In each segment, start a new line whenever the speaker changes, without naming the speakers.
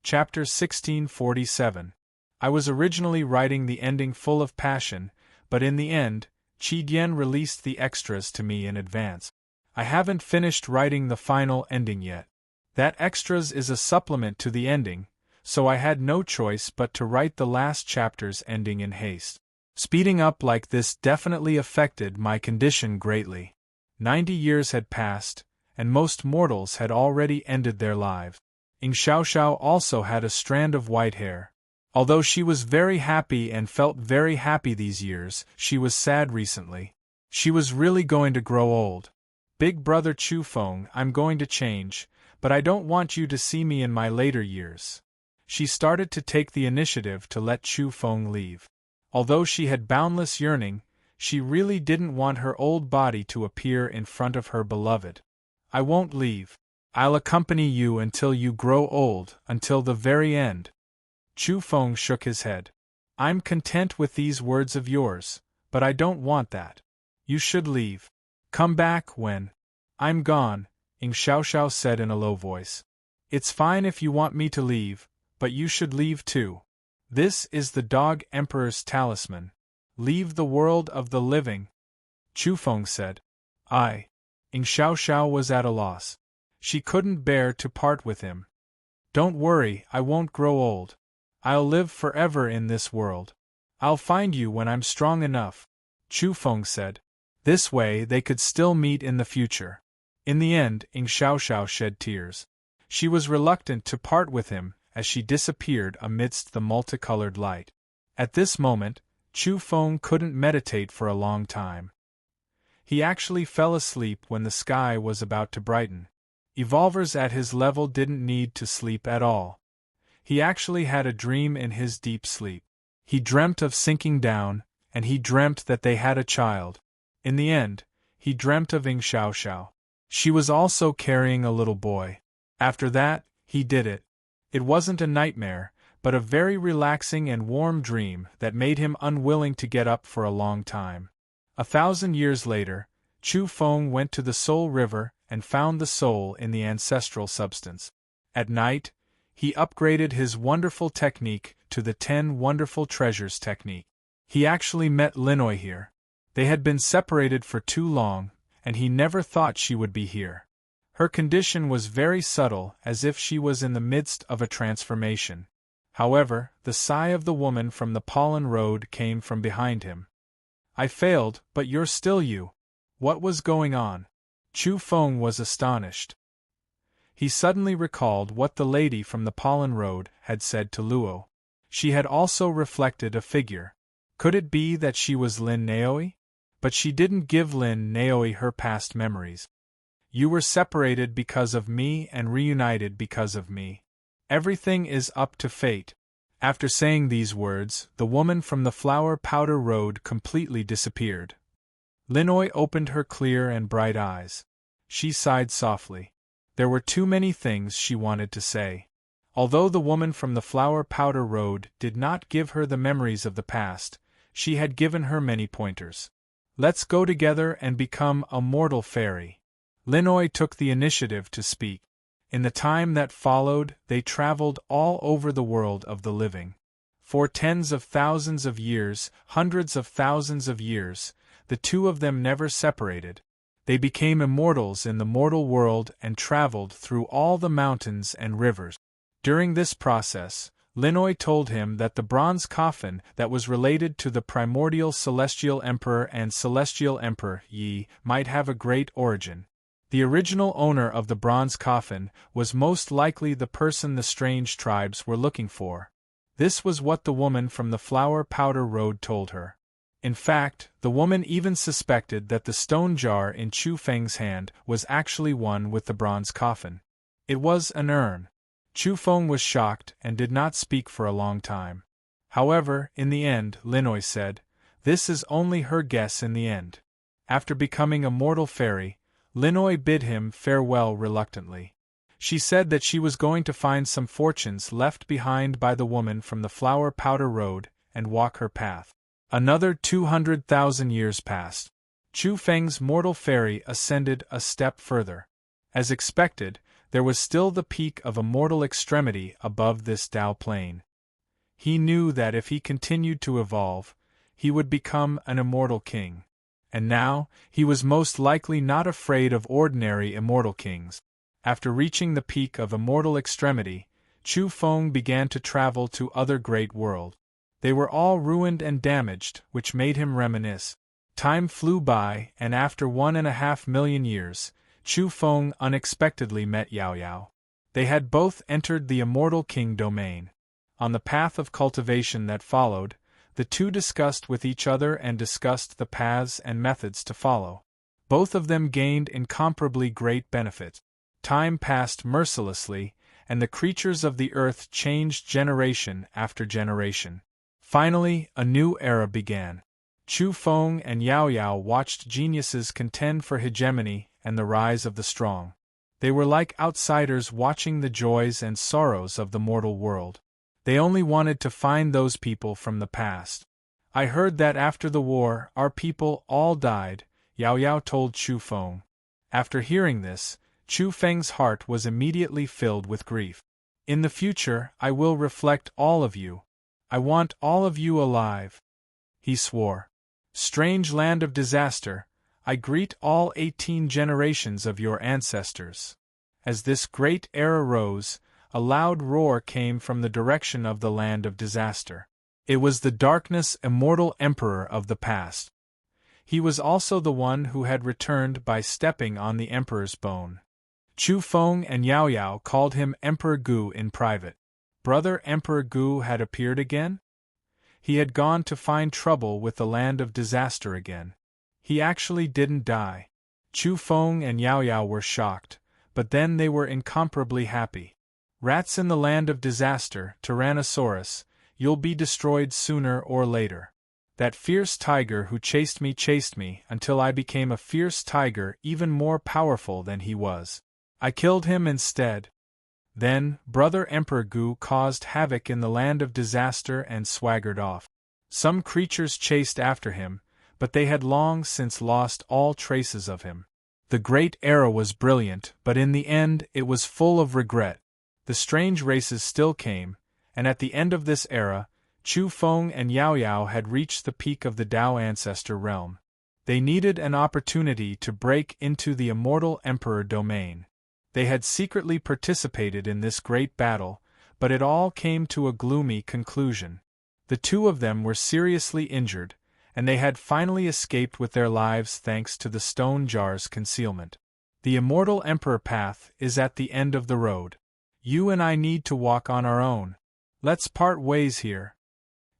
Chapter 1647. I was originally writing the ending full of passion, but in the end, Qi Dian released the extras to me in advance. I haven't finished writing the final ending yet. That extras is a supplement to the ending, so I had no choice but to write the last chapter's ending in haste. Speeding up like this definitely affected my condition greatly. 90 years had passed, and most mortals had already ended their lives. Ing Xiaoxiao also had a strand of white hair. Although she was very happy and felt very happy these years, she was sad recently. She was really going to grow old. Big brother Chu Feng, I'm going to change, but I don't want you to see me in my later years. She started to take the initiative to let Chu Feng leave. Although she had boundless yearning, she really didn't want her old body to appear in front of her beloved. I won't leave. I'll accompany you until you grow old, until the very end. Chu Feng shook his head. I'm content with these words of yours, but I don't want that. You should leave. Come back when I'm gone, Ing Xiaoxiao said in a low voice. It's fine if you want me to leave, but you should leave too. This is the Dog Emperor's talisman. Leave the world of the living. Chu Feng said. Ing Xiaoxiao was at a loss. She couldn't bear to part with him. Don't worry, I won't grow old. I'll live forever in this world. I'll find you when I'm strong enough, Chu Feng said. This way they could still meet in the future. In the end, Ing Xiaoxiao shed tears. She was reluctant to part with him as she disappeared amidst the multicolored light. At this moment, Chu Feng couldn't meditate for a long time. He actually fell asleep when the sky was about to brighten. Evolvers at his level didn't need to sleep at all. He actually had a dream in his deep sleep. He dreamt of sinking down, and he dreamt that they had a child. In the end, he dreamt of Ing Xiaoxiao. She was also carrying a little boy. After that, he did it. It wasn't a nightmare, but a very relaxing and warm dream that made him unwilling to get up for a long time. 1,000 years later, Chu Feng went to the Soul River and found the soul in the ancestral substance. At night, he upgraded his wonderful technique to the 10 Wonderful Treasures technique. He actually met Linoi here. They had been separated for too long, and he never thought she would be here. Her condition was very subtle, as if she was in the midst of a transformation. However, the sigh of the woman from the pollen road came from behind him. I failed, but you're still you. What was going on? Chu Feng was astonished. He suddenly recalled what the lady from the pollen road had said to Luo. She had also reflected a figure. Could it be that she was Lin Naoi? But she didn't give Lin Naoi her past memories. You were separated because of me and reunited because of me. Everything is up to fate. After saying these words, the woman from the flower powder road completely disappeared. Linoi opened her clear and bright eyes. She sighed softly. There were too many things she wanted to say. Although the woman from the flower powder road did not give her the memories of the past, she had given her many pointers. Let's go together and become a mortal fairy. Linoi took the initiative to speak. In the time that followed, they traveled all over the world of the living. For tens of thousands of years, hundreds of thousands of years, the two of them never separated. They became immortals in the mortal world and traveled through all the mountains and rivers. During this process, Linoi told him that the bronze coffin that was related to the primordial Celestial Emperor and Celestial Emperor Yi might have a great origin. The original owner of the bronze coffin was most likely the person the strange tribes were looking for. This was what the woman from the flower powder road told her. In fact, the woman even suspected that the stone jar in Chu Feng's hand was actually one with the bronze coffin. It was an urn. Chu Feng was shocked and did not speak for a long time. However, in the end, Linoi said, "This is only her guess in the end." After becoming a mortal fairy, Linoi bid him farewell reluctantly. She said that she was going to find some fortunes left behind by the woman from the flower powder road and walk her path. Another 200,000 years passed. Chu Feng's mortal fairy ascended a step further. As expected, there was still the peak of immortal extremity above this Tao plane. He knew that if he continued to evolve, he would become an immortal king. And now, he was most likely not afraid of ordinary immortal kings. After reaching the peak of immortal extremity, Chu Feng began to travel to other great worlds. They were all ruined and damaged, which made him reminisce. Time flew by, and after 1.5 million years, Chu Feng unexpectedly met Yao Yao. They had both entered the immortal king domain. On the path of cultivation that followed, the two discussed with each other and discussed the paths and methods to follow. Both of them gained incomparably great benefits. Time passed mercilessly, and the creatures of the earth changed generation after generation. Finally, a new era began. Chu Feng and Yao Yao watched geniuses contend for hegemony and the rise of the strong. They were like outsiders watching the joys and sorrows of the mortal world. They only wanted to find those people from the past. I heard that after the war, our people all died, Yao Yao told Chu Feng. After hearing this, Chu Feng's heart was immediately filled with grief. In the future, I will reflect all of you. I want all of you alive. He swore. Strange land of disaster, I greet all 18 generations of your ancestors. As this great era rose, a loud roar came from the direction of the land of disaster. It was the darkness immortal emperor of the past. He was also the one who had returned by stepping on the emperor's bone. Chu Feng and Yao Yao called him Emperor Gu in private. Brother Emperor Gu had appeared again? He had gone to find trouble with the land of disaster again. He actually didn't die. Chu Feng and Yao Yao were shocked, but then they were incomparably happy. Rats in the land of disaster, Tyrannosaurus, you'll be destroyed sooner or later. That fierce tiger who chased me until I became a fierce tiger even more powerful than he was. I killed him instead. Then, Brother Emperor Gu caused havoc in the land of disaster and swaggered off. Some creatures chased after him, but they had long since lost all traces of him. The great era was brilliant, but in the end it was full of regret. The strange races still came, and at the end of this era, Chu Feng and Yao Yao had reached the peak of the Tao ancestor realm. They needed an opportunity to break into the immortal emperor domain. They had secretly participated in this great battle, but it all came to a gloomy conclusion. The two of them were seriously injured, and they had finally escaped with their lives thanks to the stone jar's concealment. The immortal emperor path is at the end of the road. You and I need to walk on our own. Let's part ways here.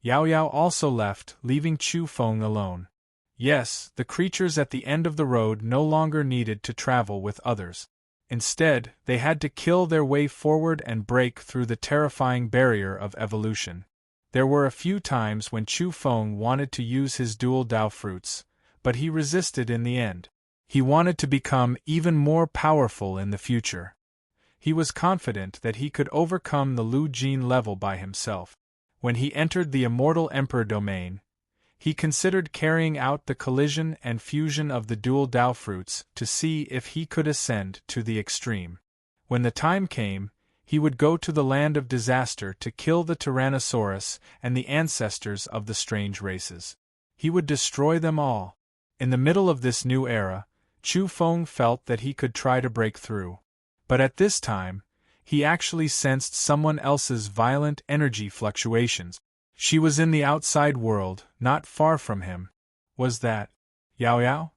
Yao Yao also left, leaving Chu Feng alone. Yes, the creatures at the end of the road no longer needed to travel with others. Instead, they had to kill their way forward and break through the terrifying barrier of evolution. There were a few times when Chu Feng wanted to use his dual Tao fruits, but he resisted in the end. He wanted to become even more powerful in the future. He was confident that he could overcome the Lu Jin level by himself. When he entered the immortal emperor domain, he considered carrying out the collision and fusion of the dual Tao fruits to see if he could ascend to the extreme. When the time came, he would go to the land of disaster to kill the Tyrannosaurus and the ancestors of the strange races. He would destroy them all. In the middle of this new era, Chu Feng felt that he could try to break through. But at this time, he actually sensed someone else's violent energy fluctuations. She was in the outside world, not far from him. Was that Yao Yao?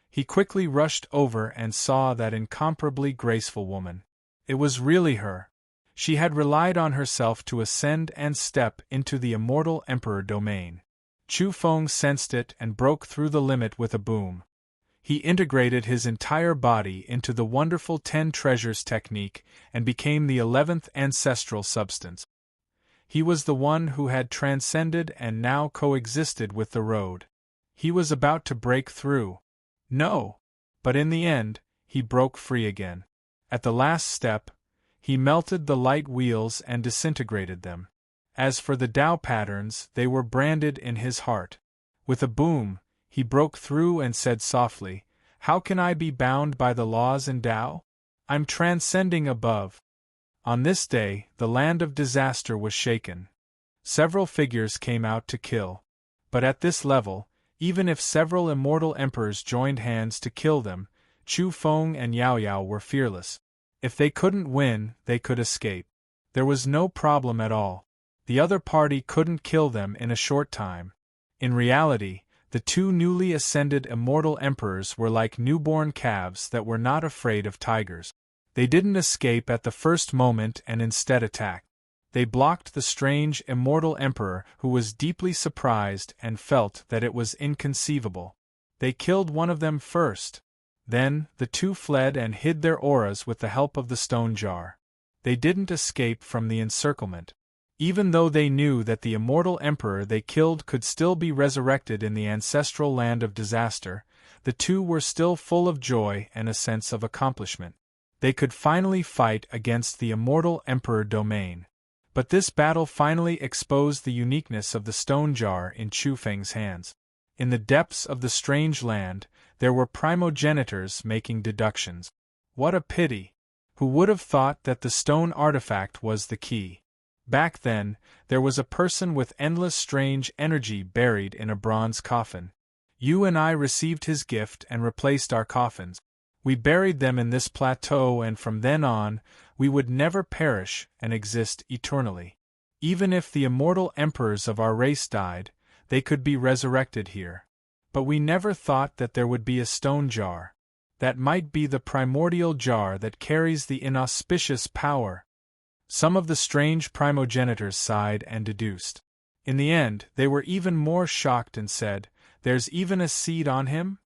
He quickly rushed over and saw that incomparably graceful woman. It was really her. She had relied on herself to ascend and step into the immortal emperor domain. Chu Feng sensed it and broke through the limit with a boom. He integrated his entire body into the wonderful 10 treasures technique and became the 11th ancestral substance. He was the one who had transcended and now coexisted with the road. He was about to break through. No! But in the end, he broke free again. At the last step, he melted the light wheels and disintegrated them. As for the Tao patterns, they were branded in his heart. With a boom, he broke through and said softly, "How can I be bound by the laws in Tao? I'm transcending above. On this day, the land of disaster was shaken. Several figures came out to kill. But at this level, even if several immortal emperors joined hands to kill them, Chu Feng and Yao Yao were fearless. If they couldn't win, they could escape. There was no problem at all. The other party couldn't kill them in a short time. In reality, the two newly ascended immortal emperors were like newborn calves that were not afraid of tigers. They didn't escape at the first moment and instead attacked. They blocked the strange immortal emperor who was deeply surprised and felt that it was inconceivable. They killed one of them first. Then, the two fled and hid their auras with the help of the stone jar. They didn't escape from the encirclement. Even though they knew that the immortal emperor they killed could still be resurrected in the ancestral land of disaster, the two were still full of joy and a sense of accomplishment. They could finally fight against the immortal emperor domain. But this battle finally exposed the uniqueness of the stone jar in Chu Feng's hands. In the depths of the strange land, there were primogenitors making deductions. What a pity! Who would have thought that the stone artifact was the key? Back then, there was a person with endless strange energy buried in a bronze coffin. You and I received his gift and replaced our coffins. We buried them in this plateau, and from then on, we would never perish and exist eternally. Even if the immortal emperors of our race died, they could be resurrected here. But we never thought that there would be a stone jar. That might be the primordial jar that carries the inauspicious power. Some of the strange primogenitors sighed and deduced. In the end, they were even more shocked and said, "There's even a seed on him?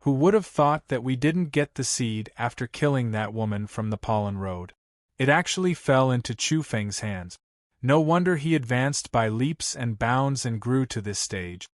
Who would have thought that we didn't get the seed after killing that woman from the Pollen Road?" It actually fell into Chu Feng's hands. No wonder he advanced by leaps and bounds and grew to this stage.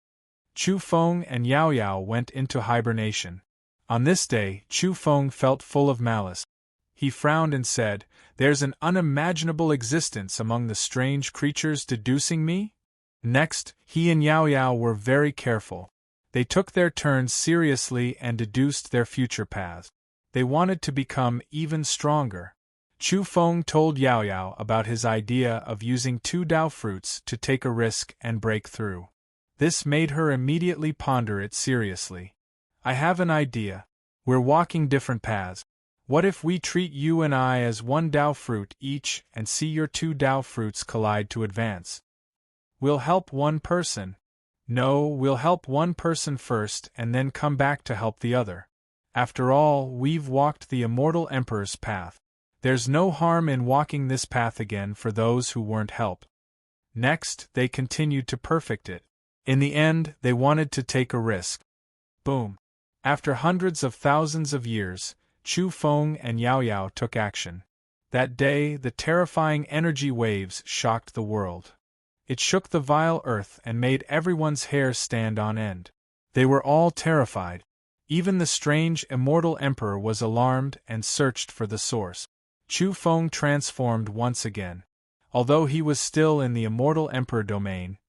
Chu Feng and Yao Yao went into hibernation. On this day, Chu Feng felt full of malice. He frowned and said, "There's an unimaginable existence among the strange creatures deducing me?" Next, he and Yao Yao were very careful. They took their turns seriously and deduced their future paths. They wanted to become even stronger. Chu Feng told Yao Yao about his idea of using 2 Dao fruits to take a risk and break through. This made her immediately ponder it seriously. "I have an idea. We're walking different paths. What if we treat you and I as 1 Dao fruit each and see your 2 Dao fruits collide to advance? We'll help one person. No, we'll help one person first and then come back to help the other. After all, we've walked the immortal emperor's path. There's no harm in walking this path again for those who weren't helped." Next, they continued to perfect it. In the end, they wanted to take a risk. Boom! After hundreds of thousands of years, Chu Feng and Yao Yao took action. That day, the terrifying energy waves shocked the world. It shook the vile earth and made everyone's hair stand on end. They were all terrified. Even the strange immortal emperor was alarmed and searched for the source. Chu Feng transformed once again. Although he was still in the immortal emperor domain,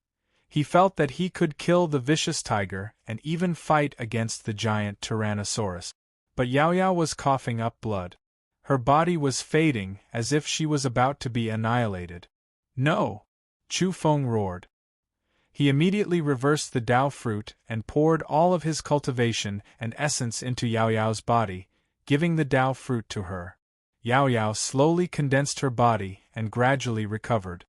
he felt that he could kill the vicious tiger and even fight against the giant Tyrannosaurus. But Yao Yao was coughing up blood. Her body was fading as if she was about to be annihilated. "No!" Chu Feng roared. He immediately reversed the Dao fruit and poured all of his cultivation and essence into Yao Yao's body, giving the Dao fruit to her. Yao Yao slowly condensed her body and gradually recovered.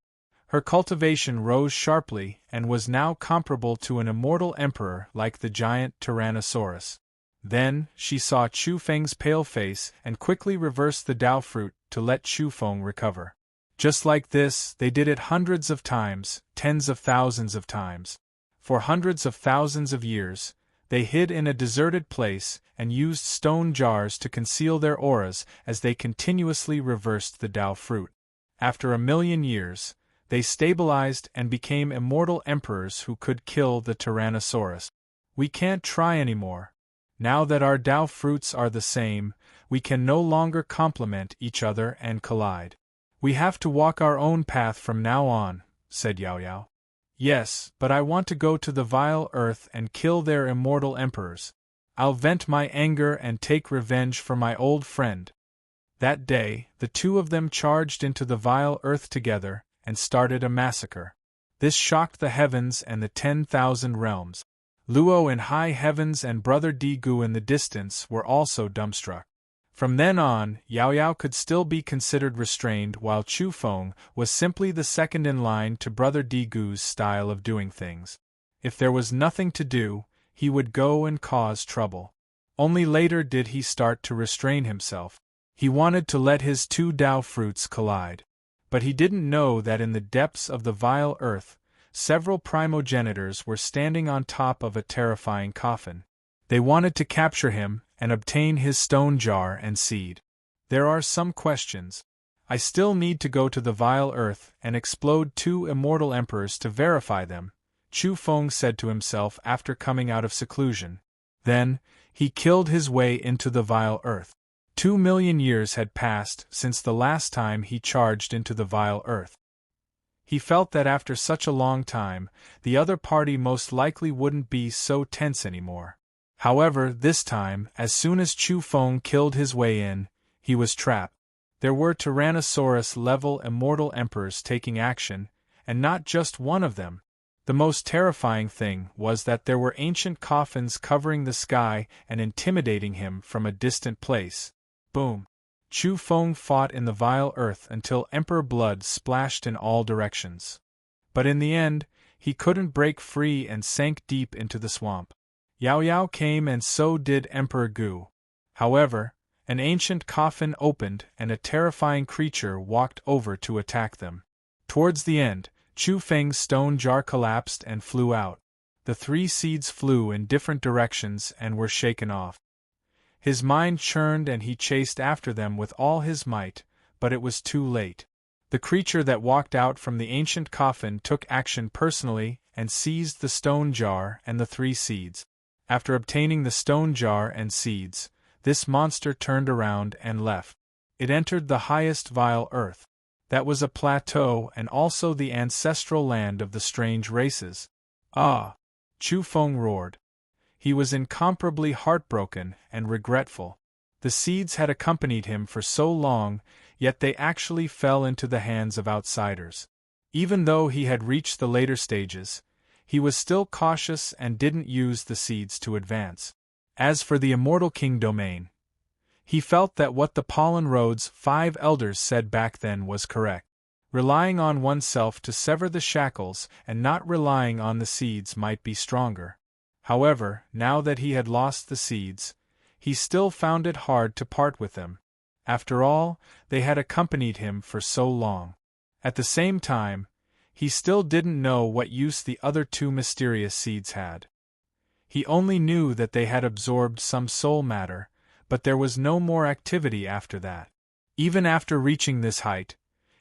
Her cultivation rose sharply and was now comparable to an immortal emperor like the giant Tyrannosaurus. Then, she saw Chu Feng's pale face and quickly reversed the Dao fruit to let Chu Feng recover. Just like this, they did it hundreds of times, tens of thousands of times. For hundreds of thousands of years, they hid in a deserted place and used stone jars to conceal their auras as they continuously reversed the Dao fruit. After 1,000,000 years, they stabilized and became immortal emperors who could kill the Tyrannosaurus. We can't try anymore. Now that our Dao fruits are the same, we can no longer complement each other and collide. We have to walk our own path from now on, said Yao Yao. Yes, but I want to go to the vile earth and kill their immortal emperors. I'll vent my anger and take revenge for my old friend. That day, the two of them charged into the vile earth together and started a massacre. This shocked the heavens and the 10,000 realms. Luo in high heavens and Brother Digu in the distance were also dumbstruck. From then on, Yao Yao could still be considered restrained, while Chu Feng was simply the second in line to Brother Digu's style of doing things. If there was nothing to do, he would go and cause trouble. Only later did he start to restrain himself. He wanted to let his two Tao fruits collide. But he didn't know that in the depths of the vile earth, several primogenitors were standing on top of a terrifying coffin. They wanted to capture him and obtain his stone jar and seed. There are some questions. I still need to go to the vile earth and explode two immortal emperors to verify them, Chu Feng said to himself after coming out of seclusion. Then, he killed his way into the vile earth. 2,000,000 years had passed since the last time he charged into the vile earth. He felt that after such a long time, the other party most likely wouldn't be so tense anymore. However, this time, as soon as Chu Feng killed his way in, he was trapped. There were Tyrannosaurus-level immortal emperors taking action, and not just one of them. The most terrifying thing was that there were ancient coffins covering the sky and intimidating him from a distant place. Boom! Chu Feng fought in the vile earth until emperor blood splashed in all directions. But in the end, he couldn't break free and sank deep into the swamp. Yao Yao came and so did Emperor Gu. However, an ancient coffin opened and a terrifying creature walked over to attack them. Towards the end, Chu Feng's stone jar collapsed and flew out. The 3 seeds flew in different directions and were shaken off. His mind churned and he chased after them with all his might, but it was too late. The creature that walked out from the ancient coffin took action personally and seized the stone jar and the 3 seeds. After obtaining the stone jar and seeds, this monster turned around and left. It entered the highest vile earth. That was a plateau and also the ancestral land of the strange races. Ah! Chu Feng roared. He was incomparably heartbroken and regretful. The seeds had accompanied him for so long, yet they actually fell into the hands of outsiders. Even though he had reached the later stages, he was still cautious and didn't use the seeds to advance. As for the Immortal King domain, he felt that what the Pollen Road's 5 elders said back then was correct. Relying on oneself to sever the shackles and not relying on the seeds might be stronger. However, now that he had lost the seeds, he still found it hard to part with them. After all, they had accompanied him for so long. At the same time, he still didn't know what use the other 2 mysterious seeds had. He only knew that they had absorbed some soul matter, but there was no more activity after that. Even after reaching this height,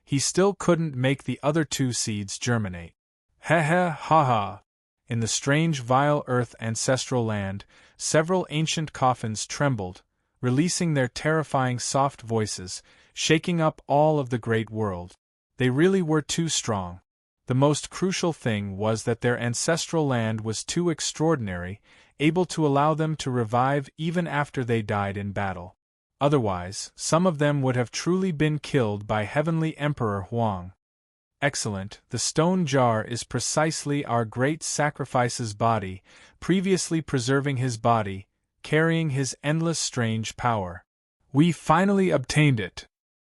he still couldn't make the other 2 seeds germinate. Ha ha! In the strange vile earth ancestral land, several ancient coffins trembled, releasing their terrifying soft voices, shaking up all of the great world. They really were too strong. The most crucial thing was that their ancestral land was too extraordinary, able to allow them to revive even after they died in battle. Otherwise, some of them would have truly been killed by Heavenly Emperor Huang. Excellent, the stone jar is precisely our great sacrifice's body, previously preserving his body, carrying his endless strange power. We finally obtained it.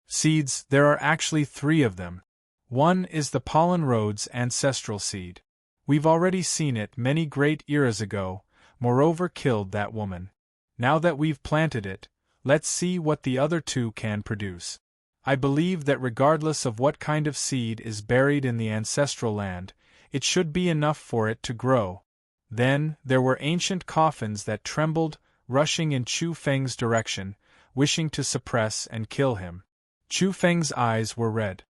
Seeds, there are actually 3 of them. One is the Pollen Road's ancestral seed. We've already seen it many great eras ago, moreover killed that woman. Now that we've planted it, let's see what the other 2 can produce. I believe that regardless of what kind of seed is buried in the ancestral land, it should be enough for it to grow. Then, there were ancient coffins that trembled, rushing in Chu Feng's direction, wishing to suppress and kill him. Chu Feng's eyes were red.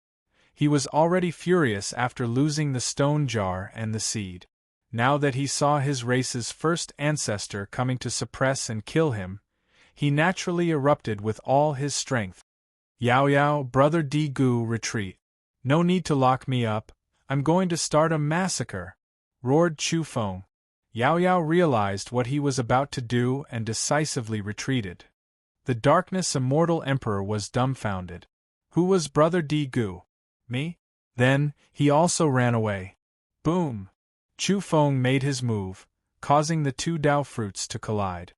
He was already furious after losing the stone jar and the seed. Now that he saw his race's first ancestor coming to suppress and kill him, he naturally erupted with all his strength. Yao Yao, Brother Digu, retreat. No need to lock me up, I'm going to start a massacre, roared Chu Feng. Yao Yao realized what he was about to do and decisively retreated. The darkness immortal emperor was dumbfounded. Who was Brother Di Gu? Me? Then, he also ran away. Boom! Chu Feng made his move, causing the two Dao fruits to collide.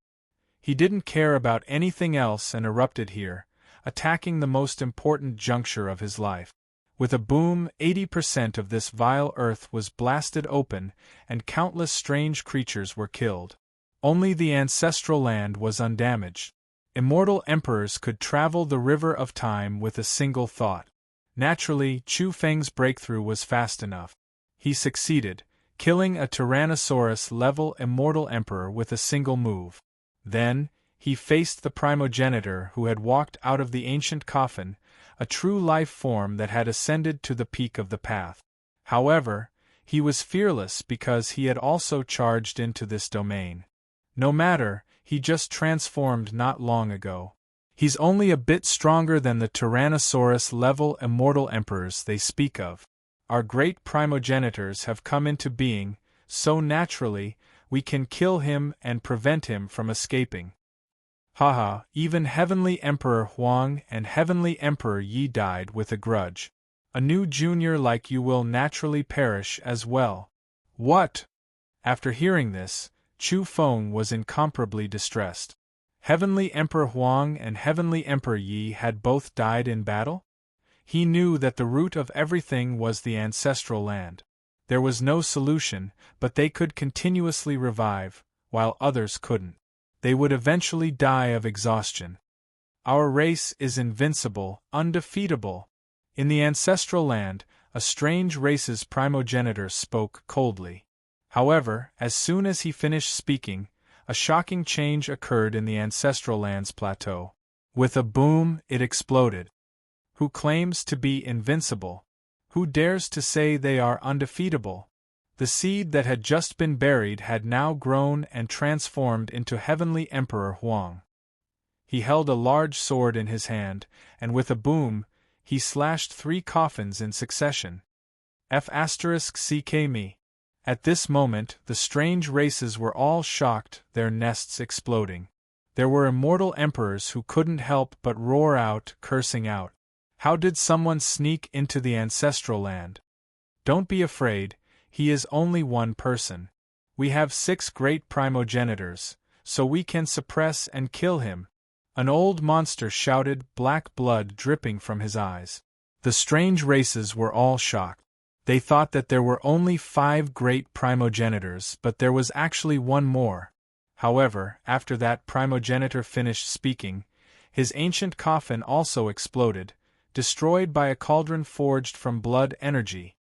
He didn't care about anything else and erupted here, attacking the most important juncture of his life. With a boom, 80% of this vile earth was blasted open, and countless strange creatures were killed. Only the ancestral land was undamaged. Immortal emperors could travel the river of time with a single thought. Naturally, Chu Feng's breakthrough was fast enough. He succeeded, killing a Tyrannosaurus-level immortal emperor with a single move. Then, he faced the primogenitor who had walked out of the ancient coffin, a true life form that had ascended to the peak of the path. However, he was fearless because he had also charged into this domain. No matter, he just transformed not long ago. He's only a bit stronger than the Tyrannosaurus-level immortal emperors they speak of. Our great primogenitors have come into being, so naturally, we can kill him and prevent him from escaping. Haha, even Heavenly Emperor Huang and Heavenly Emperor Yi died with a grudge. A new junior like you will naturally perish as well. What? After hearing this, Chu Feng was incomparably distressed. Heavenly Emperor Huang and Heavenly Emperor Yi had both died in battle? He knew that the root of everything was the ancestral land. There was no solution, but they could continuously revive, while others couldn't. They would eventually die of exhaustion. Our race is invincible, undefeatable. In the ancestral land, a strange race's primogenitor spoke coldly. However, as soon as he finished speaking, a shocking change occurred in the ancestral land's plateau. With a boom, it exploded. Who claims to be invincible? Who dares to say they are undefeatable? The seed that had just been buried had now grown and transformed into Heavenly Emperor Huang. He held a large sword in his hand, and with a boom, he slashed 3 coffins in succession. F***ck me. At this moment, the strange races were all shocked, their nests exploding. There were immortal emperors who couldn't help but roar out, cursing out. How did someone sneak into the ancestral land? Don't be afraid, he is only one person. We have 6 great primogenitors, so we can suppress and kill him. An old monster shouted, black blood dripping from his eyes. The strange races were all shocked. They thought that there were only 5 great primogenitors, but there was actually one more. However, after that primogenitor finished speaking, his ancient coffin also exploded, destroyed by a cauldron forged from blood energy.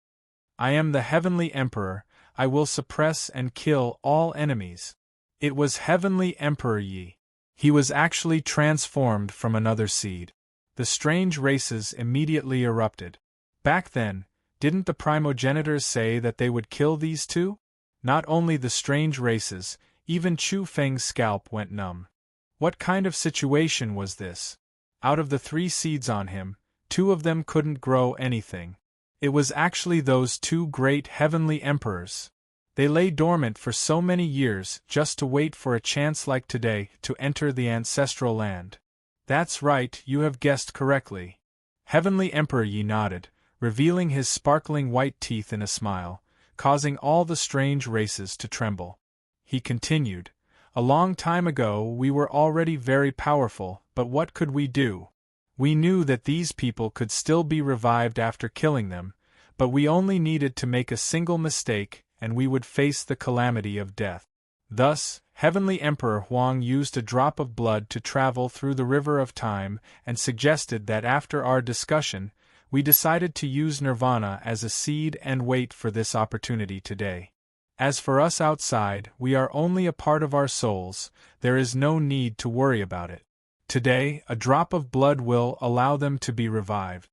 I am the Heavenly Emperor, I will suppress and kill all enemies. It was Heavenly Emperor Yi. He was actually transformed from another seed. The strange races immediately erupted. Back then, didn't the primogenitors say that they would kill these two? Not only the strange races, even Chu Feng's scalp went numb. What kind of situation was this? Out of the 3 seeds on him, 2 of them couldn't grow anything. It was actually those 2 great heavenly emperors. They lay dormant for so many years just to wait for a chance like today to enter the ancestral land. That's right, you have guessed correctly. Heavenly Emperor Yi nodded, revealing his sparkling white teeth in a smile, causing all the strange races to tremble. He continued, a long time ago we were already very powerful, but what could we do? We knew that these people could still be revived after killing them, but we only needed to make a single mistake and we would face the calamity of death. Thus, Heavenly Emperor Huang used a drop of blood to travel through the river of time and suggested that after our discussion, we decided to use nirvana as a seed and wait for this opportunity today. As for us outside, we are only a part of our souls, there is no need to worry about it. Today, a drop of blood will allow them to be revived.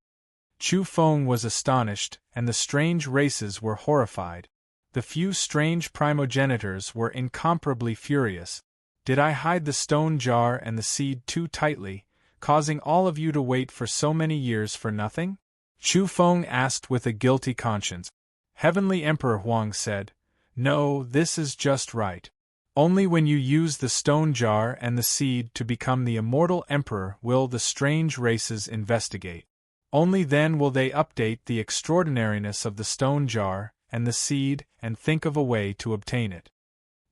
Chu Feng was astonished, and the strange races were horrified. The few strange primogenitors were incomparably furious. Did I hide the stone jar and the seed too tightly, causing all of you to wait for so many years for nothing? Chu Feng asked with a guilty conscience. Heavenly Emperor Huang said, no, this is just right. Only when you use the stone jar and the seed to become the immortal emperor will the strange races investigate. Only then will they update the extraordinariness of the stone jar and the seed and think of a way to obtain it.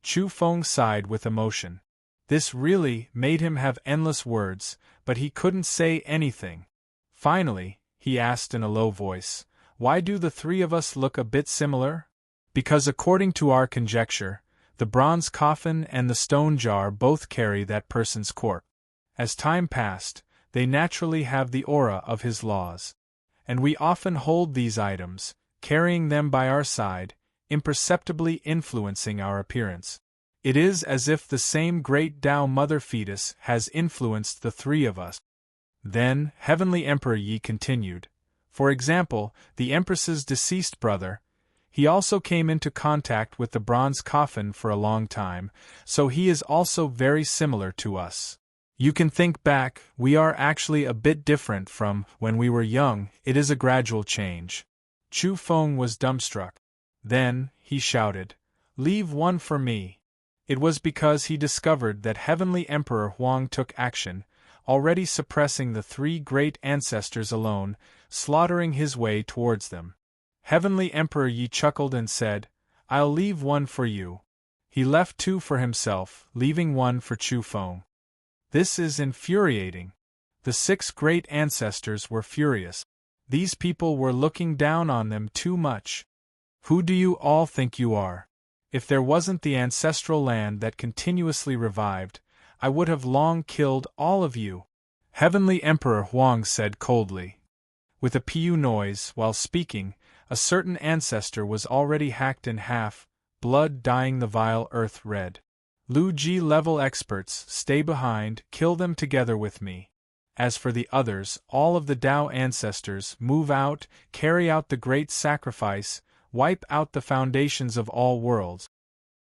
Chu Feng sighed with emotion. This really made him have endless words, but he couldn't say anything. Finally, he asked in a low voice, "Why do the three of us look a bit similar?" "Because according to our conjecture, the bronze coffin and the stone jar both carry that person's corpse. As time passed, they naturally have the aura of his laws. And we often hold these items, carrying them by our side, imperceptibly influencing our appearance. It is as if the same great Tao Mother Fetus has influenced the three of us." Then, Heavenly Emperor Yi continued, "For example, the Empress's deceased brother, he also came into contact with the bronze coffin for a long time, so he is also very similar to us. You can think back, we are actually a bit different from when we were young, it is a gradual change." Chu Feng was dumbstruck. Then, he shouted, "Leave one for me." It was because he discovered that Heavenly Emperor Huang took action, already suppressing the three great ancestors alone, slaughtering his way towards them. Heavenly Emperor Yi chuckled and said, "I'll leave one for you." He left two for himself, leaving one for Chu Feng. This is infuriating. The 6 great ancestors were furious. These people were looking down on them too much. Who do you all think you are? If there wasn't the ancestral land that continuously revived, I would have long killed all of you. Heavenly Emperor Huang said coldly. With a piu noise, while speaking, a certain ancestor was already hacked in half, blood dyeing the vile earth red. Lu Ji level experts, stay behind, kill them together with me. As for the others, all of the Tao ancestors, move out, carry out the great sacrifice, wipe out the foundations of all worlds.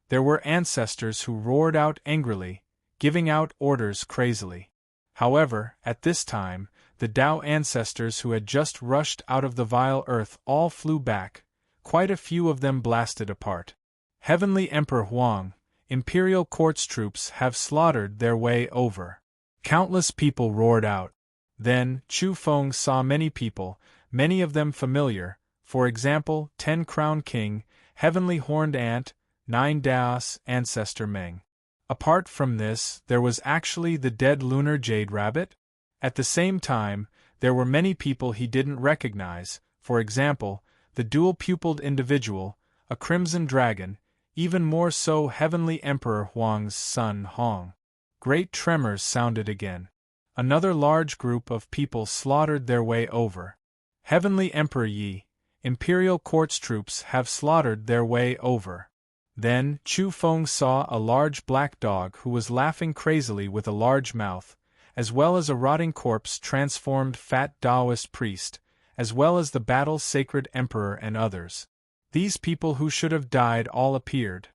There were ancestors who roared out angrily, giving out orders crazily. However, at this time, the Tao ancestors who had just rushed out of the vile earth all flew back, quite a few of them blasted apart. Heavenly Emperor Huang, Imperial Court's troops have slaughtered their way over. Countless people roared out. Then, Chu Feng saw many people, many of them familiar, for example, 10 Crown King, Heavenly Horned Ant, 9 Daos Ancestor Meng. Apart from this, there was actually the dead lunar jade rabbit. At the same time, there were many people he didn't recognize, for example, the dual-pupiled individual, a crimson dragon, even more so Heavenly Emperor Huang's son Hong. Great tremors sounded again. Another large group of people slaughtered their way over. Heavenly Emperor Yi, Imperial Court's troops have slaughtered their way over. Then, Chu Feng saw a large black dog who was laughing crazily with a large mouth, as well as a rotting corpse transformed fat Taoist priest, as well as the battle-sacred emperor and others. These people who should have died all appeared.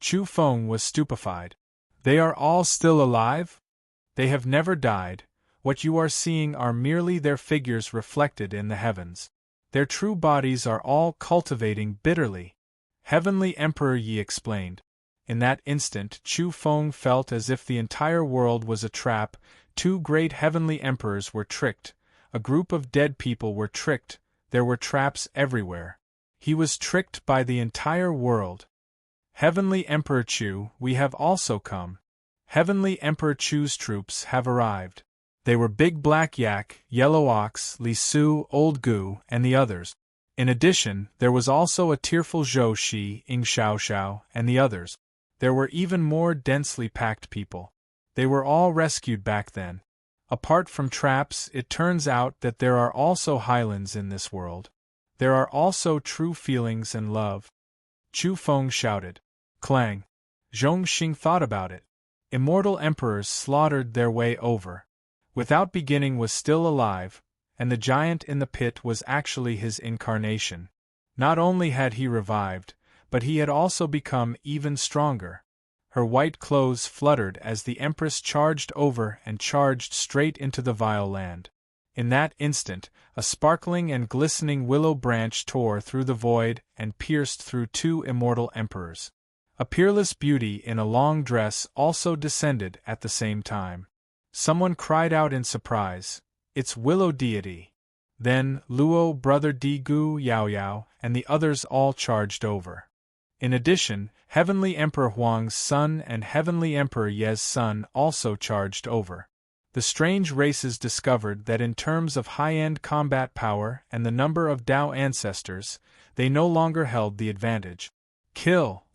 Chu Feng was stupefied. They are all still alive? They have never died. What you are seeing are merely their figures reflected in the heavens. Their true bodies are all cultivating bitterly. Heavenly Emperor Yi explained. In that instant Chu Feng felt as if the entire world was a trap. 2 great heavenly emperors were tricked, a group of dead people were tricked, there were traps everywhere. He was tricked by the entire world. Heavenly Emperor Chu, we have also come. Heavenly Emperor Chu's troops have arrived. They were Big Black Yak, Yellow Ox, Li Su, Old Gu, and the others. In addition, there was also a tearful Zhou Shi, Ing Xiao Xiao, and the others. There were even more densely packed people. They were all rescued back then. Apart from traps, it turns out that there are also highlands in this world. There are also true feelings and love. Chu Feng shouted. Clang. Zhong Xing thought about it. Immortal emperors slaughtered their way over. Without Beginning was still alive, and the giant in the pit was actually his incarnation. Not only had he revived, but he had also become even stronger. Her white clothes fluttered as the Empress charged over and charged straight into the vile land. In that instant, a sparkling and glistening willow branch tore through the void and pierced through 2 immortal emperors. A peerless beauty in a long dress also descended at the same time. Someone cried out in surprise, "It's Willow Deity!" Then, Luo, Brother Di Gu, Yao Yao, and the others all charged over. In addition, Heavenly Emperor Huang's son and Heavenly Emperor Ye's son also charged over. The strange races discovered that in terms of high-end combat power and the number of Tao ancestors, they no longer held the advantage. Kill!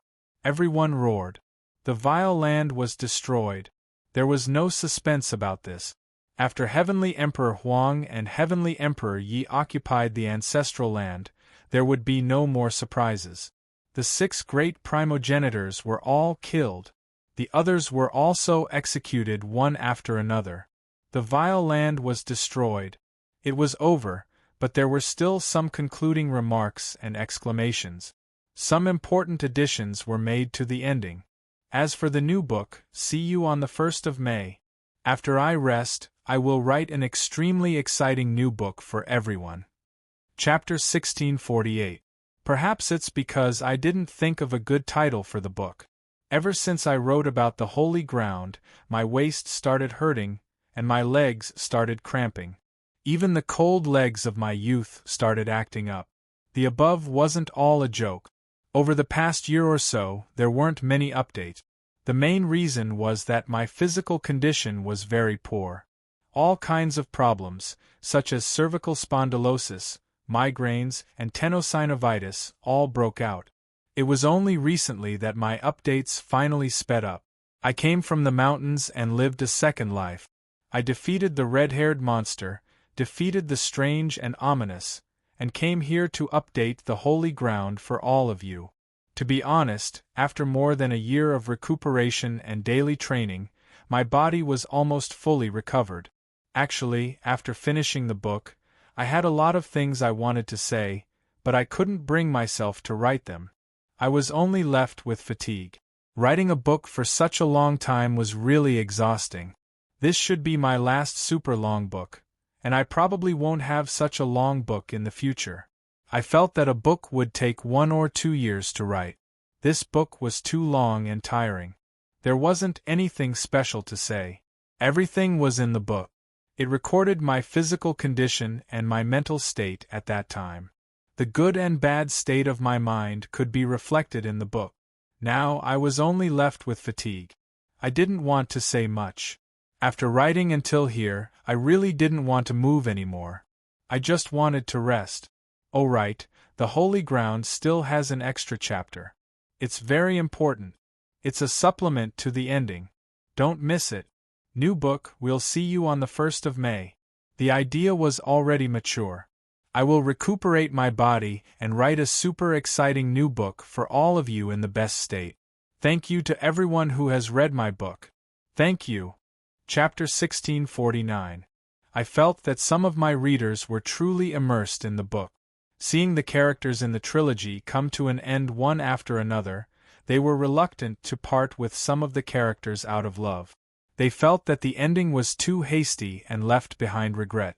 Everyone roared. The vile land was destroyed. There was no suspense about this. After Heavenly Emperor Huang and Heavenly Emperor Yi occupied the ancestral land, there would be no more surprises. The 6 great primogenitors were all killed. The others were also executed one after another. The vile land was destroyed. It was over, but there were still some concluding remarks and exclamations. Some important additions were made to the ending. As for the new book, see you on the 1st of May. After I rest, I will write an extremely exciting new book for everyone. Chapter 1648. Perhaps it's because I didn't think of a good title for the book. Ever since I wrote about the holy ground, my waist started hurting, and my legs started cramping. Even the cold legs of my youth started acting up. The above wasn't all a joke. Over the past year or so, there weren't many updates. The main reason was that my physical condition was very poor. All kinds of problems, such as cervical spondylosis, migraines, and tenosynovitis, all broke out. It was only recently that my updates finally sped up. I came from the mountains and lived a second life. I defeated the red-haired monster, defeated the strange and ominous, and came here to update the holy ground for all of you. To be honest, after more than a year of recuperation and daily training, my body was almost fully recovered. Actually, after finishing the book, I had a lot of things I wanted to say, but I couldn't bring myself to write them. I was only left with fatigue. Writing a book for such a long time was really exhausting. This should be my last super long book, and I probably won't have such a long book in the future. I felt that a book would take 1 or 2 years to write. This book was too long and tiring. There wasn't anything special to say. Everything was in the book. It recorded my physical condition and my mental state at that time. The good and bad state of my mind could be reflected in the book. Now I was only left with fatigue. I didn't want to say much. After writing until here, I really didn't want to move anymore. I just wanted to rest. Oh right, the Holy Ground still has an extra chapter. It's very important. It's a supplement to the ending. Don't miss it. New book, we'll see you on the 1st of May. The idea was already mature. I will recuperate my body and write a super exciting new book for all of you in the best state. Thank you to everyone who has read my book. Thank you. Chapter 1649. I felt that some of my readers were truly immersed in the book. Seeing the characters in the trilogy come to an end one after another, they were reluctant to part with some of the characters out of love. They felt that the ending was too hasty and left behind regret.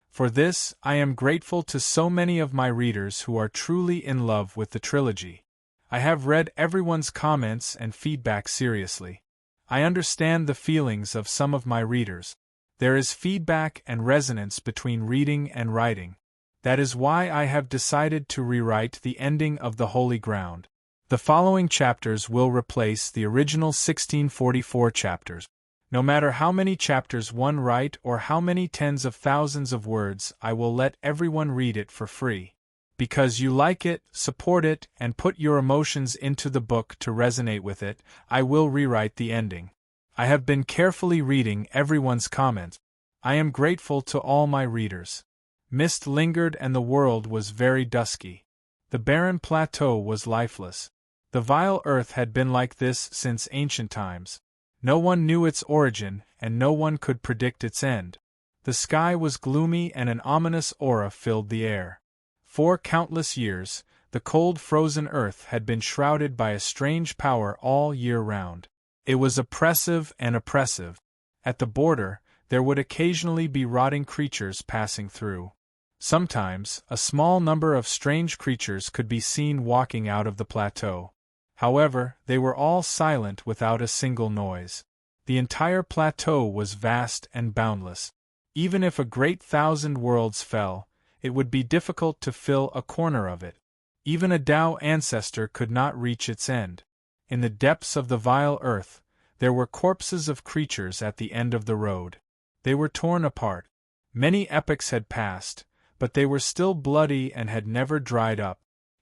For this, I am grateful to so many of my readers who are truly in love with the trilogy. I have read everyone's comments and feedback seriously. I understand the feelings of some of my readers. There is feedback and resonance between reading and writing. That is why I have decided to rewrite the ending of The Holy Ground. The following chapters will replace the original 1644 chapters. No matter how many chapters one write or how many tens of thousands of words, I will let everyone read it for free. Because you like it, support it, and put your emotions into the book to resonate with it, I will rewrite the ending. I have been carefully reading everyone's comments. I am grateful to all my readers. Mist lingered and the world was very dusky. The barren plateau was lifeless. The vile earth had been like this since ancient times. No one knew its origin, and no one could predict its end. The sky was gloomy and an ominous aura filled the air. For countless years, the cold frozen earth had been shrouded by a strange power all year round. It was oppressive and oppressive. At the border, there would occasionally be rotting creatures passing through. Sometimes, a small number of strange creatures could be seen walking out of the plateau. However, they were all silent without a single noise. The entire plateau was vast and boundless. Even if a great 1,000 worlds fell, it would be difficult to fill a corner of it. Even a Tao ancestor could not reach its end. In the depths of the vile earth, there were corpses of creatures at the end of the road. They were torn apart. Many epochs had passed, but they were still bloody and had never dried up.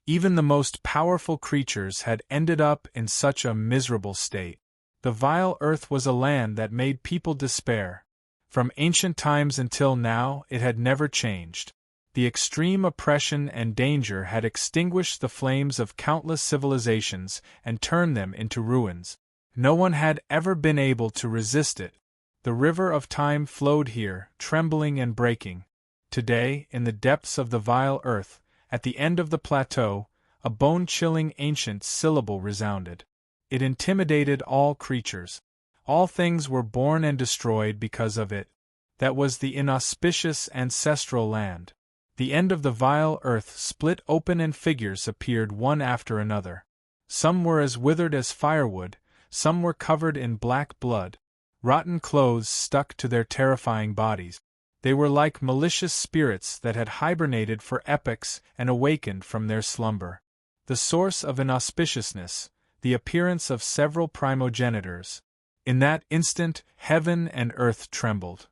Even the most powerful creatures had ended up in such a miserable state. The vile earth was a land that made people despair. From ancient times until now, it had never changed. The extreme oppression and danger had extinguished the flames of countless civilizations and turned them into ruins. No one had ever been able to resist it. The river of time flowed here, trembling and breaking. Today, in the depths of the vile earth, at the end of the plateau, a bone-chilling ancient syllable resounded. It intimidated all creatures. All things were born and destroyed because of it. That was the inauspicious ancestral land. The end of the vile earth split open and figures appeared one after another. Some were as withered as firewood, some were covered in black blood. Rotten clothes stuck to their terrifying bodies. They were like malicious spirits that had hibernated for epochs and awakened from their slumber. The source of inauspiciousness, the appearance of several primogenitors. In that instant, heaven and earth trembled.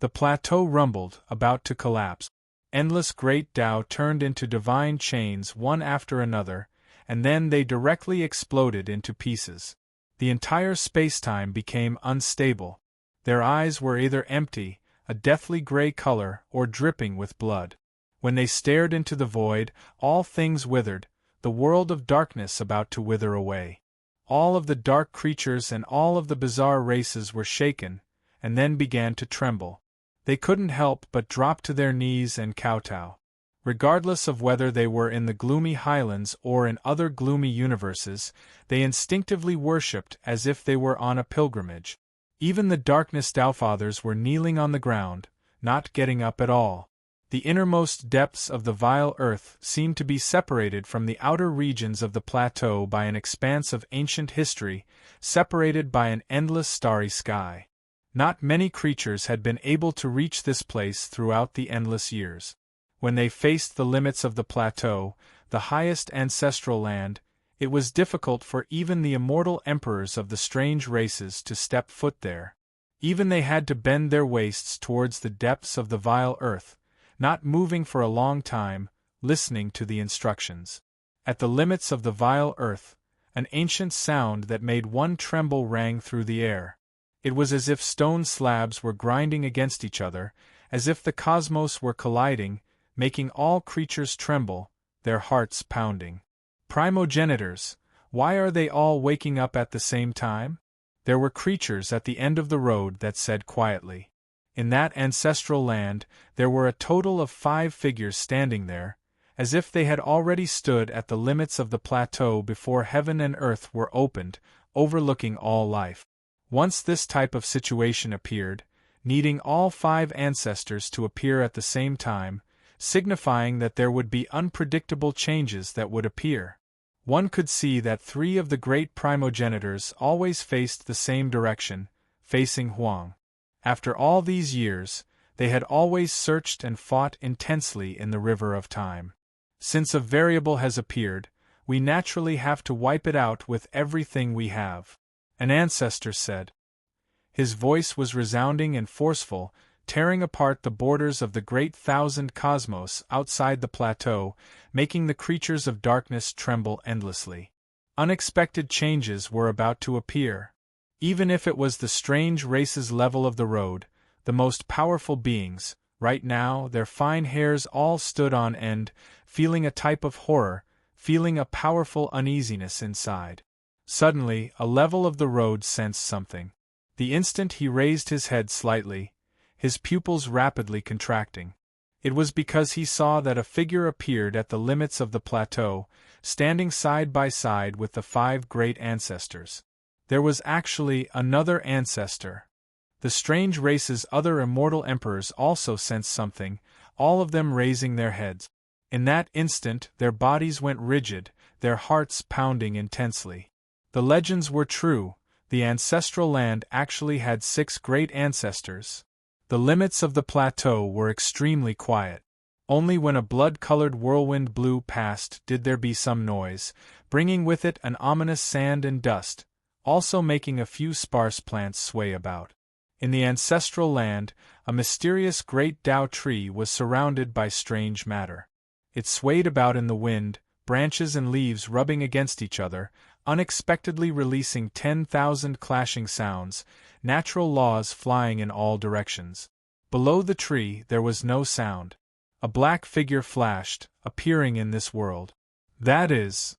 The plateau rumbled, about to collapse. Endless great Tao turned into divine chains one after another, and then they directly exploded into pieces. The entire spacetime became unstable. Their eyes were either empty, a deathly gray color, or dripping with blood. When they stared into the void, all things withered, the world of darkness about to wither away. All of the dark creatures and all of the bizarre races were shaken, and then began to tremble. They couldn't help but drop to their knees and kowtow. Regardless of whether they were in the gloomy highlands or in other gloomy universes, they instinctively worshipped as if they were on a pilgrimage. Even the darkness Taofathers were kneeling on the ground, not getting up at all. The innermost depths of the vile earth seemed to be separated from the outer regions of the plateau by an expanse of ancient history, separated by an endless starry sky. Not many creatures had been able to reach this place throughout the endless years. When they faced the limits of the plateau, the highest ancestral land, it was difficult for even the immortal emperors of the strange races to step foot there. Even they had to bend their waists towards the depths of the vile earth, not moving for a long time, listening to the instructions. At the limits of the vile earth, an ancient sound that made one tremble rang through the air. It was as if stone slabs were grinding against each other, as if the cosmos were colliding, making all creatures tremble, their hearts pounding. Primogenitors, why are they all waking up at the same time? There were creatures at the end of the road that said quietly. In that ancestral land, there were a total of 5 figures standing there, as if they had already stood at the limits of the plateau before heaven and earth were opened, overlooking all life. Once this type of situation appeared, needing all 5 ancestors to appear at the same time, signifying that there would be unpredictable changes that would appear. One could see that 3 of the great primogenitors always faced the same direction, facing Huang. After all these years, they had always searched and fought intensely in the river of time. Since a variable has appeared, we naturally have to wipe it out with everything we have. An ancestor said. His voice was resounding and forceful, tearing apart the borders of the great 1,000 cosmos outside the plateau, making the creatures of darkness tremble endlessly. Unexpected changes were about to appear. Even if it was the strange race's level of the road, the most powerful beings, right now their fine hairs all stood on end, feeling a type of horror, feeling a powerful uneasiness inside. Suddenly, a level of the road sensed something. The instant he raised his head slightly, his pupils rapidly contracting. It was because he saw that a figure appeared at the limits of the plateau, standing side by side with the 5 great ancestors. There was actually another ancestor. The strange race's other immortal emperors also sensed something, all of them raising their heads. In that instant, their bodies went rigid, their hearts pounding intensely. The legends were true. The ancestral land actually had 6 great ancestors. The limits of the plateau were extremely quiet. Only when a blood-colored whirlwind blew past did there be some noise, bringing with it an ominous sand and dust, also making a few sparse plants sway about. In the ancestral land, a mysterious great Tao tree was surrounded by strange matter. It swayed about in the wind, branches and leaves rubbing against each other, unexpectedly releasing 10,000 clashing sounds, natural laws flying in all directions. Below the tree there was no sound. A black figure flashed, appearing in this world. That is,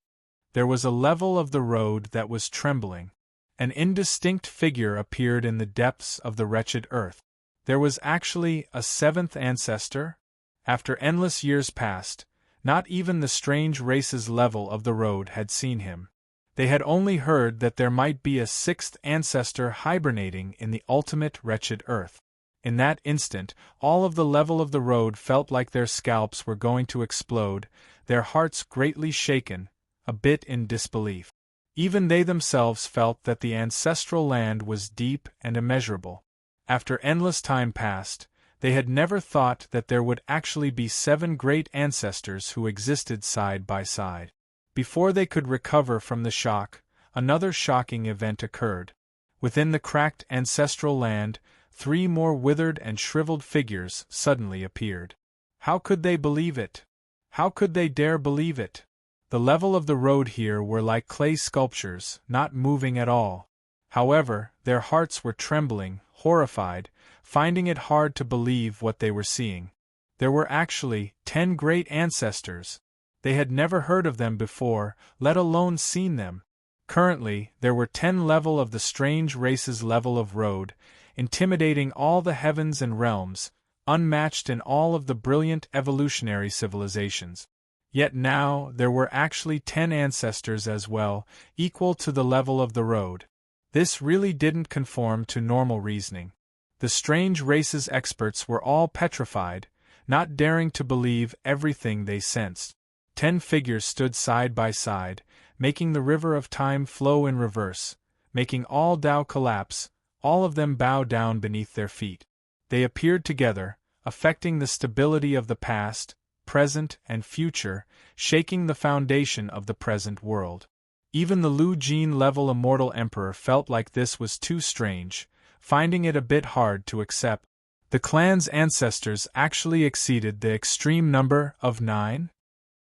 there was a level of the road that was trembling. An indistinct figure appeared in the depths of the wretched earth. There was actually a 7th ancestor? After endless years passed, not even the strange race's level of the road had seen him. They had only heard that there might be a 6th ancestor hibernating in the ultimate wretched earth. In that instant, all of the level of the road felt like their scalps were going to explode, their hearts greatly shaken, a bit in disbelief. Even they themselves felt that the ancestral land was deep and immeasurable. After endless time passed, they had never thought that there would actually be 7 great ancestors who existed side by side. Before they could recover from the shock, another shocking event occurred. Within the cracked ancestral land, 3 more withered and shriveled figures suddenly appeared. How could they believe it? How could they dare believe it? The level of the road here were like clay sculptures, not moving at all. However, their hearts were trembling, horrified, finding it hard to believe what they were seeing. There were actually 10 great ancestors. They had never heard of them before, let alone seen them. Currently, there were 10 level of the strange race's level of road, intimidating all the heavens and realms, unmatched in all of the brilliant evolutionary civilizations. Yet now, there were actually 10 ancestors as well, equal to the level of the road. This really didn't conform to normal reasoning. The strange race's experts were all petrified, not daring to believe everything they sensed. 10 figures stood side by side, making the river of time flow in reverse, making all Tao collapse, all of them bow down beneath their feet. They appeared together, affecting the stability of the past, present, and future, shaking the foundation of the present world. Even the Lu Jin level immortal emperor felt like this was too strange, finding it a bit hard to accept. The clan's ancestors actually exceeded the extreme number of 9.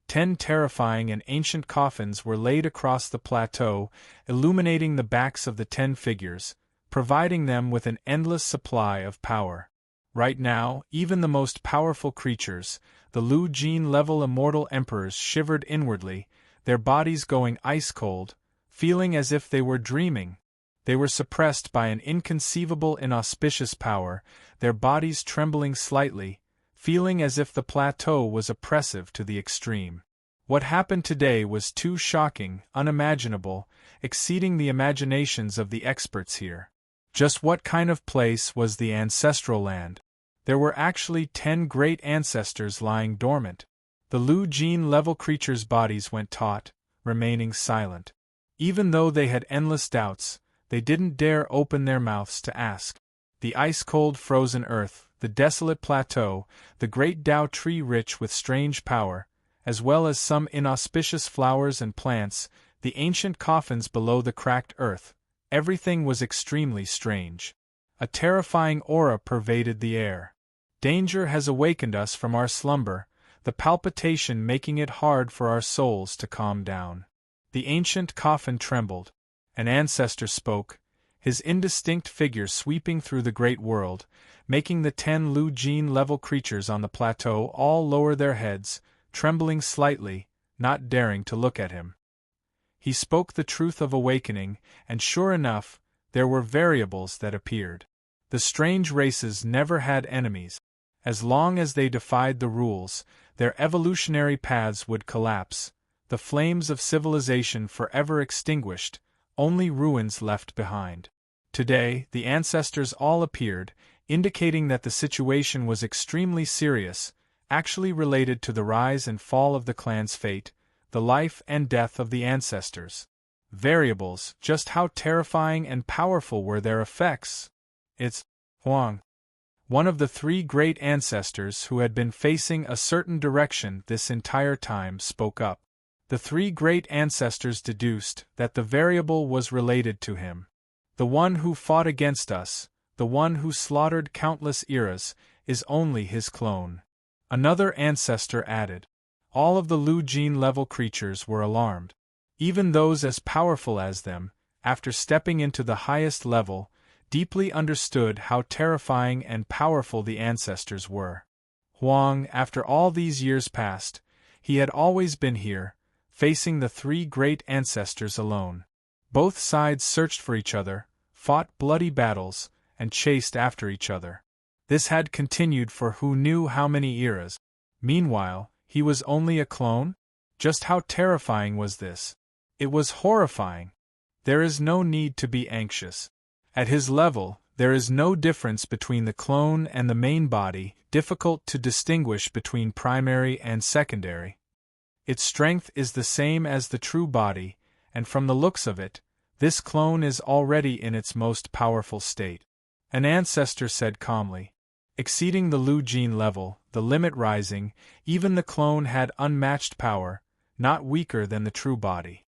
10 terrifying and ancient coffins were laid across the plateau, illuminating the backs of the 10 figures, providing them with an endless supply of power. Right now, even the most powerful creatures, the Lu Jin level immortal emperors, shivered inwardly, their bodies going ice-cold, feeling as if they were dreaming. They were suppressed by an inconceivable inauspicious power, their bodies trembling slightly, feeling as if the plateau was oppressive to the extreme. What happened today was too shocking, unimaginable, exceeding the imaginations of the experts here. Just what kind of place was the ancestral land? There were actually 10 great ancestors lying dormant. The Lu Jin level creatures' bodies went taut, remaining silent. Even though they had endless doubts, they didn't dare open their mouths to ask. The ice-cold frozen earth, the desolate plateau, the great Tao tree rich with strange power, as well as some inauspicious flowers and plants, the ancient coffins below the cracked earth, everything was extremely strange. A terrifying aura pervaded the air. Danger has awakened us from our slumber, the palpitation making it hard for our souls to calm down. The ancient coffin trembled. An ancestor spoke, his indistinct figure sweeping through the great world, making the 10 Lu Jin level creatures on the plateau all lower their heads, trembling slightly, not daring to look at him. He spoke the truth of awakening, and sure enough, there were variables that appeared. The strange races never had enemies. As long as they defied the rules, their evolutionary paths would collapse, the flames of civilization forever extinguished, only ruins left behind. Today, the ancestors all appeared, indicating that the situation was extremely serious, actually related to the rise and fall of the clan's fate, the life and death of the ancestors. Variables, just how terrifying and powerful were their effects? It's Huang, one of the three great ancestors who had been facing a certain direction this entire time, spoke up. The three great ancestors deduced that the variable was related to him. The one who fought against us, the one who slaughtered countless eras, is only his clone. Another ancestor added. All of the Lu Jin level creatures were alarmed. Even those as powerful as them, after stepping into the highest level, deeply understood how terrifying and powerful the ancestors were. Huang, after all these years passed, he had always been here, facing the three great ancestors alone. Both sides searched for each other, fought bloody battles, and chased after each other. This had continued for who knew how many eras. Meanwhile, he was only a clone? Just how terrifying was this? It was horrifying. There is no need to be anxious. At his level, there is no difference between the clone and the main body, difficult to distinguish between primary and secondary. Its strength is the same as the true body, and from the looks of it, this clone is already in its most powerful state. An ancestor said calmly. Exceeding the Lu Jin level, the limit rising, even the clone had unmatched power, not weaker than the true body.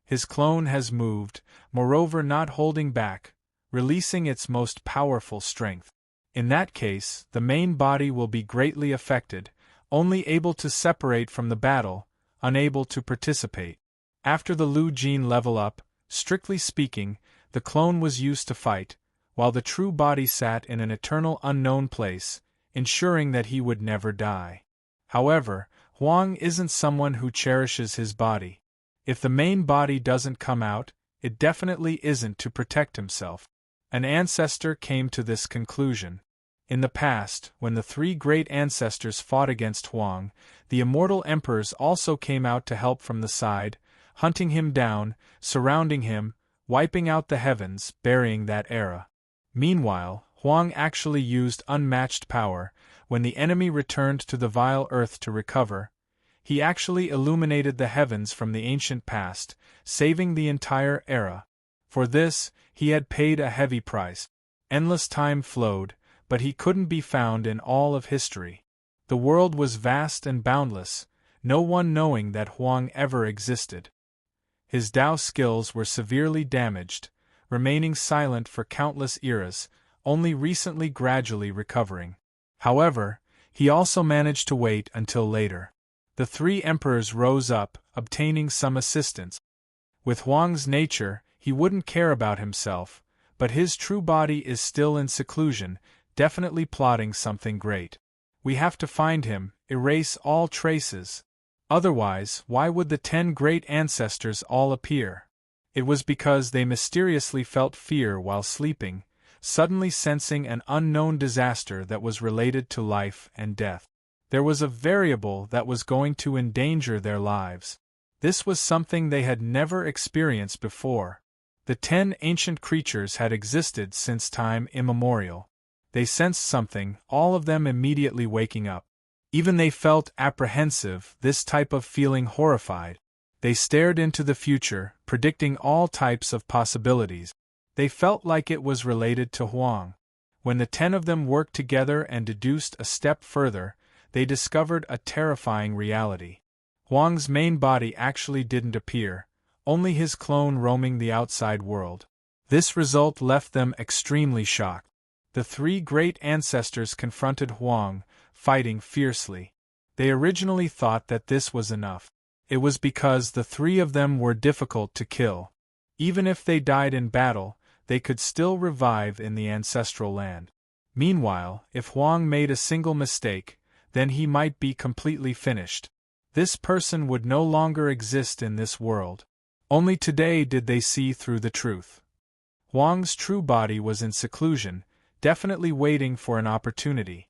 His clone has moved, moreover not holding back, releasing its most powerful strength. In that case, the main body will be greatly affected, only able to separate from the battle, unable to participate. After the Lu Jin level up, strictly speaking, the clone was used to fight, while the true body sat in an eternal unknown place, ensuring that he would never die. However, Huang isn't someone who cherishes his body. If the main body doesn't come out, it definitely isn't to protect himself. An ancestor came to this conclusion. In the past, when the three great ancestors fought against Huang, the immortal emperors also came out to help from the side, hunting him down, surrounding him, wiping out the heavens, burying that era. Meanwhile, Huang actually used unmatched power. When the enemy returned to the vile earth to recover, he actually illuminated the heavens from the ancient past, saving the entire era. For this, he had paid a heavy price. Endless time flowed, but he couldn't be found in all of history. The world was vast and boundless, no one knowing that Huang ever existed. His Dao skills were severely damaged, remaining silent for countless eras, only recently gradually recovering. However, he also managed to wait until later. The three emperors rose up, obtaining some assistance. With Huang's nature, he wouldn't care about himself, but his true body is still in seclusion, definitely plotting something great. We have to find him, erase all traces. Otherwise, why would the 10 great ancestors all appear? It was because they mysteriously felt fear while sleeping, suddenly sensing an unknown disaster that was related to life and death. There was a variable that was going to endanger their lives. This was something they had never experienced before. The 10 ancient creatures had existed since time immemorial. They sensed something, all of them immediately waking up. Even they felt apprehensive, this type of feeling horrified. They stared into the future, predicting all types of possibilities. They felt like it was related to Huang. When the 10 of them worked together and deduced a step further, they discovered a terrifying reality. Huang's main body actually didn't appear, only his clone roaming the outside world. This result left them extremely shocked. The 3 great ancestors confronted Huang, fighting fiercely. They originally thought that this was enough. It was because the 3 of them were difficult to kill. Even if they died in battle, they could still revive in the ancestral land. Meanwhile, if Huang made a single mistake, then he might be completely finished. This person would no longer exist in this world. Only today did they see through the truth. Huang's true body was in seclusion, definitely waiting for an opportunity.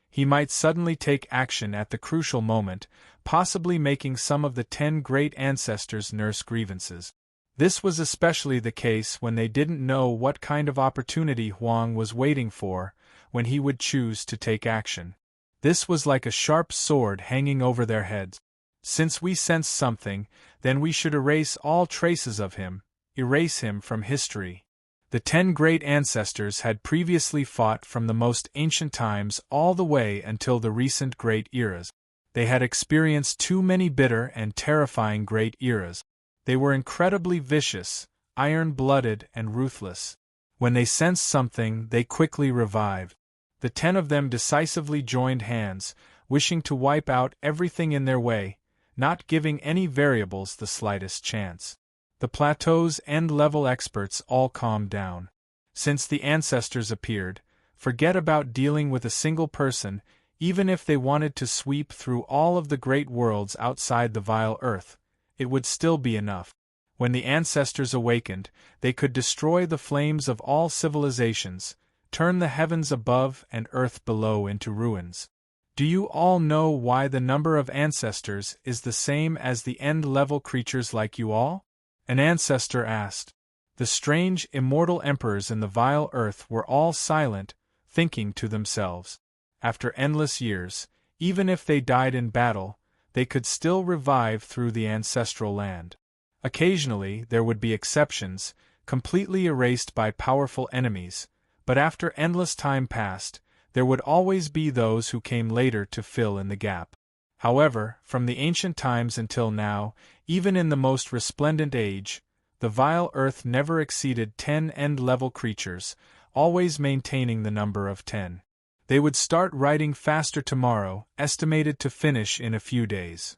He might suddenly take action at the crucial moment, possibly making some of the 10 great ancestors nurse grievances. This was especially the case when they didn't know what kind of opportunity Huang was waiting for, when he would choose to take action. This was like a sharp sword hanging over their heads. Since we sense something, then we should erase all traces of him, erase him from history. The 10 great ancestors had previously fought from the most ancient times all the way until the recent great eras. They had experienced too many bitter and terrifying great eras. They were incredibly vicious, iron-blooded, and ruthless. When they sensed something, they quickly revived. The 10 of them decisively joined hands, wishing to wipe out everything in their way, not giving any variables the slightest chance. The plateau's end-level experts all calmed down. Since the ancestors appeared, forget about dealing with a single person, even if they wanted to sweep through all of the great worlds outside the vile earth, it would still be enough. When the ancestors awakened, they could destroy the flames of all civilizations, turn the heavens above and earth below into ruins. Do you all know why the number of ancestors is the same as the end-level creatures like you all? An ancestor asked. The strange, immortal emperors in the vile earth were all silent, thinking to themselves. After endless years, even if they died in battle, they could still revive through the ancestral land. Occasionally there would be exceptions, completely erased by powerful enemies, but after endless time passed, there would always be those who came later to fill in the gap. However, from the ancient times until now, even in the most resplendent age, the vile earth never exceeded 10 end-level creatures, always maintaining the number of 10. They would start writing faster tomorrow, estimated to finish in a few days.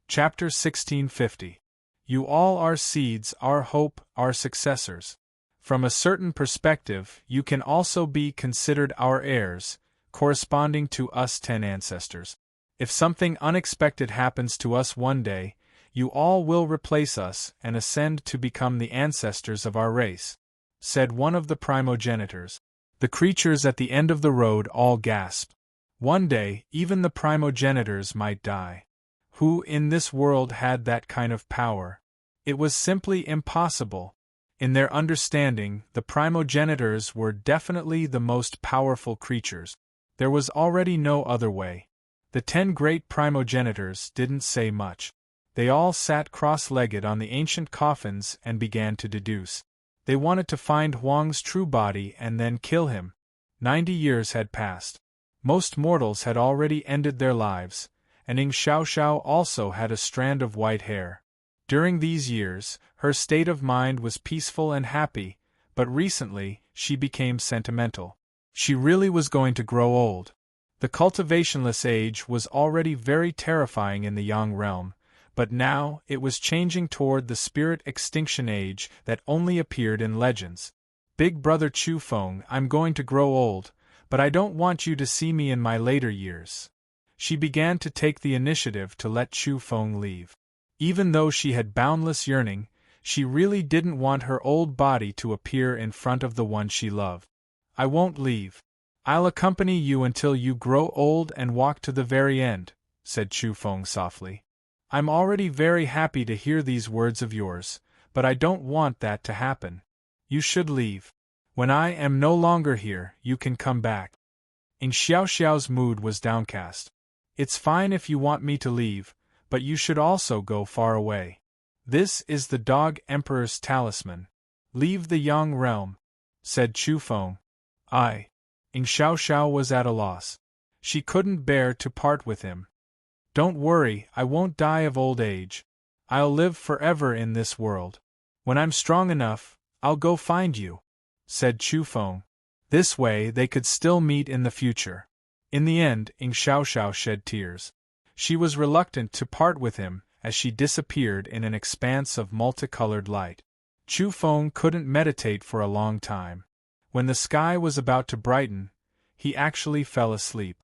Chapter 1650. You all are seeds, our hope, our successors. From a certain perspective, you can also be considered our heirs, corresponding to us 10 ancestors. If something unexpected happens to us one day, you all will replace us and ascend to become the ancestors of our race, said one of the primogenitors. The creatures at the end of the road all gasped. One day, even the primogenitors might die. Who in this world had that kind of power? It was simply impossible. In their understanding, the primogenitors were definitely the most powerful creatures. There was already no other way. The 10 great primogenitors didn't say much. They all sat cross-legged on the ancient coffins and began to deduce. They wanted to find Huang's true body and then kill him. 90 years had passed. Most mortals had already ended their lives, and Ying Xiaoxiao also had a strand of white hair. During these years, her state of mind was peaceful and happy, but recently, she became sentimental. She really was going to grow old. The cultivationless age was already very terrifying in the Yang realm, but now it was changing toward the spirit extinction age that only appeared in legends. Big brother Chu Feng, I'm going to grow old, but I don't want you to see me in my later years. She began to take the initiative to let Chu Feng leave. Even though she had boundless yearning, she really didn't want her old body to appear in front of the one she loved. I won't leave. I'll accompany you until you grow old and walk to the very end, said Chu Feng softly. I'm already very happy to hear these words of yours, but I don't want that to happen. You should leave. When I am no longer here, you can come back. Ying Xiaoxiao's mood was downcast. It's fine if you want me to leave, but you should also go far away. This is the Dog Emperor's talisman. Leave the Yang realm, said Chu Feng. Ying Xiaoxiao was at a loss. She couldn't bear to part with him. Don't worry, I won't die of old age. I'll live forever in this world. When I'm strong enough, I'll go find you, said Chu Feng. This way they could still meet in the future. In the end, Ying Xiaoxiao shed tears. She was reluctant to part with him as she disappeared in an expanse of multicolored light. Chu Feng couldn't meditate for a long time. When the sky was about to brighten, he actually fell asleep.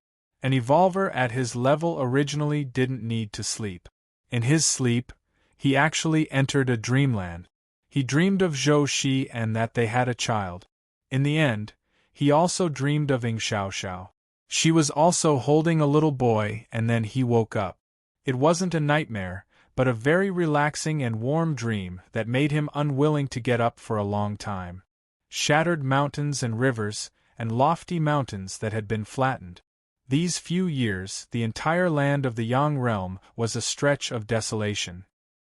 An evolver at his level originally didn't need to sleep. In his sleep, he actually entered a dreamland. He dreamed of Zhou Shi and that they had a child. In the end, he also dreamed of Ying Xiaoxiao. She was also holding a little boy, and then he woke up. It wasn't a nightmare, but a very relaxing and warm dream that made him unwilling to get up for a long time. Shattered mountains and rivers, and lofty mountains that had been flattened. These few years, the entire land of the Yang realm was a stretch of desolation.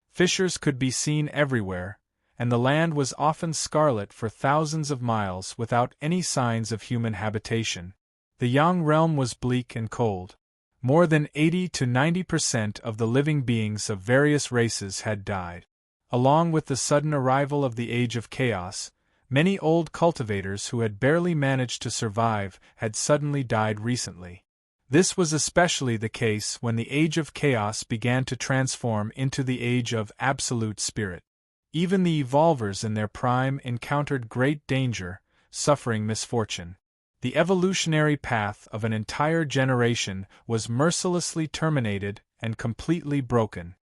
Fissures could be seen everywhere, and the land was often scarlet for thousands of miles without any signs of human habitation. The Yang realm was bleak and cold. More than 80 to 90% of the living beings of various races had died. Along with the sudden arrival of the Age of Chaos, many old cultivators who had barely managed to survive had suddenly died recently. This was especially the case when the Age of Chaos began to transform into the Age of Absolute Spirit. Even the evolvers in their prime encountered great danger, suffering misfortune. The evolutionary path of an entire generation was mercilessly terminated and completely broken.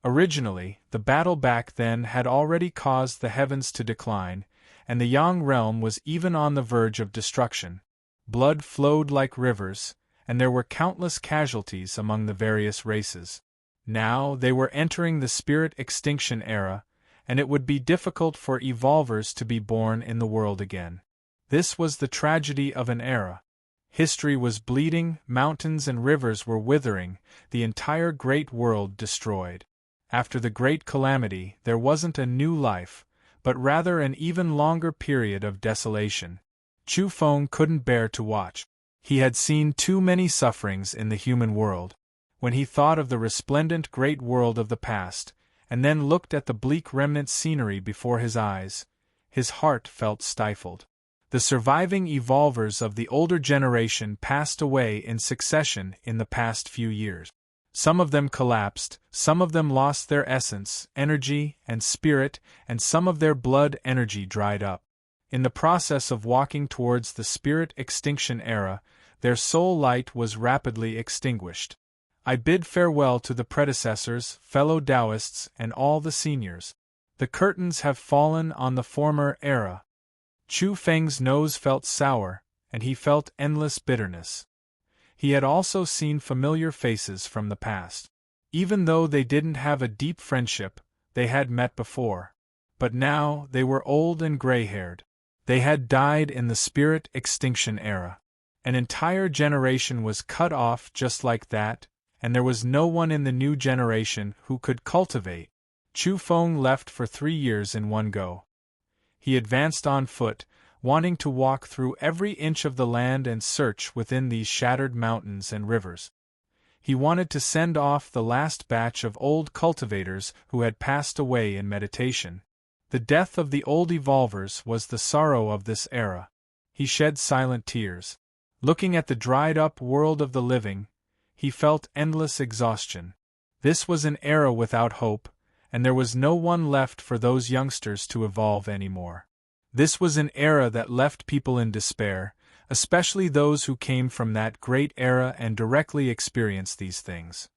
Originally, the battle back then had already caused the heavens to decline, and the Yang realm was even on the verge of destruction. Blood flowed like rivers, and there were countless casualties among the various races. Now they were entering the spirit extinction era, and it would be difficult for evolvers to be born in the world again. This was the tragedy of an era. History was bleeding, mountains and rivers were withering, the entire great world destroyed. After the great calamity, there wasn't a new life, but rather an even longer period of desolation. Chu Feng couldn't bear to watch. He had seen too many sufferings in the human world. When he thought of the resplendent great world of the past, and then looked at the bleak remnant scenery before his eyes, his heart felt stifled. The surviving evolvers of the older generation passed away in succession in the past few years. Some of them collapsed, some of them lost their essence, energy, and spirit, and some of their blood energy dried up. In the process of walking towards the spirit extinction era, their soul light was rapidly extinguished. I bid farewell to the predecessors, fellow Taoists, and all the seniors. The curtains have fallen on the former era. Chu Feng's nose felt sour, and he felt endless bitterness. He had also seen familiar faces from the past. Even though they didn't have a deep friendship, they had met before. But now they were old and gray-haired. They had died in the spirit extinction era. An entire generation was cut off just like that, and there was no one in the new generation who could cultivate. Chu Feng left for 3 years in one go. He advanced on foot, wanting to walk through every inch of the land and search within these shattered mountains and rivers. He wanted to send off the last batch of old cultivators who had passed away in meditation. The death of the old evolvers was the sorrow of this era. He shed silent tears. Looking at the dried-up world of the living, he felt endless exhaustion. This was an era without hope, and there was no one left for those youngsters to evolve anymore. This was an era that left people in despair, especially those who came from that great era and directly experienced these things.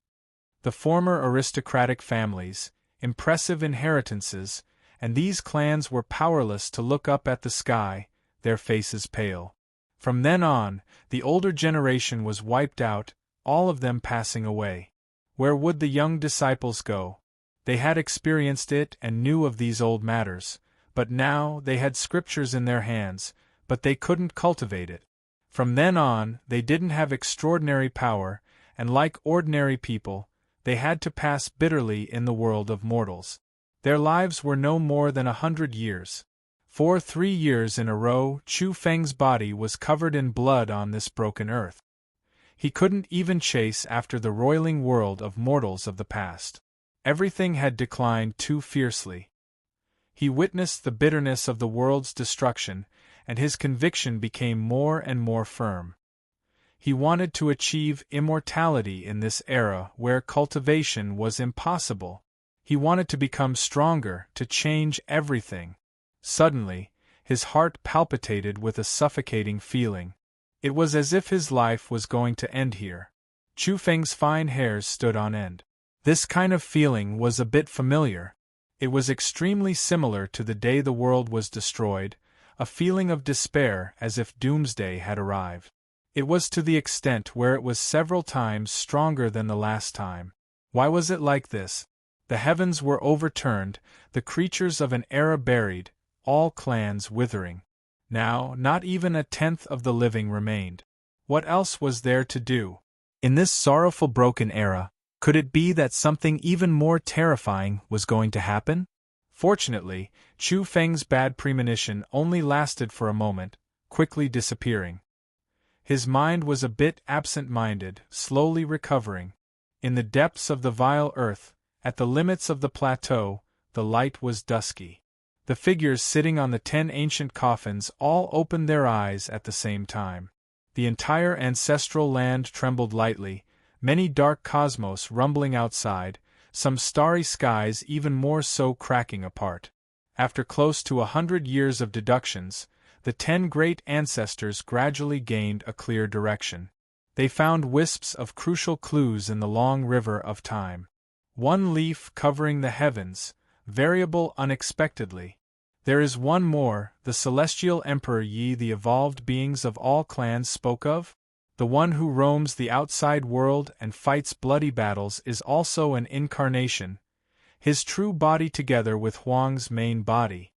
The former aristocratic families, impressive inheritances, and these clans were powerless to look up at the sky, their faces pale. From then on, the older generation was wiped out, all of them passing away. Where would the young disciples go? They had experienced it and knew of these old matters, but now they had scriptures in their hands, but they couldn't cultivate it. From then on, they didn't have extraordinary power, and like ordinary people, they had to pass bitterly in the world of mortals. Their lives were no more than 100 years. For 3 years in a row, Chu Feng's body was covered in blood on this broken earth. He couldn't even chase after the roiling world of mortals of the past. Everything had declined too fiercely. He witnessed the bitterness of the world's destruction, and his conviction became more and more firm. He wanted to achieve immortality in this era where cultivation was impossible. He wanted to become stronger, to change everything. Suddenly, his heart palpitated with a suffocating feeling. It was as if his life was going to end here. Chu Feng's fine hairs stood on end. This kind of feeling was a bit familiar. It was extremely similar to the day the world was destroyed, a feeling of despair as if doomsday had arrived. It was to the extent where it was several times stronger than the last time. Why was it like this? The heavens were overturned, the creatures of an era buried, all clans withering. Now, not even a tenth of the living remained. What else was there to do? In this sorrowful broken era, could it be that something even more terrifying was going to happen? Fortunately, Chu Feng's bad premonition only lasted for a moment, quickly disappearing. His mind was a bit absent-minded, slowly recovering. In the depths of the vile earth, at the limits of the plateau, the light was dusky. The figures sitting on the 10 ancient coffins all opened their eyes at the same time. The entire ancestral land trembled lightly, many dark cosmos rumbling outside, some starry skies even more so cracking apart. After close to 100 years of deductions, the 10 great ancestors gradually gained a clear direction. They found wisps of crucial clues in the long river of time. One leaf covering the heavens, variable unexpectedly. There is one more, the celestial emperor Yi, the evolved beings of all clans spoke of? The one who roams the outside world and fights bloody battles is also an incarnation, his true body together with Huang's main body.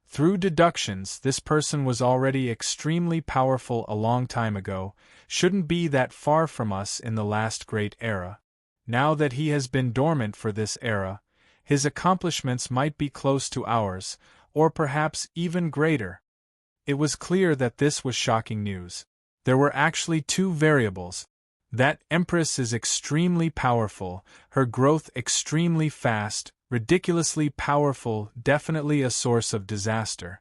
Through deductions, this person was already extremely powerful a long time ago, shouldn't be that far from us in the last great era. Now that he has been dormant for this era, his accomplishments might be close to ours, or perhaps even greater. It was clear that this was shocking news. There were actually 2 variables. That Empress is extremely powerful, her growth extremely fast, ridiculously powerful, definitely a source of disaster.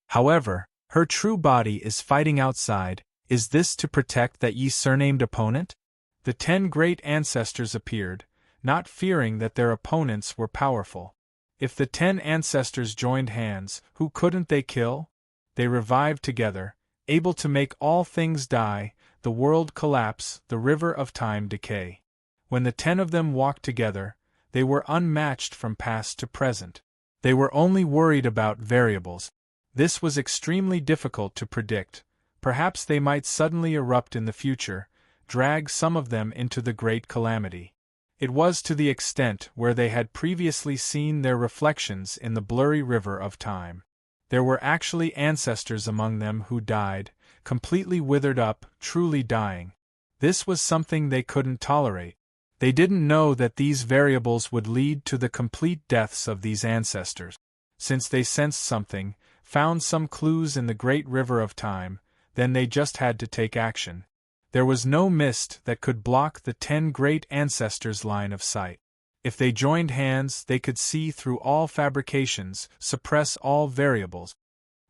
However, her true body is fighting outside. Is this to protect that Yi surnamed opponent? The 10 great ancestors appeared, not fearing that their opponents were powerful. If the 10 ancestors joined hands, who couldn't they kill? They revived together, able to make all things die, the world collapse, the river of time decay. When the 10 of them walked together, they were unmatched from past to present. They were only worried about variables. This was extremely difficult to predict. Perhaps they might suddenly erupt in the future, drag some of them into the great calamity. It was to the extent where they had previously seen their reflections in the blurry river of time. There were actually ancestors among them who died, completely withered up, truly dying. This was something they couldn't tolerate. They didn't know that these variables would lead to the complete deaths of these ancestors. Since they sensed something, found some clues in the great river of time, then they just had to take action. There was no mist that could block the 10 great ancestors' line of sight. If they joined hands, they could see through all fabrications, suppress all variables.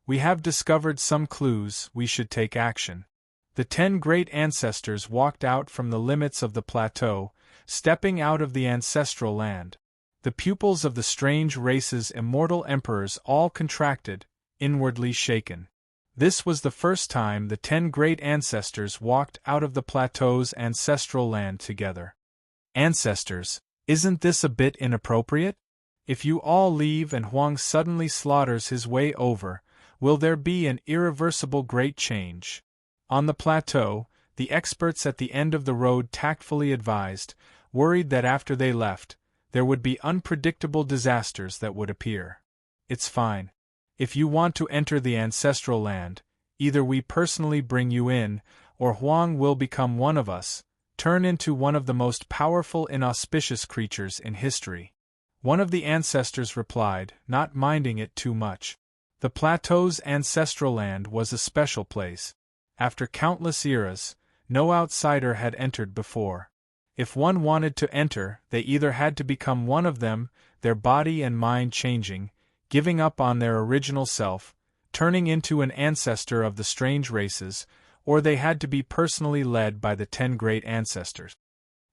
We have discovered some clues, we should take action. The 10 great ancestors walked out from the limits of the plateau, stepping out of the ancestral land. The pupils of the strange race's immortal emperors all contracted, inwardly shaken. This was the first time the 10 great ancestors walked out of the plateau's ancestral land together. Ancestors, isn't this a bit inappropriate? If you all leave and Huang suddenly slaughters his way over, will there be an irreversible great change? On the plateau, the experts at the end of the road tactfully advised, worried that after they left, there would be unpredictable disasters that would appear. It's fine. If you want to enter the ancestral land, either we personally bring you in, or Huang will become one of us, turn into one of the most powerful inauspicious creatures in history. One of the ancestors replied, not minding it too much. The plateau's ancestral land was a special place. After countless eras, no outsider had entered before. If one wanted to enter, they either had to become one of them, their body and mind changing, giving up on their original self, turning into an ancestor of the strange races, or they had to be personally led by the 10 great ancestors.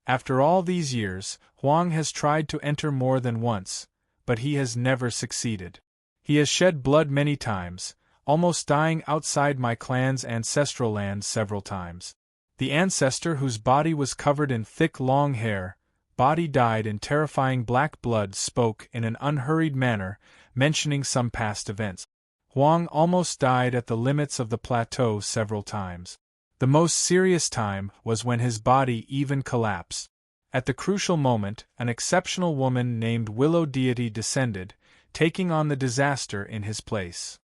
After all these years, Huang has tried to enter more than once, but he has never succeeded. He has shed blood many times, almost dying outside my clan's ancestral land several times. The ancestor whose body was covered in thick long hair, body dyed in terrifying black blood, spoke in an unhurried manner, mentioning some past events. Huang almost died at the limits of the plateau several times. The most serious time was when his body even collapsed. At the crucial moment, an exceptional woman named Willow Deity descended, taking on the disaster in his place.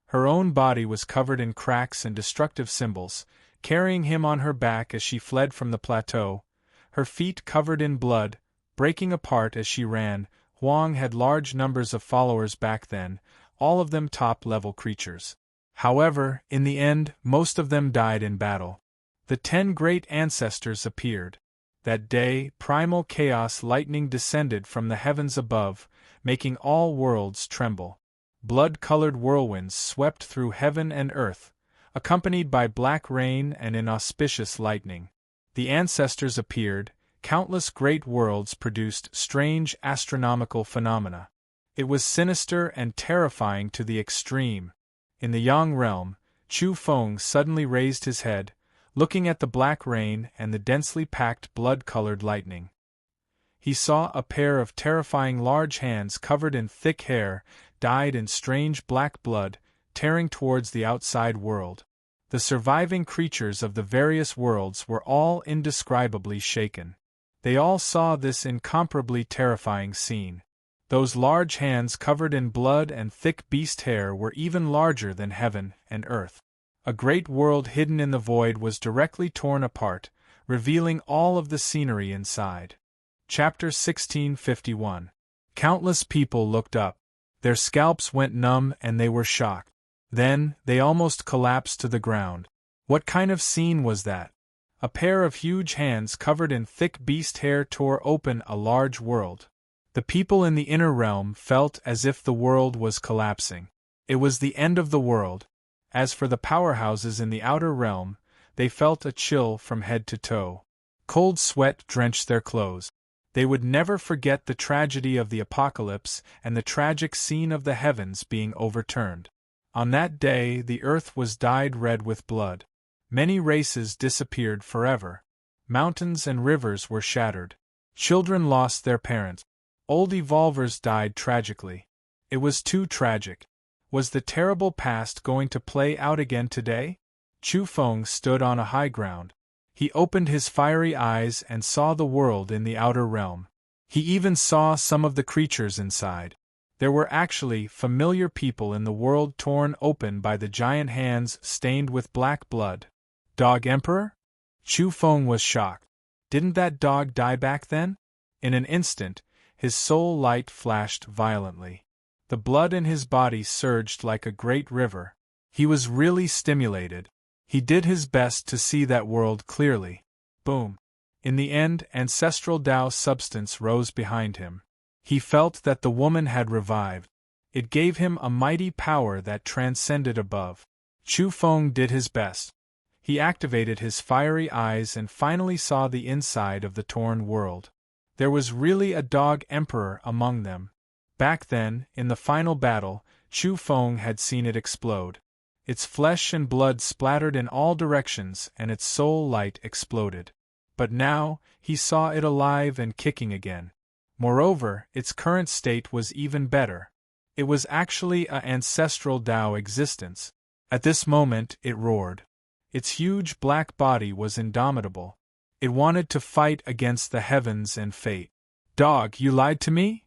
Her own body was covered in cracks and destructive symbols, carrying him on her back as she fled from the plateau, her feet covered in blood, breaking apart as she ran. Huang had large numbers of followers back then, all of them top-level creatures. However, in the end, most of them died in battle. The 10 great ancestors appeared. That day, primal chaos lightning descended from the heavens above, making all worlds tremble. Blood-colored whirlwinds swept through heaven and earth, accompanied by black rain and inauspicious lightning. The ancestors appeared, countless great worlds produced strange astronomical phenomena. It was sinister and terrifying to the extreme. In the Yang realm, Chu Feng suddenly raised his head, looking at the black rain and the densely packed blood-colored lightning. He saw a pair of terrifying large hands covered in thick hair, dyed in strange black blood, tearing towards the outside world. The surviving creatures of the various worlds were all indescribably shaken. They all saw this incomparably terrifying scene. Those large hands covered in blood and thick beast hair were even larger than heaven and earth. A great world hidden in the void was directly torn apart, revealing all of the scenery inside. Chapter 1651. Countless people looked up. Their scalps went numb and they were shocked. Then, they almost collapsed to the ground. What kind of scene was that? A pair of huge hands covered in thick beast hair tore open a large world. The people in the inner realm felt as if the world was collapsing. It was the end of the world. As for the powerhouses in the outer realm, they felt a chill from head to toe. Cold sweat drenched their clothes. They would never forget the tragedy of the apocalypse and the tragic scene of the heavens being overturned. On that day, the earth was dyed red with blood. Many races disappeared forever. Mountains and rivers were shattered. Children lost their parents. Old evolvers died tragically. It was too tragic. Was the terrible past going to play out again today? Chu Feng stood on a high ground. He opened his fiery eyes and saw the world in the outer realm. He even saw some of the creatures inside. There were actually familiar people in the world torn open by the giant hands stained with black blood. Dog Emperor? Chu Feng was shocked. Didn't that dog die back then? In an instant, his soul light flashed violently. The blood in his body surged like a great river. He was really stimulated. He did his best to see that world clearly. Boom. In the end, ancestral Tao substance rose behind him. He felt that the woman had revived. It gave him a mighty power that transcended above. Chu Feng did his best. He activated his fiery eyes and finally saw the inside of the torn world. There was really a dog emperor among them. Back then, in the final battle, Chu Feng had seen it explode. Its flesh and blood splattered in all directions and its soul light exploded. But now, he saw it alive and kicking again. Moreover, its current state was even better. It was actually an ancestral Tao existence. At this moment, it roared. Its huge black body was indomitable. It wanted to fight against the heavens and fate. Dog, you lied to me?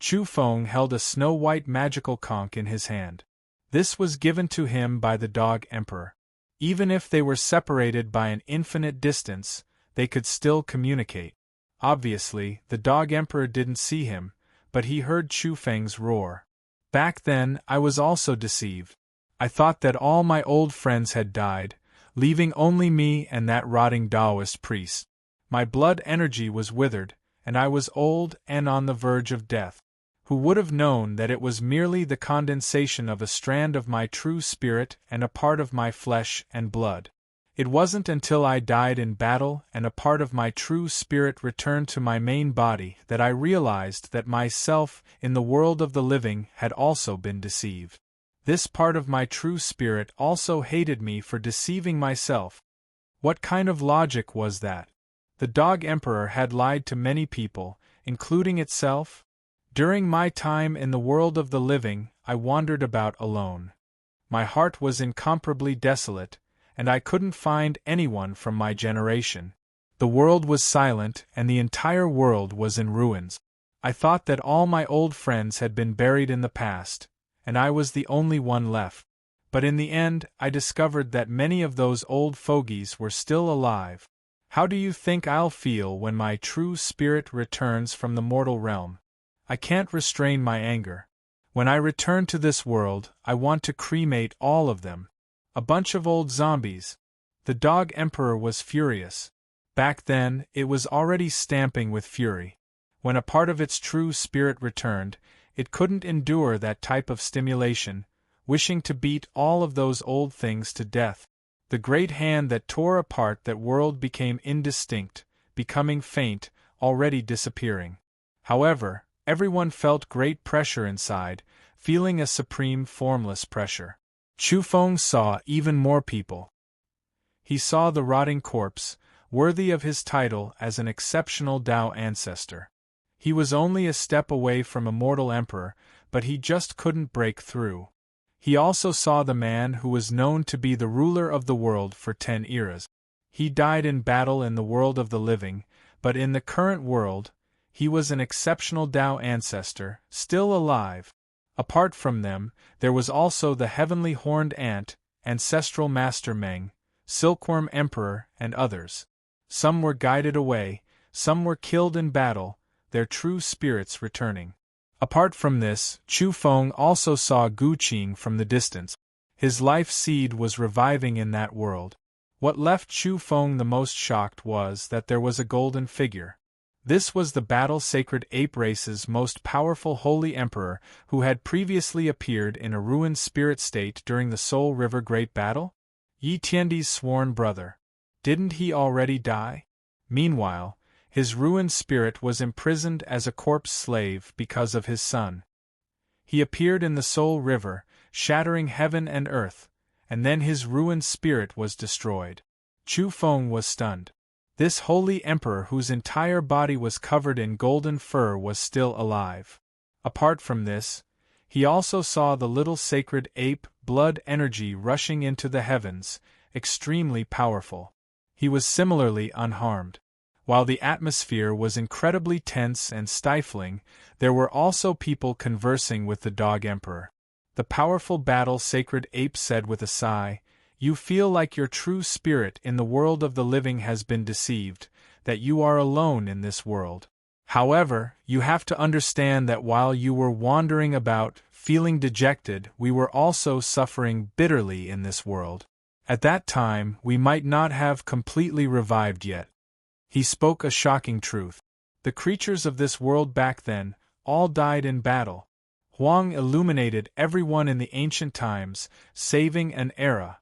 Chu Feng held a snow-white magical conch in his hand. This was given to him by the Dog Emperor. Even if they were separated by an infinite distance, they could still communicate. Obviously, the Dog Emperor didn't see him, but he heard Chu Feng's roar. Back then, I was also deceived. I thought that all my old friends had died, leaving only me and that rotting Taoist priest. My blood energy was withered, and I was old and on the verge of death. Who would have known that it was merely the condensation of a strand of my true spirit and a part of my flesh and blood? It wasn't until I died in battle and a part of my true spirit returned to my main body that I realized that myself in the world of the living had also been deceived. This part of my true spirit also hated me for deceiving myself. What kind of logic was that? The Dog Emperor had lied to many people, including itself. During my time in the world of the living, I wandered about alone. My heart was incomparably desolate, and I couldn't find anyone from my generation. The world was silent, and the entire world was in ruins. I thought that all my old friends had been buried in the past, and I was the only one left. But in the end, I discovered that many of those old fogies were still alive. How do you think I'll feel when my true spirit returns from the mortal realm? I can't restrain my anger. When I return to this world, I want to cremate all of them. A bunch of old zombies. The Dog Emperor was furious. Back then, it was already stamping with fury. When a part of its true spirit returned, it couldn't endure that type of stimulation, wishing to beat all of those old things to death. The great hand that tore apart that world became indistinct, becoming faint, already disappearing. However, everyone felt great pressure inside, feeling a supreme formless pressure. Chu Feng saw even more people. He saw the rotting corpse, worthy of his title as an exceptional Tao ancestor. He was only a step away from a mortal emperor, but he just couldn't break through. He also saw the man who was known to be the ruler of the world for 10 eras. He died in battle in the world of the living, but in the current world, he was an exceptional Tao ancestor, still alive. Apart from them, there was also the heavenly horned ant, ancestral master Meng, silkworm emperor, and others. Some were guided away, some were killed in battle, their true spirits returning. Apart from this, Chu Feng also saw Gu Qing from the distance. His life seed was reviving in that world. What left Chu Feng the most shocked was that there was a golden figure. This was the battle-sacred ape race's most powerful holy emperor who had previously appeared in a ruined spirit state during the Soul River Great Battle? Yi Tiandi's sworn brother. Didn't he already die? Meanwhile, his ruined spirit was imprisoned as a corpse slave because of his son. He appeared in the Soul River, shattering heaven and earth, and then his ruined spirit was destroyed. Chu Feng was stunned. This holy emperor whose entire body was covered in golden fur was still alive. Apart from this, he also saw the little sacred ape blood energy rushing into the heavens, extremely powerful. He was similarly unharmed. While the atmosphere was incredibly tense and stifling, there were also people conversing with the Dog Emperor. The powerful battle-sacred ape said with a sigh, "You feel like your true spirit in the world of the living has been deceived, that you are alone in this world. However, you have to understand that while you were wandering about, feeling dejected, we were also suffering bitterly in this world. At that time, we might not have completely revived yet." He spoke a shocking truth. The creatures of this world back then, all died in battle. Huang illuminated everyone in the ancient times, saving an era.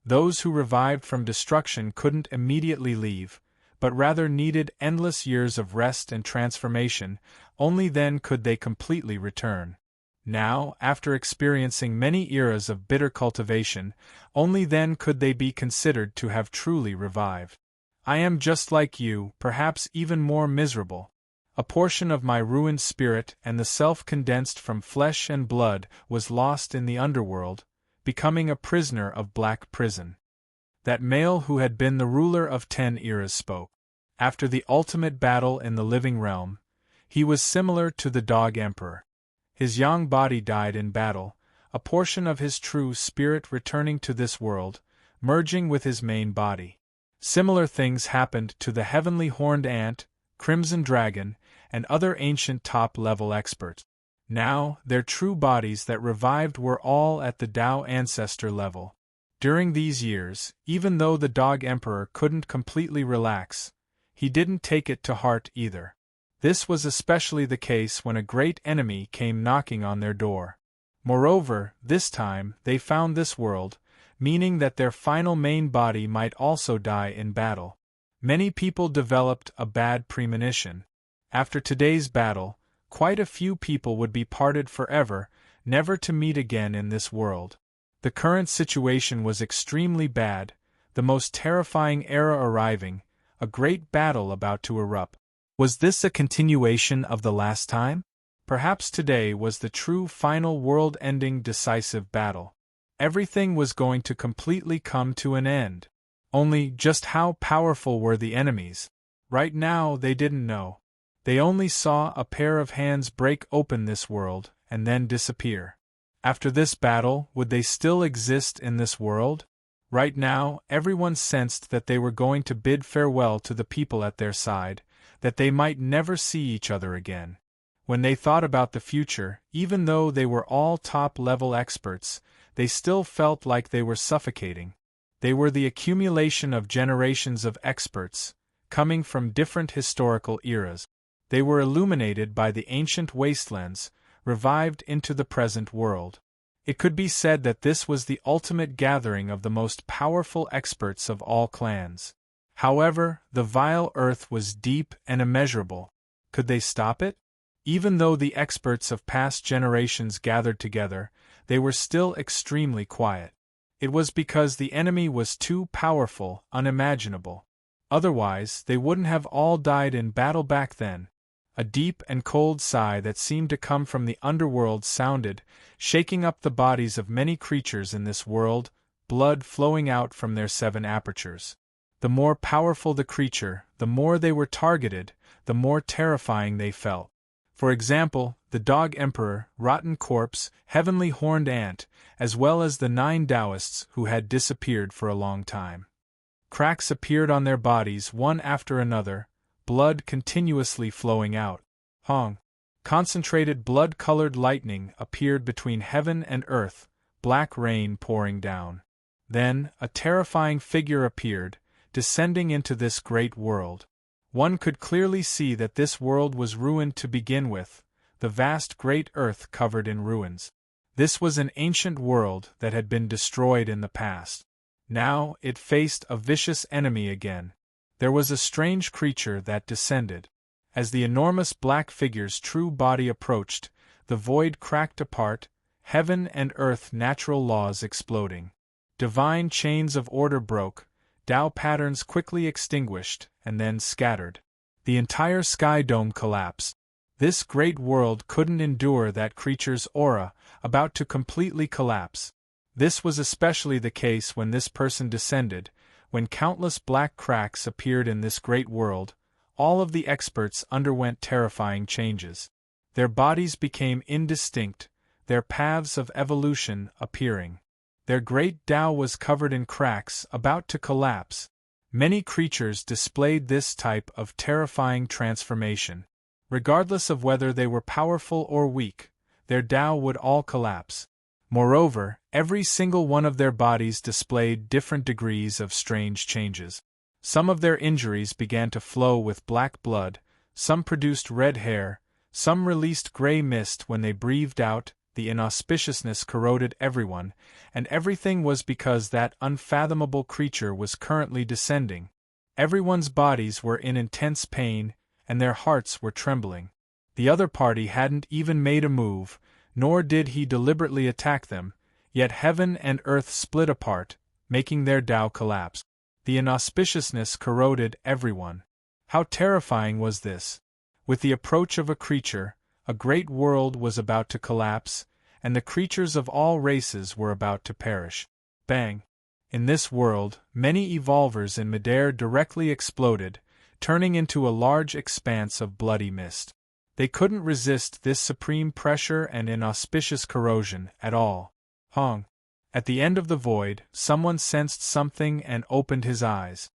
Those who revived from destruction couldn't immediately leave, but rather needed endless years of rest and transformation, only then could they completely return. Now, after experiencing many eras of bitter cultivation, only then could they be considered to have truly revived. I am just like you, perhaps even more miserable. A portion of my ruined spirit and the self condensed from flesh and blood was lost in the underworld, becoming a prisoner of Black Prison. That male who had been the ruler of 10 eras spoke. After the ultimate battle in the living realm, he was similar to the Dog Emperor. His young body died in battle, a portion of his true spirit returning to this world, merging with his main body. Similar things happened to the heavenly horned ant, crimson dragon, and other ancient top-level experts. Now, their true bodies that revived were all at the Tao ancestor level. During these years, even though the Dog Emperor couldn't completely relax, he didn't take it to heart either. This was especially the case when a great enemy came knocking on their door. Moreover, this time, they found this world, meaning that their final main body might also die in battle. Many people developed a bad premonition. After today's battle, quite a few people would be parted forever, never to meet again in this world. The current situation was extremely bad, the most terrifying era arriving, a great battle about to erupt. Was this a continuation of the last time? Perhaps today was the true final world-ending decisive battle. Everything was going to completely come to an end. Only just how powerful were the enemies? Right now they didn't know. They only saw a pair of hands break open this world and then disappear. After this battle, would they still exist in this world? Right now, everyone sensed that they were going to bid farewell to the people at their side, that they might never see each other again. When they thought about the future, even though they were all top-level experts, they still felt like they were suffocating. They were the accumulation of generations of experts, coming from different historical eras. They were illuminated by the ancient wastelands, revived into the present world. It could be said that this was the ultimate gathering of the most powerful experts of all clans. However, the vile earth was deep and immeasurable. Could they stop it? Even though the experts of past generations gathered together, they were still extremely quiet. It was because the enemy was too powerful, unimaginable. Otherwise, they wouldn't have all died in battle back then. A deep and cold sigh that seemed to come from the underworld sounded, shaking up the bodies of many creatures in this world, blood flowing out from their 7 apertures. The more powerful the creature, the more they were targeted, the more terrifying they felt. For example, the Dog Emperor, Rotten Corpse, Heavenly Horned Ant, as well as the 9 Taoists who had disappeared for a long time. Cracks appeared on their bodies one after another, blood continuously flowing out. Concentrated blood-colored lightning appeared between heaven and earth, black rain pouring down. Then, a terrifying figure appeared, descending into this great world. One could clearly see that this world was ruined to begin with, the vast great earth covered in ruins. This was an ancient world that had been destroyed in the past. Now, it faced a vicious enemy again. There was a strange creature that descended. As the enormous black figure's true body approached, the void cracked apart, heaven and earth natural laws exploding. Divine chains of order broke, Tao patterns quickly extinguished, and then scattered. The entire sky dome collapsed. This great world couldn't endure that creature's aura, about to completely collapse. This was especially the case when this person descended, when countless black cracks appeared in this great world. All of the experts underwent terrifying changes. Their bodies became indistinct, their paths of evolution appearing. Their great Tao was covered in cracks, about to collapse. Many creatures displayed this type of terrifying transformation. Regardless of whether they were powerful or weak, their Tao would all collapse. Moreover, every single one of their bodies displayed different degrees of strange changes. Some of their injuries began to flow with black blood, some produced red hair, some released gray mist when they breathed out. The inauspiciousness corroded everyone, and everything was because that unfathomable creature was currently descending. Everyone's bodies were in intense pain, and their hearts were trembling. The other party hadn't even made a move, nor did he deliberately attack them, yet heaven and earth split apart, making their Tao collapse. The inauspiciousness corroded everyone. How terrifying was this? With the approach of a creature, a great world was about to collapse, and the creatures of all races were about to perish. Bang! In this world, many evolvers in midair directly exploded, turning into a large expanse of bloody mist. They couldn't resist this supreme pressure and inauspicious corrosion at all. At the end of the void, someone sensed something and opened his eyes.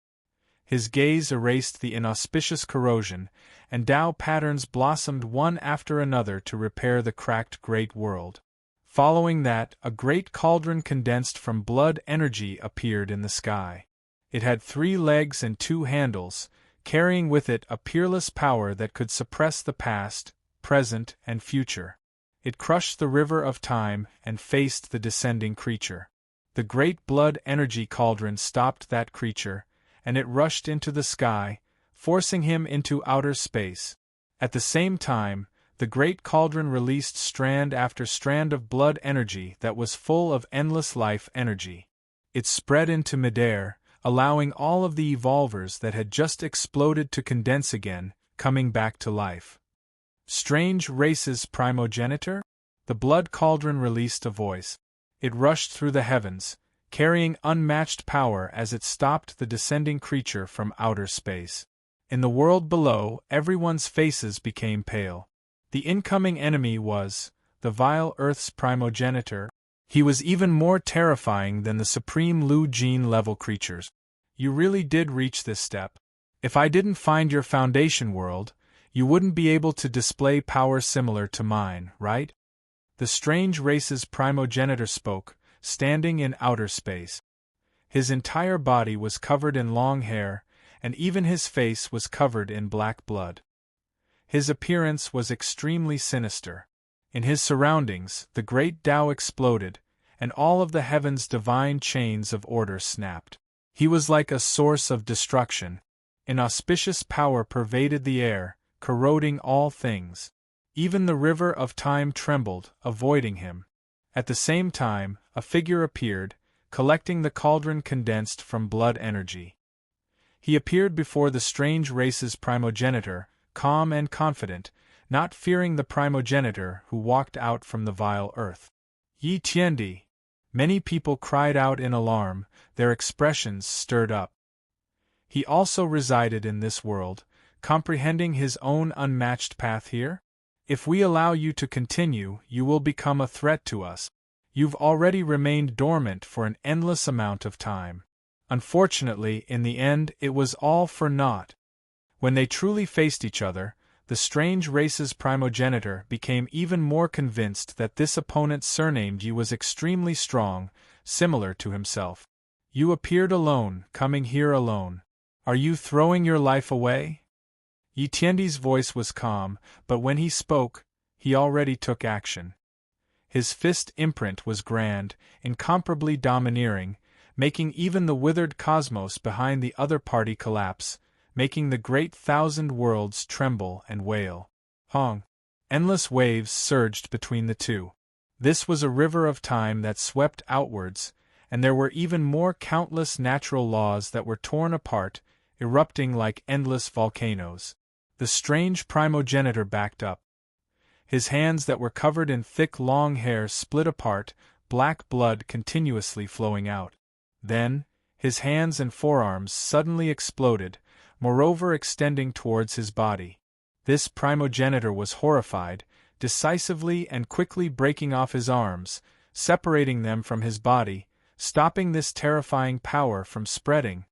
His gaze erased the inauspicious corrosion, and Tao patterns blossomed one after another to repair the cracked great world. Following that, a great cauldron condensed from blood energy appeared in the sky. It had 3 legs and 2 handles, carrying with it a peerless power that could suppress the past, present, and future. It crushed the river of time and faced the descending creature. The great blood energy cauldron stopped that creature, and it rushed into the sky, forcing him into outer space. At the same time, the great cauldron released strand after strand of blood energy that was full of endless life energy. It spread into midair, allowing all of the evolvers that had just exploded to condense again, coming back to life. Strange race's primogenitor? The blood cauldron released a voice. It rushed through the heavens, carrying unmatched power as it stopped the descending creature from outer space. In the world below, everyone's faces became pale. The incoming enemy was the vile Earth's primogenitor. He was even more terrifying than the supreme Lu Jin level creatures. You really did reach this step. If I didn't find your foundation world, you wouldn't be able to display power similar to mine, right? The strange race's primogenitor spoke, standing in outer space. His entire body was covered in long hair, and even his face was covered in black blood. His appearance was extremely sinister. In his surroundings, the great Tao exploded, and all of the heaven's divine chains of order snapped. He was like a source of destruction. Inauspicious power pervaded the air, corroding all things. Even the river of time trembled, avoiding him. At the same time, a figure appeared, collecting the cauldron condensed from blood energy. He appeared before the strange race's primogenitor, calm and confident, not fearing the primogenitor who walked out from the vile earth. Yi Tiandi! Many people cried out in alarm, their expressions stirred up. He also resided in this world, comprehending his own unmatched path here? If we allow you to continue, you will become a threat to us. You've already remained dormant for an endless amount of time. Unfortunately, in the end, it was all for naught. When they truly faced each other, the strange race's primogenitor became even more convinced that this opponent surnamed Yi was extremely strong, similar to himself. You appeared alone, coming here alone. Are you throwing your life away? Yi Tiandi's voice was calm, but when he spoke, he already took action. His fist imprint was grand, incomparably domineering, making even the withered cosmos behind the other party collapse, making the great thousand worlds tremble and wail. Hong! Endless waves surged between the two. This was a river of time that swept outwards, and there were even more countless natural laws that were torn apart, erupting like endless volcanoes. The strange primogenitor backed up. His hands that were covered in thick long hair split apart, black blood continuously flowing out. Then, his hands and forearms suddenly exploded, moreover extending towards his body. This primogenitor was horrified, decisively and quickly breaking off his arms, separating them from his body, stopping this terrifying power from spreading.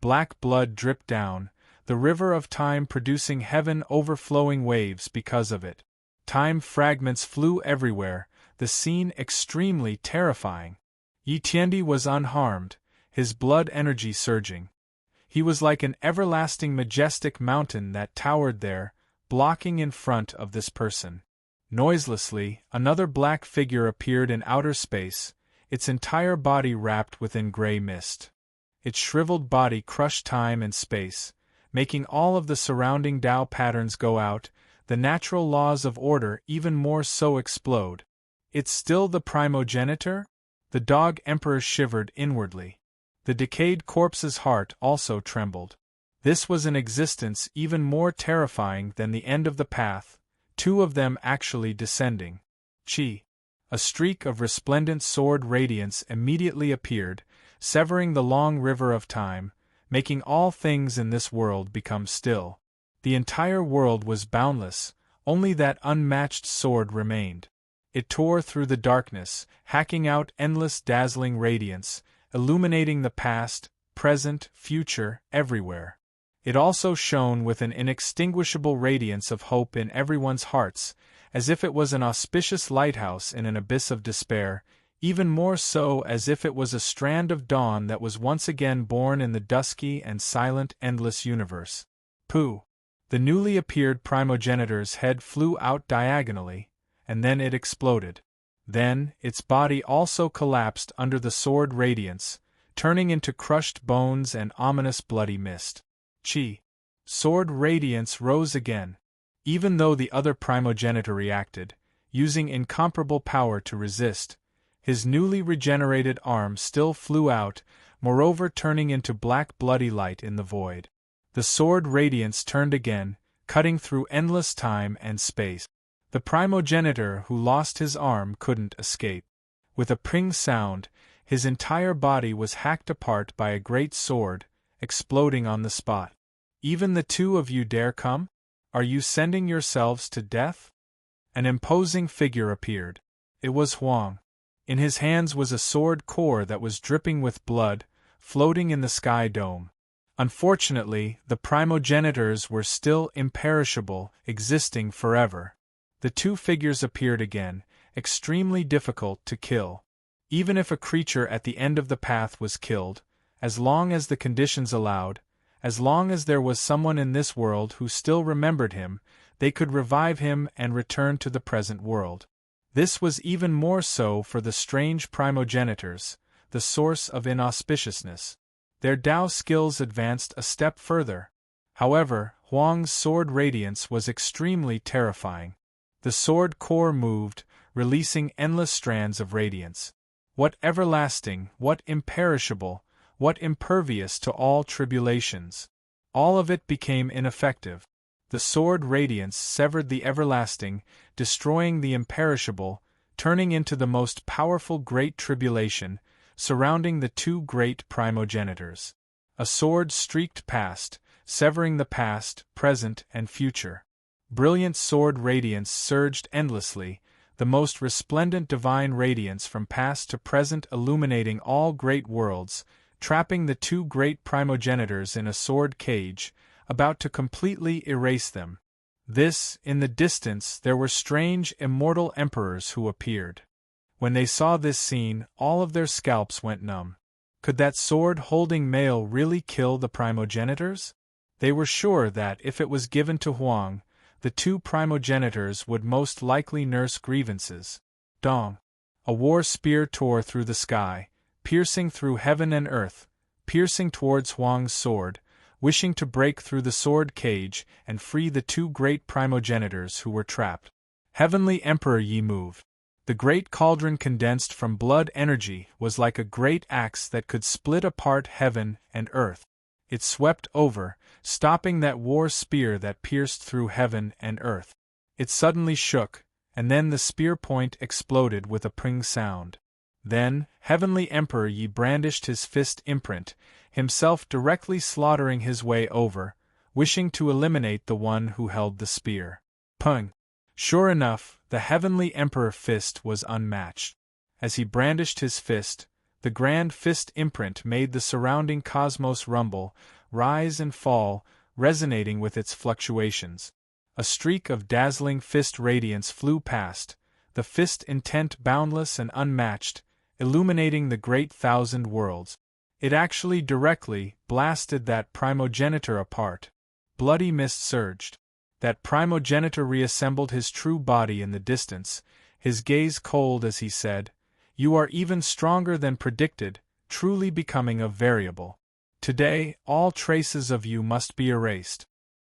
Black blood dripped down, the river of time producing heaven overflowing waves because of it. Time fragments flew everywhere, the scene extremely terrifying. Yi Tiandi was unharmed, his blood energy surging. He was like an everlasting majestic mountain that towered there, blocking in front of this person. Noiselessly, another black figure appeared in outer space, its entire body wrapped within gray mist. Its shriveled body crushed time and space, making all of the surrounding Tao patterns go out, the natural laws of order even more so explode. It's still the primogenitor? The dog emperor shivered inwardly. The decayed corpse's heart also trembled. This was an existence even more terrifying than the end of the path, two of them actually descending. Chi! A streak of resplendent sword radiance immediately appeared, severing the long river of time, making all things in this world become still. The entire world was boundless, only that unmatched sword remained. It tore through the darkness, hacking out endless dazzling radiance, illuminating the past, present, future, everywhere. It also shone with an inextinguishable radiance of hope in everyone's hearts, as if it was an auspicious lighthouse in an abyss of despair, even more so as if it was a strand of dawn that was once again born in the dusky and silent endless universe. Pooh! The newly appeared primogenitor's head flew out diagonally, and then it exploded. Then, its body also collapsed under the sword radiance, turning into crushed bones and ominous bloody mist. Chi! Sword radiance rose again. Even though the other primogenitor reacted, using incomparable power to resist, his newly regenerated arm still flew out, moreover turning into black bloody light in the void. The sword radiance turned again, cutting through endless time and space. The primogenitor who lost his arm couldn't escape. With a ping sound, his entire body was hacked apart by a great sword, exploding on the spot. Even the two of you dare come? Are you sending yourselves to death? An imposing figure appeared. It was Huang. In his hands was a sword core that was dripping with blood, floating in the sky dome. Unfortunately, the primogenitors were still imperishable, existing forever. The two figures appeared again, extremely difficult to kill. Even if a creature at the end of the path was killed, as long as the conditions allowed, as long as there was someone in this world who still remembered him, they could revive him and return to the present world. This was even more so for the strange primogenitors, the source of inauspiciousness. Their Tao skills advanced a step further. However, Huang's sword radiance was extremely terrifying. The sword core moved, releasing endless strands of radiance. What everlasting, what imperishable, what impervious to all tribulations. All of it became ineffective. The sword radiance severed the everlasting, destroying the imperishable, turning into the most powerful great tribulation, surrounding the two great primogenitors. A sword streaked past, severing the past, present, and future. Brilliant sword radiance surged endlessly, the most resplendent divine radiance from past to present illuminating all great worlds, trapping the two great primogenitors in a sword cage, about to completely erase them. In the distance there were strange immortal emperors who appeared. When they saw this scene, all of their scalps went numb. Could that sword-holding male really kill the primogenitors? They were sure that if it was given to Huang, the two primogenitors would most likely nurse grievances. Dong! A war spear tore through the sky, piercing through heaven and earth, piercing towards Huang's sword, wishing to break through the sword cage and free the two great primogenitors who were trapped. Heavenly Emperor Yi moved. The great cauldron condensed from blood energy was like a great axe that could split apart heaven and earth. It swept over, stopping that war spear that pierced through heaven and earth. It suddenly shook, and then the spear point exploded with a pring sound. Then, Heavenly Emperor Yi brandished his fist imprint, himself directly slaughtering his way over, wishing to eliminate the one who held the spear. Pung! Sure enough, the Heavenly Emperor fist was unmatched. As he brandished his fist, the grand fist imprint made the surrounding cosmos rumble, rise and fall, resonating with its fluctuations. A streak of dazzling fist radiance flew past, the fist intent boundless and unmatched, illuminating the great thousand worlds. It actually directly blasted that primogenitor apart. Bloody mist surged. That primogenitor reassembled his true body in the distance, his gaze cold as he said, "You are even stronger than predicted, truly becoming a variable. Today, all traces of you must be erased."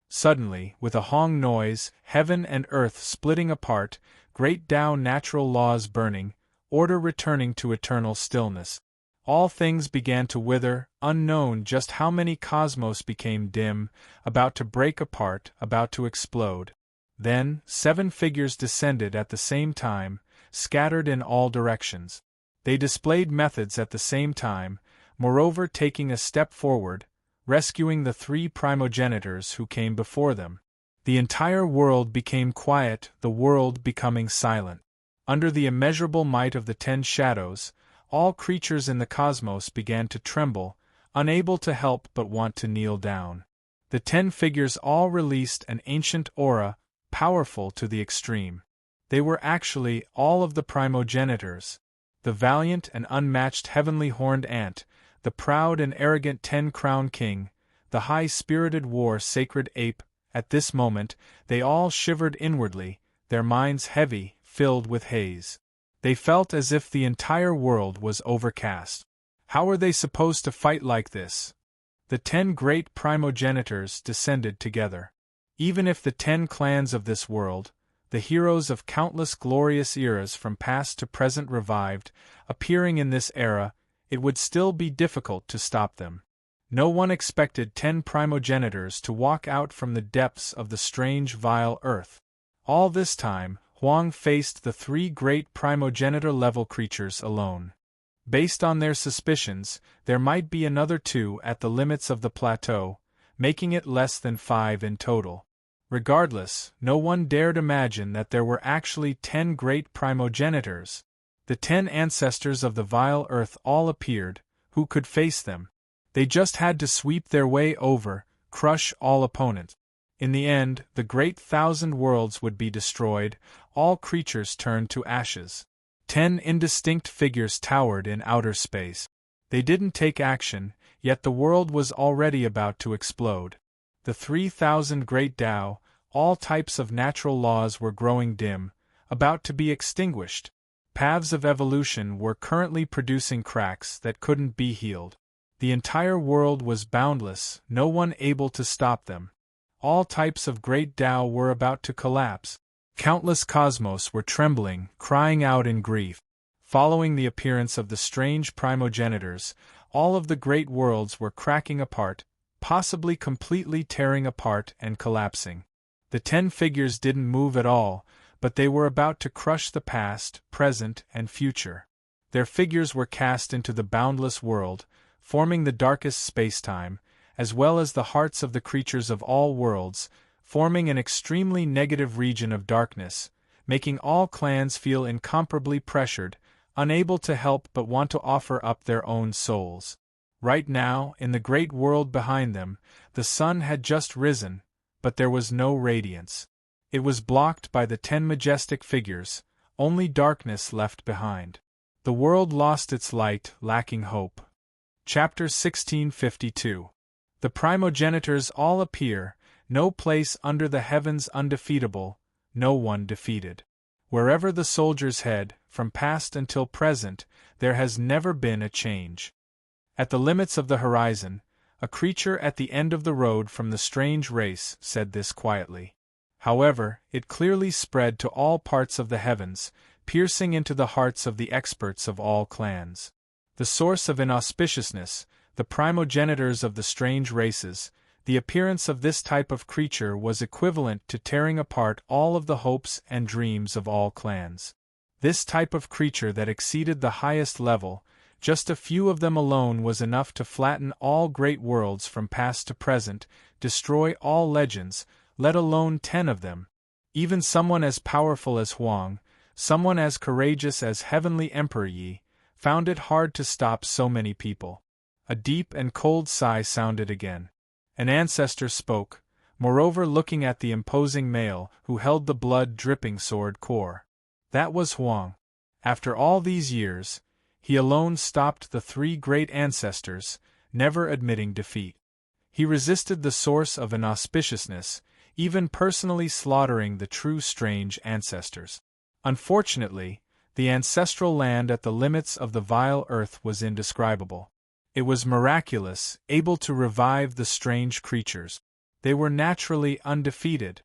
Suddenly, with a Hong noise, heaven and earth splitting apart, great Tao natural laws burning, order returning to eternal stillness. All things began to wither, unknown just how many cosmos became dim, about to break apart, about to explode. Then, 7 figures descended at the same time, scattered in all directions. They displayed methods at the same time, moreover taking a step forward, rescuing the 3 primogenitors who came before them. The entire world became quiet, the world becoming silent. Under the immeasurable might of the 10 shadows, all creatures in the cosmos began to tremble, unable to help but want to kneel down. The 10 figures all released an ancient aura, powerful to the extreme. They were actually all of the primogenitors. The valiant and unmatched heavenly horned ant, the proud and arrogant 10-crown king, the high-spirited war-sacred ape. At this moment, they all shivered inwardly, their minds heavy, filled with haze. They felt as if the entire world was overcast. How were they supposed to fight like this? The 10 great primogenitors descended together. Even if the 10 clans of this world, the heroes of countless glorious eras from past to present revived, appearing in this era, it would still be difficult to stop them. No one expected 10 primogenitors to walk out from the depths of the strange vile earth. All this time, Huang faced the 3 great primogenitor-level creatures alone. Based on their suspicions, there might be another 2 at the limits of the plateau, making it less than 5 in total. Regardless, no one dared imagine that there were actually 10 great primogenitors. The 10 ancestors of the vile earth all appeared. Who could face them? They just had to sweep their way over, crush all opponents. In the end, the great 1,000 worlds would be destroyed, all creatures turned to ashes. 10 indistinct figures towered in outer space. They didn't take action, yet the world was already about to explode. The 3,000 great Tao, all types of natural laws were growing dim, about to be extinguished. Paths of evolution were currently producing cracks that couldn't be healed. The entire world was boundless, no one able to stop them. All types of great Tao were about to collapse. Countless cosmos were trembling, crying out in grief. Following the appearance of the strange primogenitors, all of the great worlds were cracking apart, possibly completely tearing apart and collapsing. The 10 figures didn't move at all, but they were about to crush the past, present, and future. Their figures were cast into the boundless world, forming the darkest spacetime, as well as the hearts of the creatures of all worlds, forming an extremely negative region of darkness, making all clans feel incomparably pressured, unable to help but want to offer up their own souls. Right now, in the great world behind them, the sun had just risen, but there was no radiance. It was blocked by the 10 majestic figures, only darkness left behind. The world lost its light, lacking hope. Chapter 1652. The primogenitors all appear, no place under the heavens undefeatable, no one defeated. Wherever the soldiers head, from past until present, there has never been a change. At the limits of the horizon, a creature at the end of the road from the strange race said this quietly. However, it clearly spread to all parts of the heavens, piercing into the hearts of the experts of all clans. The source of inauspiciousness, the primogenitors of the strange races, the appearance of this type of creature was equivalent to tearing apart all of the hopes and dreams of all clans. This type of creature that exceeded the highest level, just a few of them alone was enough to flatten all great worlds from past to present, destroy all legends, let alone 10 of them. Even someone as powerful as Huang, someone as courageous as Heavenly Emperor Yi, found it hard to stop so many people. A deep and cold sigh sounded again. An ancestor spoke, moreover looking at the imposing male who held the blood-dripping sword core. That was Huang. After all these years, he alone stopped the 3 great ancestors, never admitting defeat. He resisted the source of inauspiciousness, even personally slaughtering the true strange ancestors. Unfortunately, the ancestral land at the limits of the vile earth was indescribable. It was miraculous, able to revive the strange creatures. They were naturally undefeated.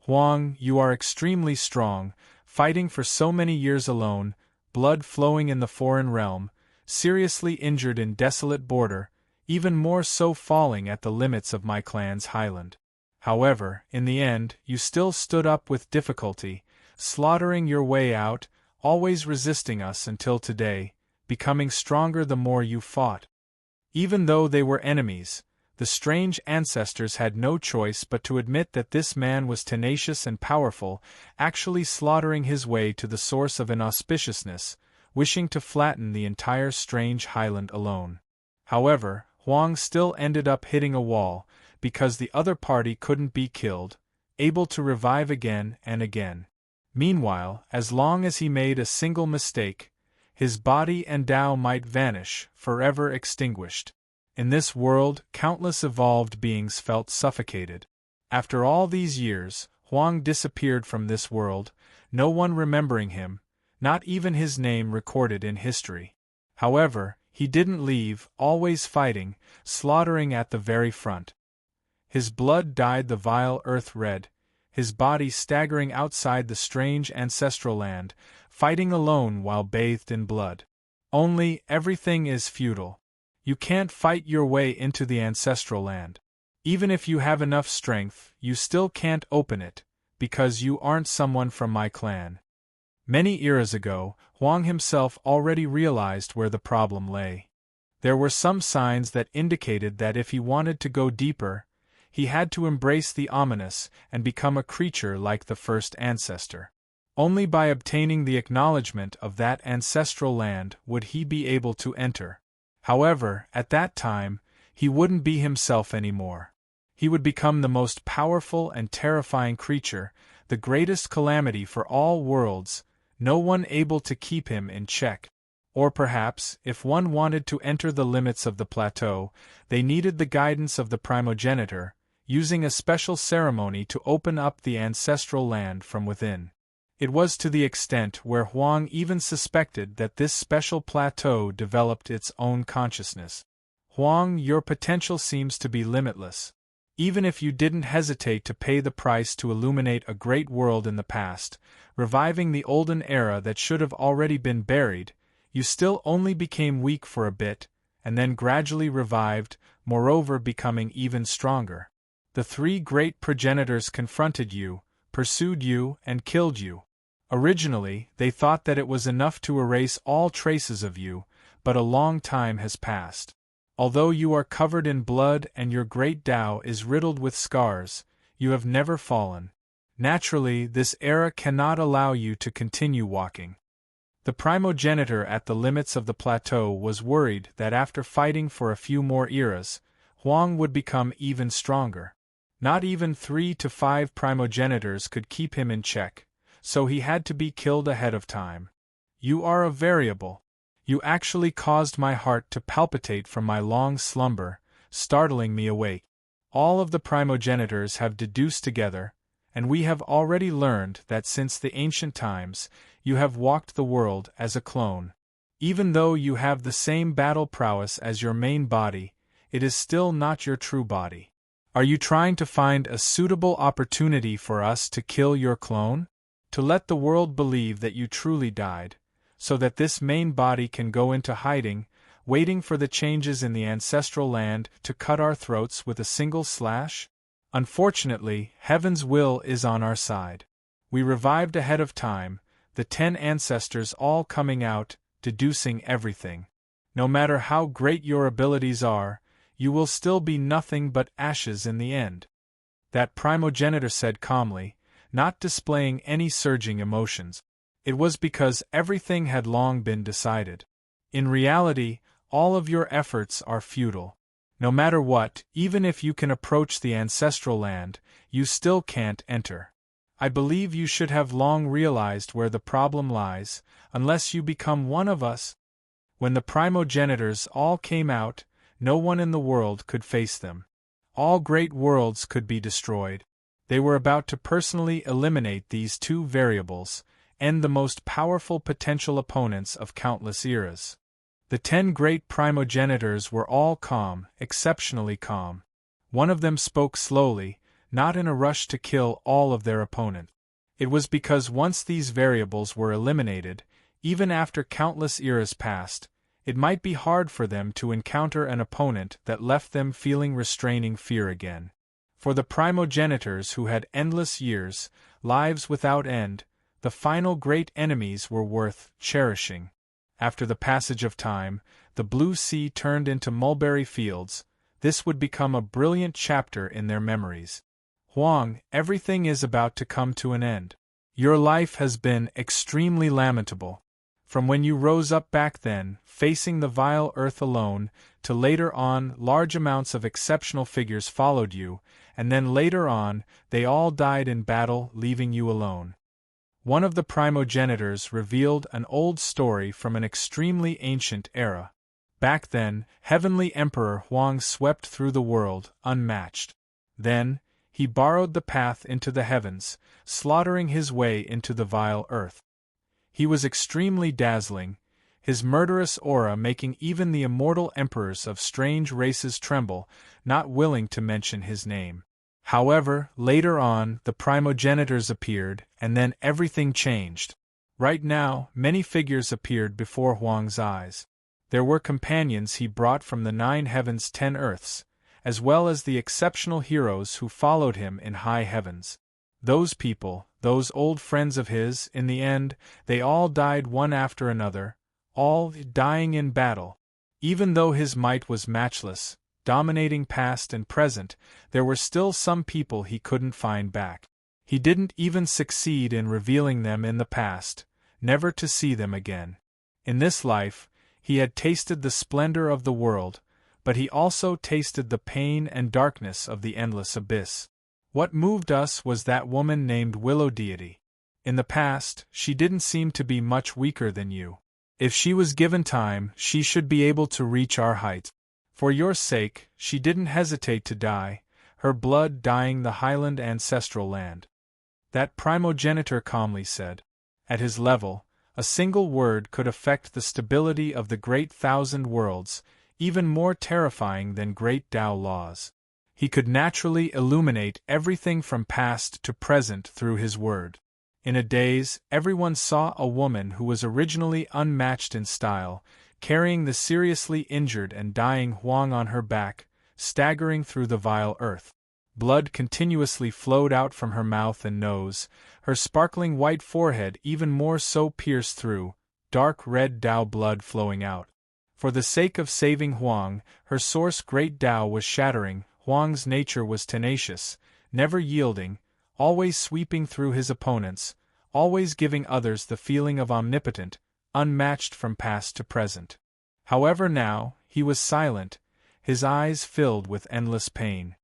Huang, you are extremely strong, fighting for so many years alone, blood flowing in the foreign realm, seriously injured in desolate border, even more so falling at the limits of my clan's highland. However, in the end, you still stood up with difficulty, slaughtering your way out, always resisting us until today, becoming stronger the more you fought. Even though they were enemies, the strange ancestors had no choice but to admit that this man was tenacious and powerful, actually slaughtering his way to the source of inauspiciousness, wishing to flatten the entire strange highland alone. However, Huang still ended up hitting a wall, because the other party couldn't be killed, able to revive again and again. Meanwhile, as long as he made a single mistake, his body and Tao might vanish, forever extinguished. In this world, countless evolved beings felt suffocated. After all these years, Huang disappeared from this world, no one remembering him, not even his name recorded in history. However, he didn't leave, always fighting, slaughtering at the very front. His blood dyed the vile earth red, his body staggering outside the strange ancestral land, fighting alone while bathed in blood. Only, everything is futile. You can't fight your way into the ancestral land. Even if you have enough strength, you still can't open it, because you aren't someone from my clan. Many eras ago, Huang himself already realized where the problem lay. There were some signs that indicated that if he wanted to go deeper, he had to embrace the ominous and become a creature like the first ancestor. Only by obtaining the acknowledgement of that ancestral land would he be able to enter. However, at that time, he wouldn't be himself anymore. He would become the most powerful and terrifying creature, the greatest calamity for all worlds, no one able to keep him in check. Or perhaps, if one wanted to enter the limits of the plateau, they needed the guidance of the primogenitor, using a special ceremony to open up the ancestral land from within. It was to the extent where Huang even suspected that this special plateau developed its own consciousness. Huang, your potential seems to be limitless. Even if you didn't hesitate to pay the price to illuminate a great world in the past, reviving the olden era that should have already been buried, you still only became weak for a bit, and then gradually revived, moreover becoming even stronger. The three great progenitors confronted you, pursued you, and killed you. Originally, they thought that it was enough to erase all traces of you, but a long time has passed. Although you are covered in blood and your great Tao is riddled with scars, you have never fallen. Naturally, this era cannot allow you to continue walking. The primogenitor at the limits of the plateau was worried that after fighting for a few more eras, Huang would become even stronger. Not even 3 to 5 primogenitors could keep him in check, so he had to be killed ahead of time. You are a variable. You actually caused my heart to palpitate from my long slumber, startling me awake. All of the primogenitors have deduced together, and we have already learned that since the ancient times, you have walked the world as a clone. Even though you have the same battle prowess as your main body, it is still not your true body. Are you trying to find a suitable opportunity for us to kill your clone? To let the world believe that you truly died, so that this main body can go into hiding, waiting for the changes in the ancestral land to cut our throats with a single slash? Unfortunately, heaven's will is on our side. We revived ahead of time, the 10 ancestors all coming out, deducing everything. No matter how great your abilities are, you will still be nothing but ashes in the end. That primogenitor said calmly, not displaying any surging emotions. It was because everything had long been decided. In reality, all of your efforts are futile. No matter what, even if you can approach the ancestral land, you still can't enter. I believe you should have long realized where the problem lies, unless you become one of us. When the primogenitors all came out, no one in the world could face them. All great worlds could be destroyed. They were about to personally eliminate these 2 variables, end the most powerful potential opponents of countless eras. The 10 great primogenitors were all calm, exceptionally calm. One of them spoke slowly, not in a rush to kill all of their opponents. It was because once these variables were eliminated, even after countless eras passed, it might be hard for them to encounter an opponent that left them feeling restraining fear again. For the primogenitors who had endless years, lives without end, the final great enemies were worth cherishing. After the passage of time, the blue sea turned into mulberry fields. This would become a brilliant chapter in their memories. Huang, everything is about to come to an end. Your life has been extremely lamentable. From when you rose up back then, facing the vile earth alone, to later on, large amounts of exceptional figures followed you, and then later on, they all died in battle, leaving you alone. One of the primogenitors revealed an old story from an extremely ancient era. Back then, Heavenly Emperor Huang swept through the world, unmatched. Then, he borrowed the path into the heavens, slaughtering his way into the vile earth. He was extremely dazzling, his murderous aura making even the immortal emperors of strange races tremble, not willing to mention his name. However, later on, the primogenitors appeared, and then everything changed. Right now, many figures appeared before Huang's eyes. There were companions he brought from the 9 heavens 10 earths, as well as the exceptional heroes who followed him in high heavens. Those people, those old friends of his, in the end, they all died one after another, all dying in battle. Even though his might was matchless, dominating past and present, there were still some people he couldn't find back. He didn't even succeed in revealing them in the past, never to see them again. In this life, he had tasted the splendor of the world, but he also tasted the pain and darkness of the endless abyss. What moved us was that woman named Willow Deity. In the past, she didn't seem to be much weaker than you. If she was given time, she should be able to reach our height. For your sake, she didn't hesitate to die, her blood dyeing the highland ancestral land. That primogenitor calmly said. At his level, a single word could affect the stability of the great thousand worlds, even more terrifying than great Tao laws. He could naturally illuminate everything from past to present through his word. In a daze, everyone saw a woman who was originally unmatched in style, carrying the seriously injured and dying Huang on her back, staggering through the vile earth. Blood continuously flowed out from her mouth and nose, her sparkling white forehead even more so pierced through, dark red Tao blood flowing out. For the sake of saving Huang, her source great Tao was shattering. Huang's nature was tenacious, never yielding, always sweeping through his opponents, always giving others the feeling of omnipotent, unmatched from past to present. However now, he was silent, his eyes filled with endless pain.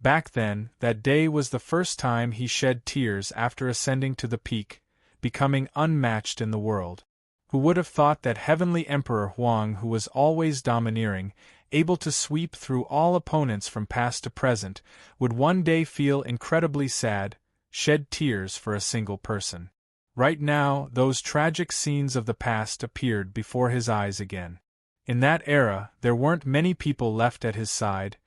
Back then, that day was the first time he shed tears after ascending to the peak, becoming unmatched in the world. Who would have thought that heavenly Emperor Huang, who was always domineering, able to sweep through all opponents from past to present, would one day feel incredibly sad, shed tears for a single person. Right now, those tragic scenes of the past appeared before his eyes again. In that era, there weren't many people left at his side,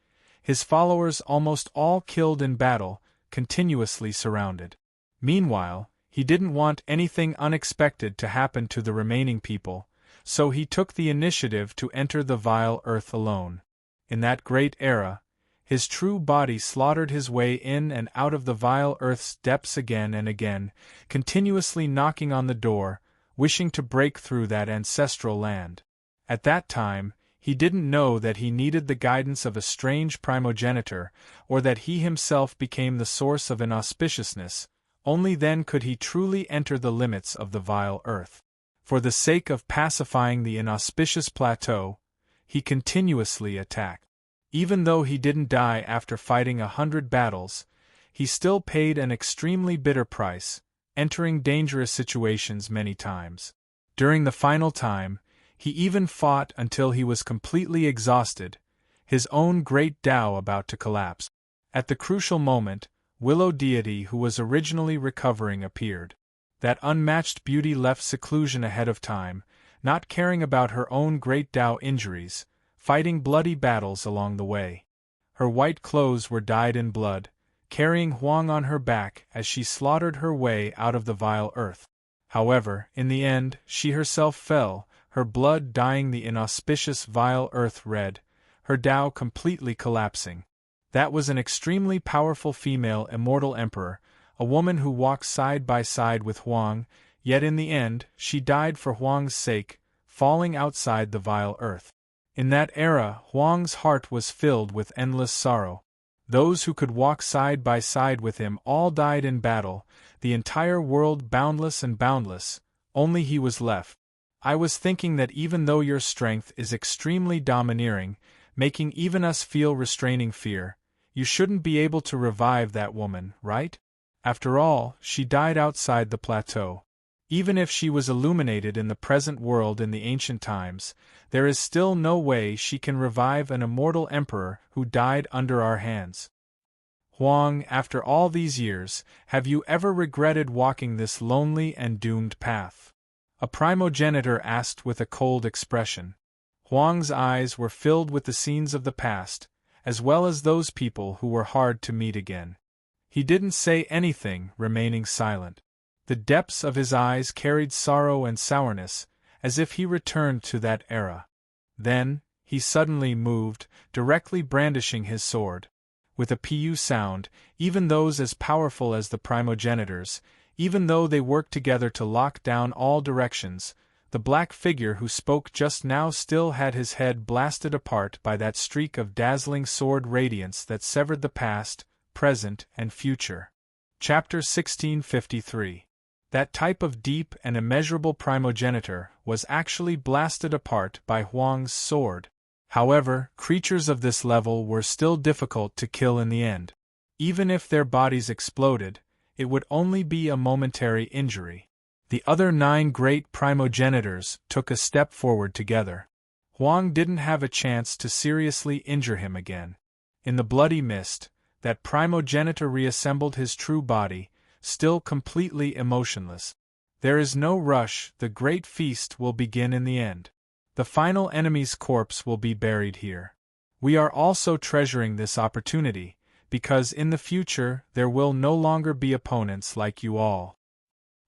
his followers almost all killed in battle, continuously surrounded. Meanwhile, he didn't want anything unexpected to happen to the remaining people, so he took the initiative to enter the vile earth alone. In that great era, his true body slaughtered his way in and out of the vile earth's depths again and again, continuously knocking on the door, wishing to break through that ancestral land. At that time, he didn't know that he needed the guidance of a strange primogenitor, or that he himself became the source of inauspiciousness. Only then could he truly enter the limits of the vile earth. For the sake of pacifying the inauspicious plateau, he continuously attacked. Even though he didn't die after fighting 100 battles, he still paid an extremely bitter price, entering dangerous situations many times. During the final time, he even fought until he was completely exhausted, his own great Tao about to collapse. At the crucial moment, Willow Deity, who was originally recovering, appeared. That unmatched beauty left seclusion ahead of time, not caring about her own great Tao injuries, fighting bloody battles along the way. Her white clothes were dyed in blood, carrying Huang on her back as she slaughtered her way out of the vile earth. However, in the end, she herself fell, her blood dyeing the inauspicious vile earth red, her Tao completely collapsing. That was an extremely powerful female immortal emperor, a woman who walked side by side with Huang, yet in the end, she died for Huang's sake, falling outside the vile earth. In that era, Huang's heart was filled with endless sorrow. Those who could walk side by side with him all died in battle, the entire world boundless and boundless, only he was left. I was thinking that even though your strength is extremely domineering, making even us feel restraining fear, you shouldn't be able to revive that woman, right? After all, she died outside the plateau. Even if she was illuminated in the present world in the ancient times, there is still no way she can revive an immortal emperor who died under our hands. Huang, after all these years, have you ever regretted walking this lonely and doomed path? A primogenitor asked with a cold expression. Huang's eyes were filled with the scenes of the past, as well as those people who were hard to meet again. He didn't say anything, remaining silent. The depths of his eyes carried sorrow and sourness, as if he returned to that era. Then, he suddenly moved, directly brandishing his sword. With a pu sound, even those as powerful as the primogenitors, even though they worked together to lock down all directions, The black figure who spoke just now still had his head blasted apart by that streak of dazzling sword radiance that severed the past, present, and future. Chapter 1653. That type of deep and immeasurable primogenitor was actually blasted apart by Huang's sword. However, creatures of this level were still difficult to kill in the end. Even if their bodies exploded, it would only be a momentary injury. The other 9 great primogenitors took a step forward together. Huang didn't have a chance to seriously injure him again. In the bloody mist, that primogenitor reassembled his true body, still completely emotionless. There is no rush, the great feast will begin in the end. The final enemy's corpse will be buried here. We are also treasuring this opportunity, because in the future there will no longer be opponents like you all.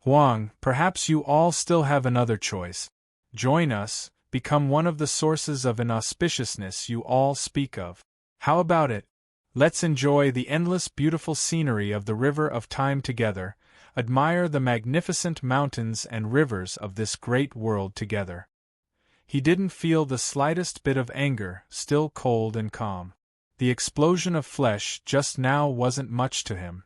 Huang, perhaps you all still have another choice. Join us, become one of the sources of inauspiciousness you all speak of. How about it? Let's enjoy the endless beautiful scenery of the river of time together, admire the magnificent mountains and rivers of this great world together. He didn't feel the slightest bit of anger, still cold and calm. The explosion of flesh just now wasn't much to him.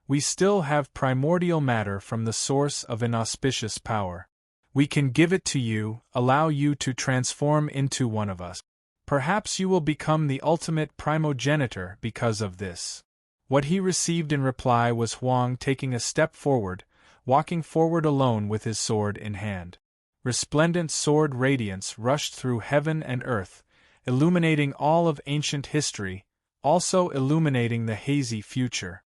We still have primordial matter from the source of inauspicious power. We can give it to you, allow you to transform into one of us. Perhaps you will become the ultimate primogenitor because of this. What he received in reply was Huang taking a step forward, walking forward alone with his sword in hand. Resplendent sword radiance rushed through heaven and earth, illuminating all of ancient history, also illuminating the hazy future.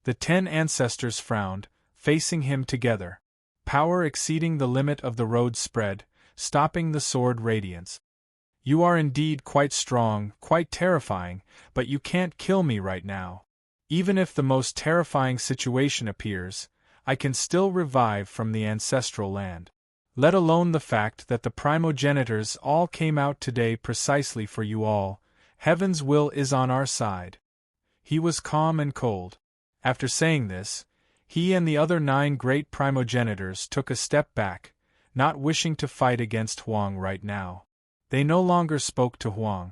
The 10 ancestors frowned, facing him together. Power exceeding the limit of the road spread, stopping the sword radiance. You are indeed quite strong, quite terrifying, but you can't kill me right now. Even if the most terrifying situation appears, I can still revive from the ancestral land. Let alone the fact that the primogenitors all came out today precisely for you all. Heaven's will is on our side. He was calm and cold. After saying this, he and the other 9 great primogenitors took a step back, not wishing to fight against Huang right now. They no longer spoke to Huang.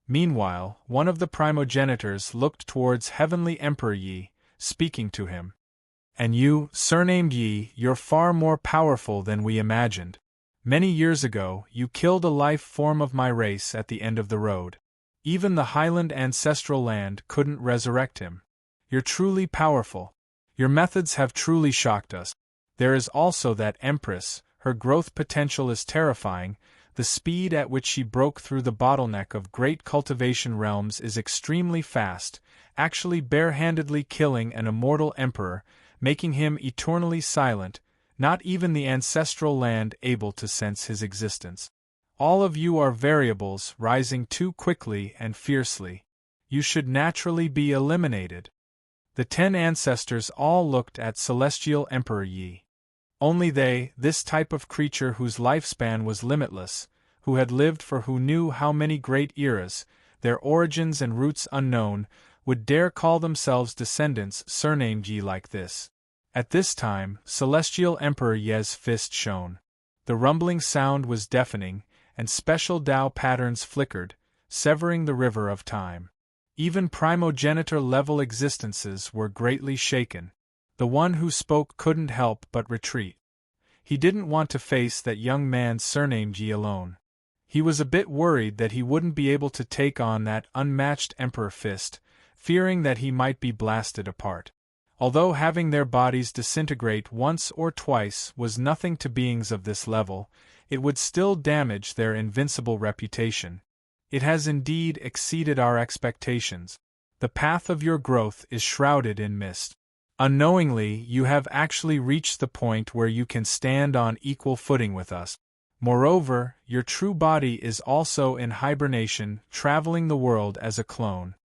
Meanwhile, one of the primogenitors looked towards Heavenly Emperor Yi, speaking to him. And you, surnamed Yi, you're far more powerful than we imagined. Many years ago, you killed a life form of my race at the end of the road. Even the highland ancestral land couldn't resurrect him. You're truly powerful. Your methods have truly shocked us. There is also that Empress, her growth potential is terrifying, the speed at which she broke through the bottleneck of great cultivation realms is extremely fast, actually barehandedly killing an immortal emperor, making him eternally silent, not even the ancestral land able to sense his existence. All of you are variables rising too quickly and fiercely. You should naturally be eliminated. The 10 ancestors all looked at Celestial Emperor Yi. Only they, this type of creature whose lifespan was limitless, who had lived for who knew how many great eras, their origins and roots unknown, would dare call themselves descendants surnamed Yi like this. At this time, Celestial Emperor Ye's fist shone. The rumbling sound was deafening, and special Tao patterns flickered, severing the river of time. Even primogenitor-level existences were greatly shaken. The one who spoke couldn't help but retreat. He didn't want to face that young man surnamed Yi alone. He was a bit worried that he wouldn't be able to take on that unmatched Emperor fist, fearing that he might be blasted apart. Although having their bodies disintegrate once or twice was nothing to beings of this level, it would still damage their invincible reputation. It has indeed exceeded our expectations. The path of your growth is shrouded in mist. Unknowingly, you have actually reached the point where you can stand on equal footing with us. Moreover, your true body is also in hibernation, traveling the world as a clone.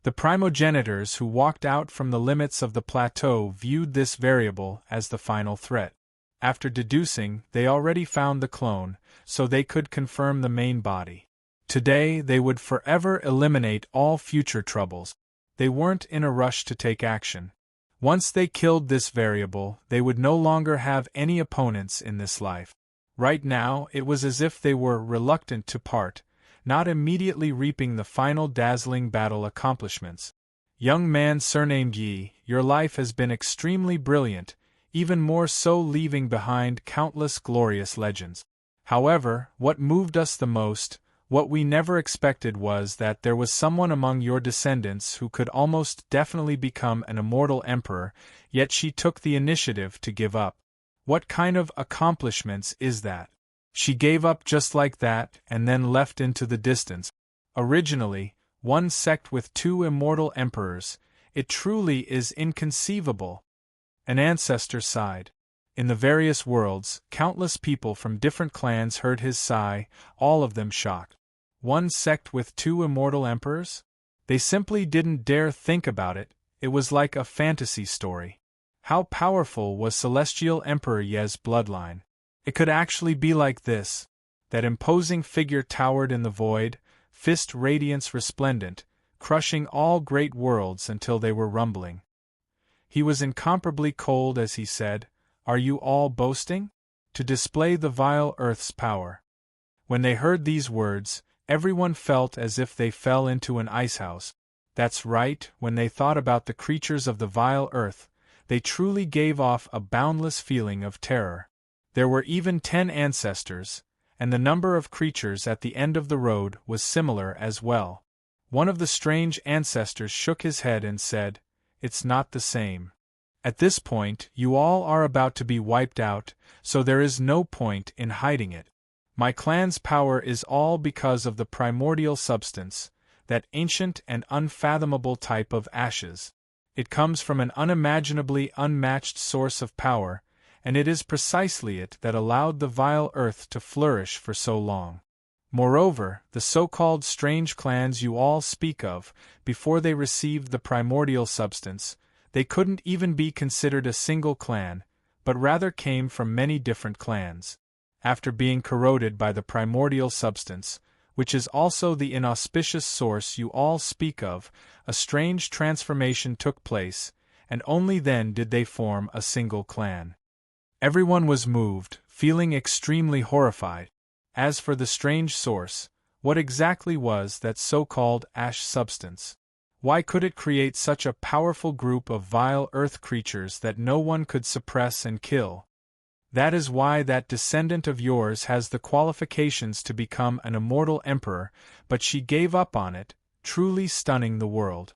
The primogenitors who walked out from the limits of the plateau viewed this variable as the final threat. After deducing, they already found the clone, so they could confirm the main body. Today, they would forever eliminate all future troubles. They weren't in a rush to take action. Once they killed this variable, they would no longer have any opponents in this life. Right now, it was as if they were reluctant to part, not immediately reaping the final dazzling battle accomplishments. Young man surnamed Yi, your life has been extremely brilliant, even more so leaving behind countless glorious legends. However, what moved us the most, what we never expected was that there was someone among your descendants who could almost definitely become an immortal emperor, yet she took the initiative to give up. What kind of accomplishments is that? She gave up just like that and then left into the distance. Originally, one sect with 2 immortal emperors, it truly is inconceivable. An ancestor sighed. In the various worlds, countless people from different clans heard his sigh, all of them shocked. One sect with 2 immortal emperors? They simply didn't dare think about it, it was like a fantasy story. How powerful was Celestial Emperor Ye's bloodline? It could actually be like this. That imposing figure towered in the void, fist radiance resplendent, crushing all great worlds until they were rumbling. He was incomparably cold as he said, "Are you all boasting? To display the vile earth's power." When they heard these words, everyone felt as if they fell into an icehouse. That's right, when they thought about the creatures of the vile earth, they truly gave off a boundless feeling of terror. There were even 10 ancestors, and the number of creatures at the end of the road was similar as well. One of the strange ancestors shook his head and said, "It's not the same. At this point, you all are about to be wiped out, so there is no point in hiding it. My clan's power is all because of the primordial substance, that ancient and unfathomable type of ashes. It comes from an unimaginably unmatched source of power, and it is precisely it that allowed the vile earth to flourish for so long. Moreover, the so-called strange clans you all speak of, before they received the primordial substance, they couldn't even be considered a single clan, but rather came from many different clans. After being corroded by the primordial substance, which is also the inauspicious source you all speak of, a strange transformation took place, and only then did they form a single clan." Everyone was moved, feeling extremely horrified. As for the strange source, what exactly was that so-called ash substance? Why could it create such a powerful group of vile earth creatures that no one could suppress and kill? That is why that descendant of yours has the qualifications to become an immortal emperor, but she gave up on it, truly stunning the world.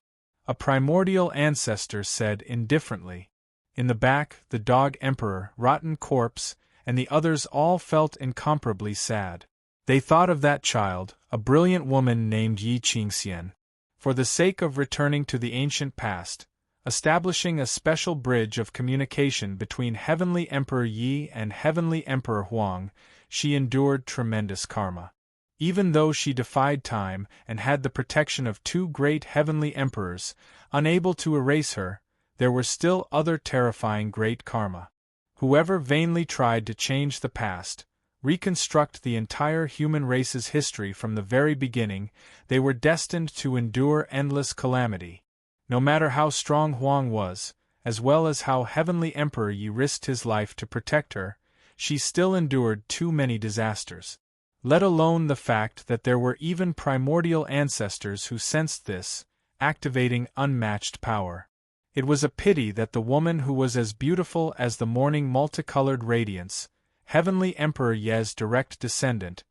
A primordial ancestor said indifferently. In the back, the dog emperor, rotten corpse, and the others all felt incomparably sad. They thought of that child, a brilliant woman named Yi Qingxian. For the sake of returning to the ancient past, establishing a special bridge of communication between Heavenly Emperor Yi and Heavenly Emperor Huang, she endured tremendous karma. Even though she defied time and had the protection of 2 great heavenly emperors, unable to erase her, there were still other terrifying great karma. Whoever vainly tried to change the past, reconstruct the entire human race's history from the very beginning, they were destined to endure endless calamity. No matter how strong Huang was, as well as how Heavenly Emperor Yi risked his life to protect her, she still endured too many disasters. Let alone the fact that there were even primordial ancestors who sensed this, activating unmatched power. It was a pity that the woman who was as beautiful as the morning multicolored radiance, Heavenly Emperor Ye's direct descendant,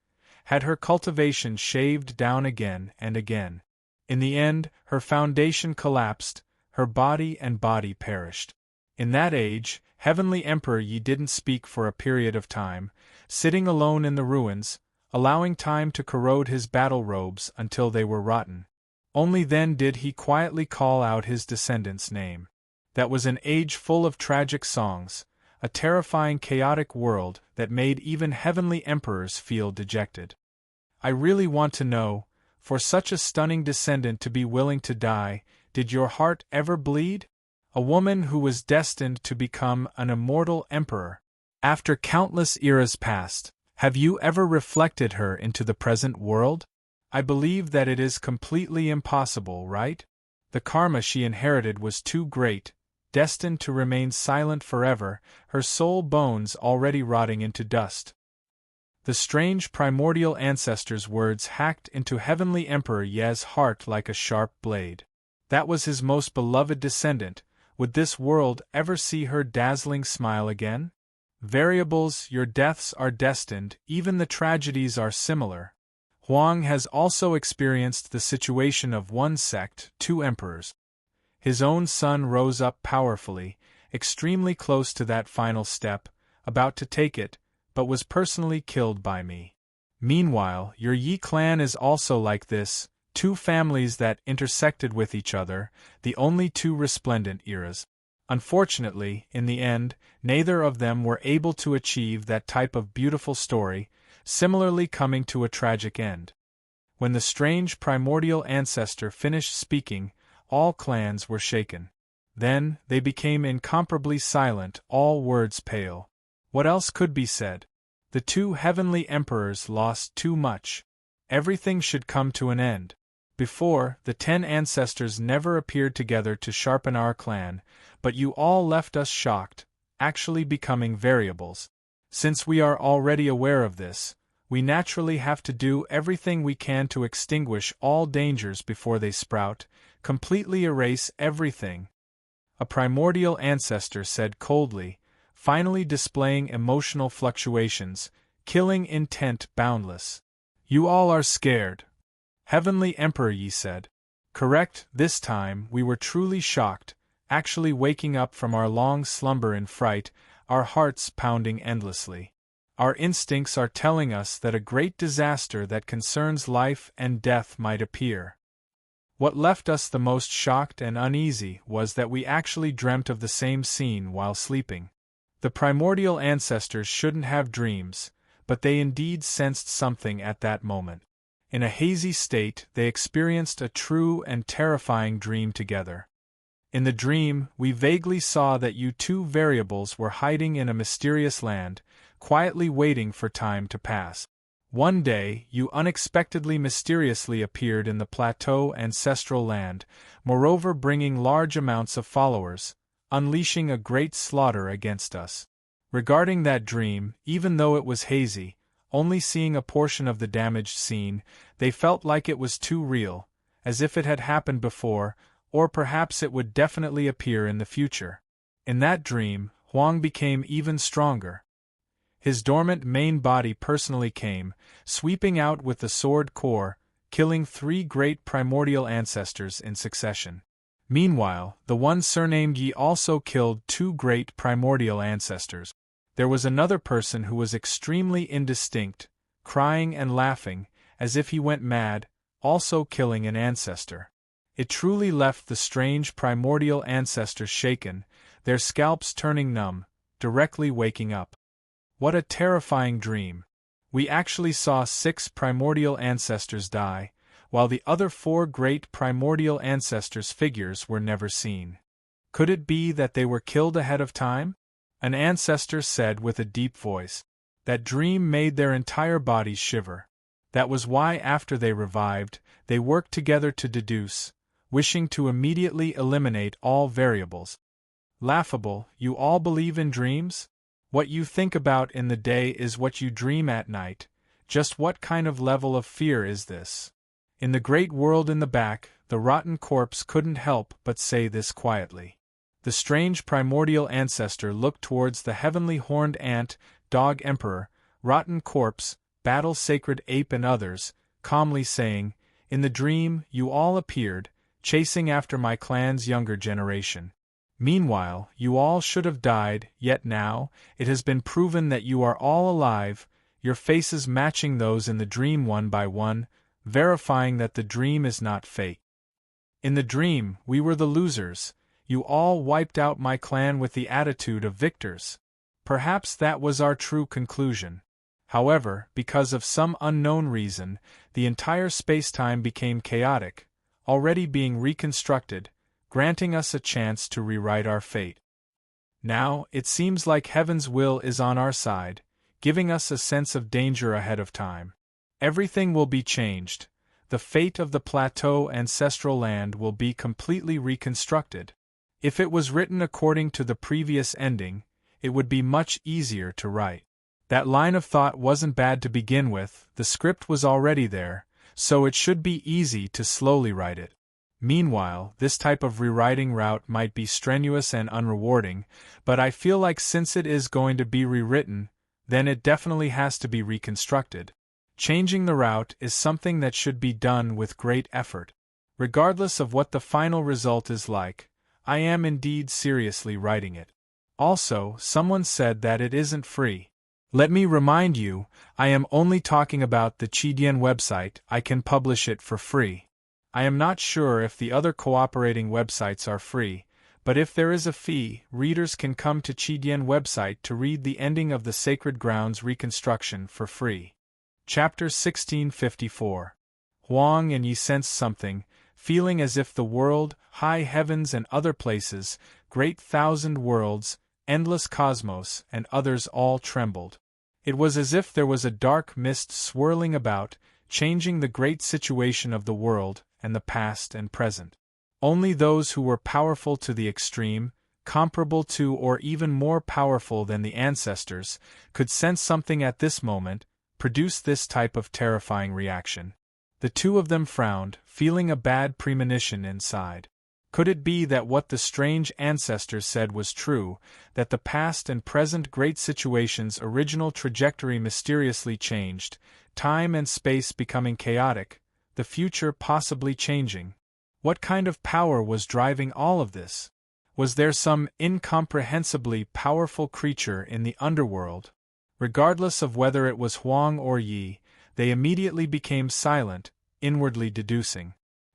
had her cultivation shaved down again and again. In the end, her foundation collapsed, her body perished. In that age, Heavenly Emperor Yi didn't speak for a period of time, sitting alone in the ruins, allowing time to corrode his battle robes until they were rotten. Only then did he quietly call out his descendant's name. That was an age full of tragic songs, a terrifying chaotic world that made even heavenly emperors feel dejected. I really want to know, for such a stunning descendant to be willing to die, did your heart ever bleed? A woman who was destined to become an immortal emperor. After countless eras passed, have you ever reflected her into the present world? I believe that it is completely impossible, right? The karma she inherited was too great, destined to remain silent forever, her soul bones already rotting into dust. The strange primordial ancestor's words hacked into Heavenly Emperor Ye's heart like a sharp blade. That was his most beloved descendant. Would this world ever see her dazzling smile again? Variables, your deaths are destined, even the tragedies are similar. Huang has also experienced the situation of one sect, two emperors. His own son rose up powerfully, extremely close to that final step, about to take it, but was personally killed by me. Meanwhile, your Yi clan is also like this, two families that intersected with each other, the only two resplendent eras. Unfortunately, in the end, neither of them were able to achieve that type of beautiful story, similarly coming to a tragic end. When the strange primordial ancestor finished speaking, all clans were shaken. Then, they became incomparably silent, all words pale. What else could be said? The two heavenly emperors lost too much. Everything should come to an end. Before, the 10 ancestors never appeared together to sharpen our clan, but you all left us shocked, actually becoming variables. Since we are already aware of this, we naturally have to do everything we can to extinguish all dangers before they sprout, completely erase everything. A primordial ancestor said coldly, finally displaying emotional fluctuations, killing intent boundless. You all are scared. Heavenly Emperor Yi said. Correct, this time we were truly shocked, actually waking up from our long slumber in fright, our hearts pounding endlessly. Our instincts are telling us that a great disaster that concerns life and death might appear. What left us the most shocked and uneasy was that we actually dreamt of the same scene while sleeping. The primordial ancestors shouldn't have dreams, but they indeed sensed something at that moment. In a hazy state, they experienced a true and terrifying dream together. In the dream, we vaguely saw that you two variables were hiding in a mysterious land, quietly waiting for time to pass. One day, you unexpectedly mysteriously appeared in the plateau ancestral land, moreover bringing large amounts of followers, unleashing a great slaughter against us. Regarding that dream, even though it was hazy, only seeing a portion of the damaged scene, they felt like it was too real, as if it had happened before, or perhaps it would definitely appear in the future. In that dream, Huang became even stronger. His dormant main body personally came, sweeping out with the sword core, killing 3 great primordial ancestors in succession. Meanwhile, the one surnamed Yi also killed 2 great primordial ancestors. There was another person who was extremely indistinct, crying and laughing, as if he went mad, also killing an ancestor. It truly left the strange primordial ancestors shaken, their scalps turning numb, directly waking up. What a terrifying dream! We actually saw 6 primordial ancestors die, while the other 4 great primordial ancestors' figures were never seen. Could it be that they were killed ahead of time? An ancestor said with a deep voice. That dream made their entire bodies shiver. That was why after they revived, they worked together to deduce, wishing to immediately eliminate all variables. Laughable, you all believe in dreams? What you think about in the day is what you dream at night. Just what kind of level of fear is this? In the great world in the back, the rotten corpse couldn't help but say this quietly. The strange primordial ancestor looked towards the heavenly horned ant, dog emperor, rotten corpse, battle sacred ape and others, calmly saying, "In the dream, you all appeared, chasing after my clan's younger generation. Meanwhile, you all should have died, yet now, it has been proven that you are all alive, your faces matching those in the dream one by one, verifying that the dream is not fake. In the dream, we were the losers. You all wiped out my clan with the attitude of victors. Perhaps that was our true conclusion. However, because of some unknown reason, the entire spacetime became chaotic, already being reconstructed, granting us a chance to rewrite our fate. Now, it seems like heaven's will is on our side, giving us a sense of danger ahead of time. Everything will be changed. The fate of the plateau ancestral land will be completely reconstructed. If it was written according to the previous ending, it would be much easier to write. That line of thought wasn't bad to begin with, the script was already there, so it should be easy to slowly write it. Meanwhile, this type of rewriting route might be strenuous and unrewarding, but I feel like since it is going to be rewritten, then it definitely has to be reconstructed. Changing the route is something that should be done with great effort. Regardless of what the final result is like, I am indeed seriously writing it. Also, someone said that it isn't free. Let me remind you, I am only talking about the Qidian website. I can publish it for free. I am not sure if the other cooperating websites are free, but if there is a fee, readers can come to Qidian website to read the ending of the Sacred Grounds reconstruction for free. Chapter 1654. Huang and Yi sensed something, feeling as if the world, high heavens and other places, great thousand worlds, endless cosmos, and others all trembled. It was as if there was a dark mist swirling about, changing the great situation of the world, and the past and present. Only those who were powerful to the extreme, comparable to or even more powerful than the ancestors, could sense something at this moment, produce this type of terrifying reaction. The two of them frowned, feeling a bad premonition inside. Could it be that what the strange ancestors said was true, that the past and present great situations' original trajectory mysteriously changed, time and space becoming chaotic, the future possibly changing? What kind of power was driving all of this? Was there some incomprehensibly powerful creature in the underworld? Regardless of whether it was Huang or Yi, they immediately became silent, inwardly deducing.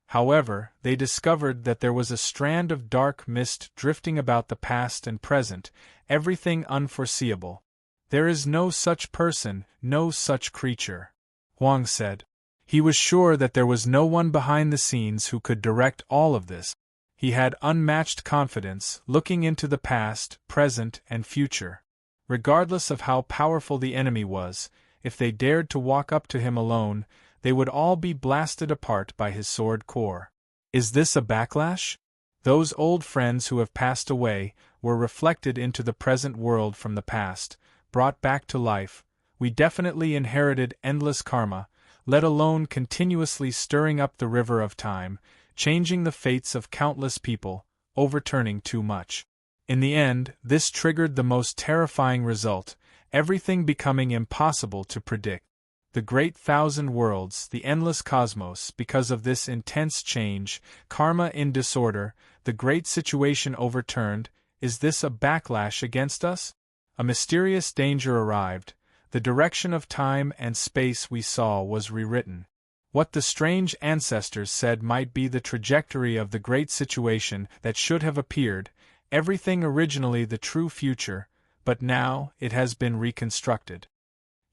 However, they discovered that there was a strand of dark mist drifting about the past and present, everything unforeseeable. There is no such person, no such creature, Huang said. He was sure that there was no one behind the scenes who could direct all of this. He had unmatched confidence, looking into the past, present, and future. Regardless of how powerful the enemy was, if they dared to walk up to him alone, they would all be blasted apart by his sword core. Is this a backlash? Those old friends who have passed away were reflected into the present world from the past, brought back to life. We definitely inherited endless karma, let alone continuously stirring up the river of time, changing the fates of countless people, overturning too much. In the end, this triggered the most terrifying result, everything becoming impossible to predict. The great thousand worlds, the endless cosmos, because of this intense change, karma in disorder, the great situation overturned. Is this a backlash against us? A mysterious danger arrived. The direction of time and space we saw was rewritten. What the strange ancestors said might be the trajectory of the great situation that should have appeared, everything originally the true future, but now it has been reconstructed.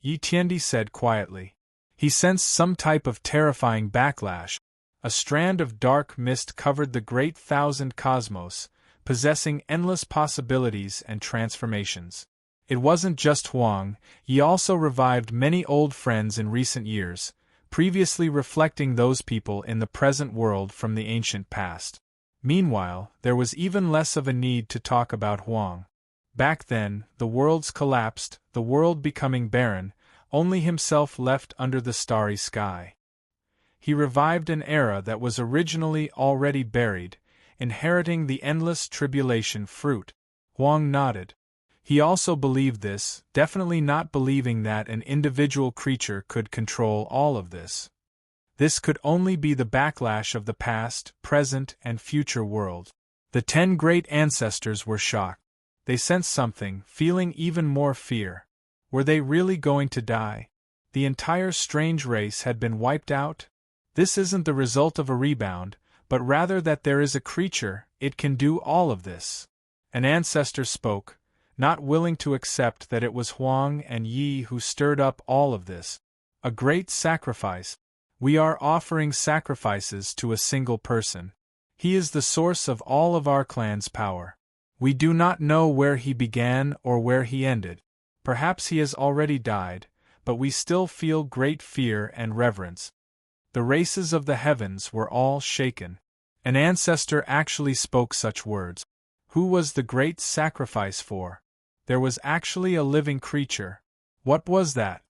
Yi Tiandi said quietly. He sensed some type of terrifying backlash. A strand of dark mist covered the great thousand cosmos, possessing endless possibilities and transformations. It wasn't just Huang, Yi also revived many old friends in recent years, previously reflecting those people in the present world from the ancient past. Meanwhile, there was even less of a need to talk about Huang. Back then, the worlds collapsed, the world becoming barren, only himself left under the starry sky. He revived an era that was originally already buried, inheriting the endless tribulation fruit. Huang nodded. He also believed this, definitely not believing that an individual creature could control all of this. This could only be the backlash of the past, present, and future world. The 10 great ancestors were shocked. They sensed something, feeling even more fear. Were they really going to die? The entire strange race had been wiped out? This isn't the result of a rebound, but rather that there is a creature, it can do all of this. An ancestor spoke, not willing to accept that it was Huang and Yi who stirred up all of this. A great sacrifice. We are offering sacrifices to a single person. He is the source of all of our clan's power. We do not know where he began or where he ended. Perhaps he has already died, but we still feel great fear and reverence. The races of the heavens were all shaken. An ancestor actually spoke such words. Who was the great sacrifice for? There was actually a living creature. What was that?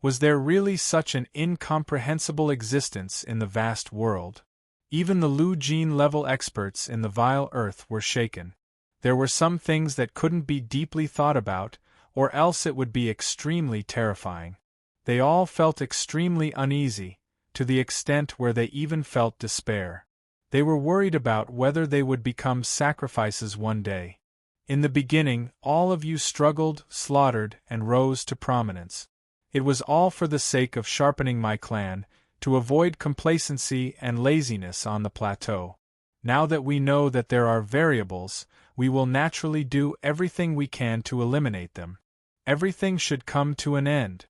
Was there really such an incomprehensible existence in the vast world? Even the Lu Jin level experts in the vile earth were shaken. There were some things that couldn't be deeply thought about, or else it would be extremely terrifying. They all felt extremely uneasy, to the extent where they even felt despair. They were worried about whether they would become sacrifices one day. In the beginning, all of you struggled, slaughtered, and rose to prominence. It was all for the sake of sharpening my clan, to avoid complacency and laziness on the plateau. Now that we know that there are variables, we will naturally do everything we can to eliminate them. Everything should come to an end.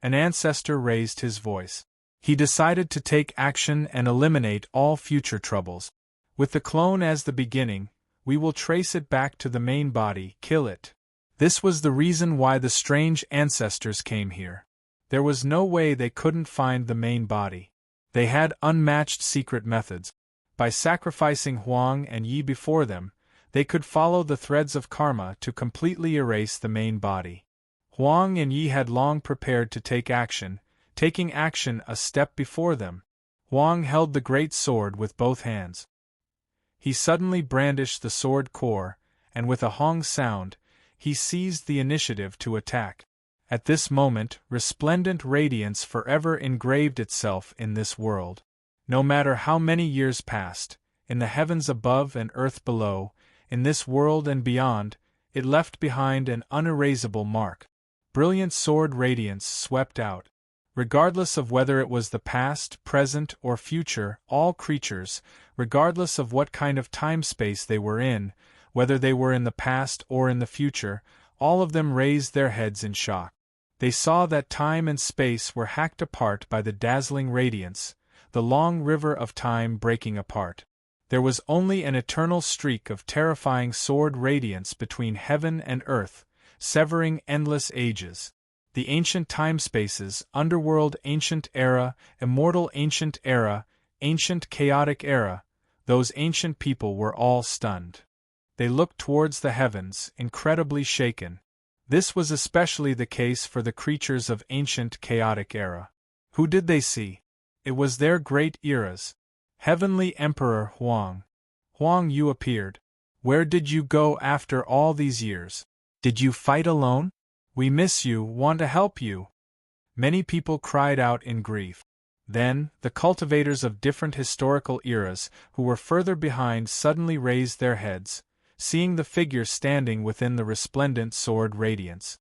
An ancestor raised his voice. He decided to take action and eliminate all future troubles. With the clone as the beginning, we will trace it back to the main body, kill it. This was the reason why the strange ancestors came here. There was no way they couldn't find the main body. They had unmatched secret methods. By sacrificing Huang and Yi before them, they could follow the threads of karma to completely erase the main body. Huang and Yi had long prepared to take action, taking action a step before them. Huang held the great sword with both hands. He suddenly brandished the sword core, and with a hong sound, he seized the initiative to attack. At this moment, resplendent radiance forever engraved itself in this world. No matter how many years passed, in the heavens above and earth below, in this world and beyond, it left behind an unerasable mark. Brilliant sword radiance swept out. Regardless of whether it was the past, present, or future, all creatures, regardless of what kind of time-space they were in, whether they were in the past or in the future, all of them raised their heads in shock. They saw that time and space were hacked apart by the dazzling radiance, the long river of time breaking apart. There was only an eternal streak of terrifying sword radiance between heaven and earth, severing endless ages. The ancient time-spaces, underworld ancient era, immortal ancient era, ancient chaotic era, those ancient people were all stunned. They looked towards the heavens, incredibly shaken. This was especially the case for the creatures of ancient chaotic era. Who did they see? It was their great eras. Heavenly Emperor Huang. Huang, you appeared. Where did you go after all these years? Did you fight alone? We miss you, want to help you. Many people cried out in grief. Then, the cultivators of different historical eras, who were further behind, suddenly raised their heads, seeing the figure standing within the resplendent sword radiance.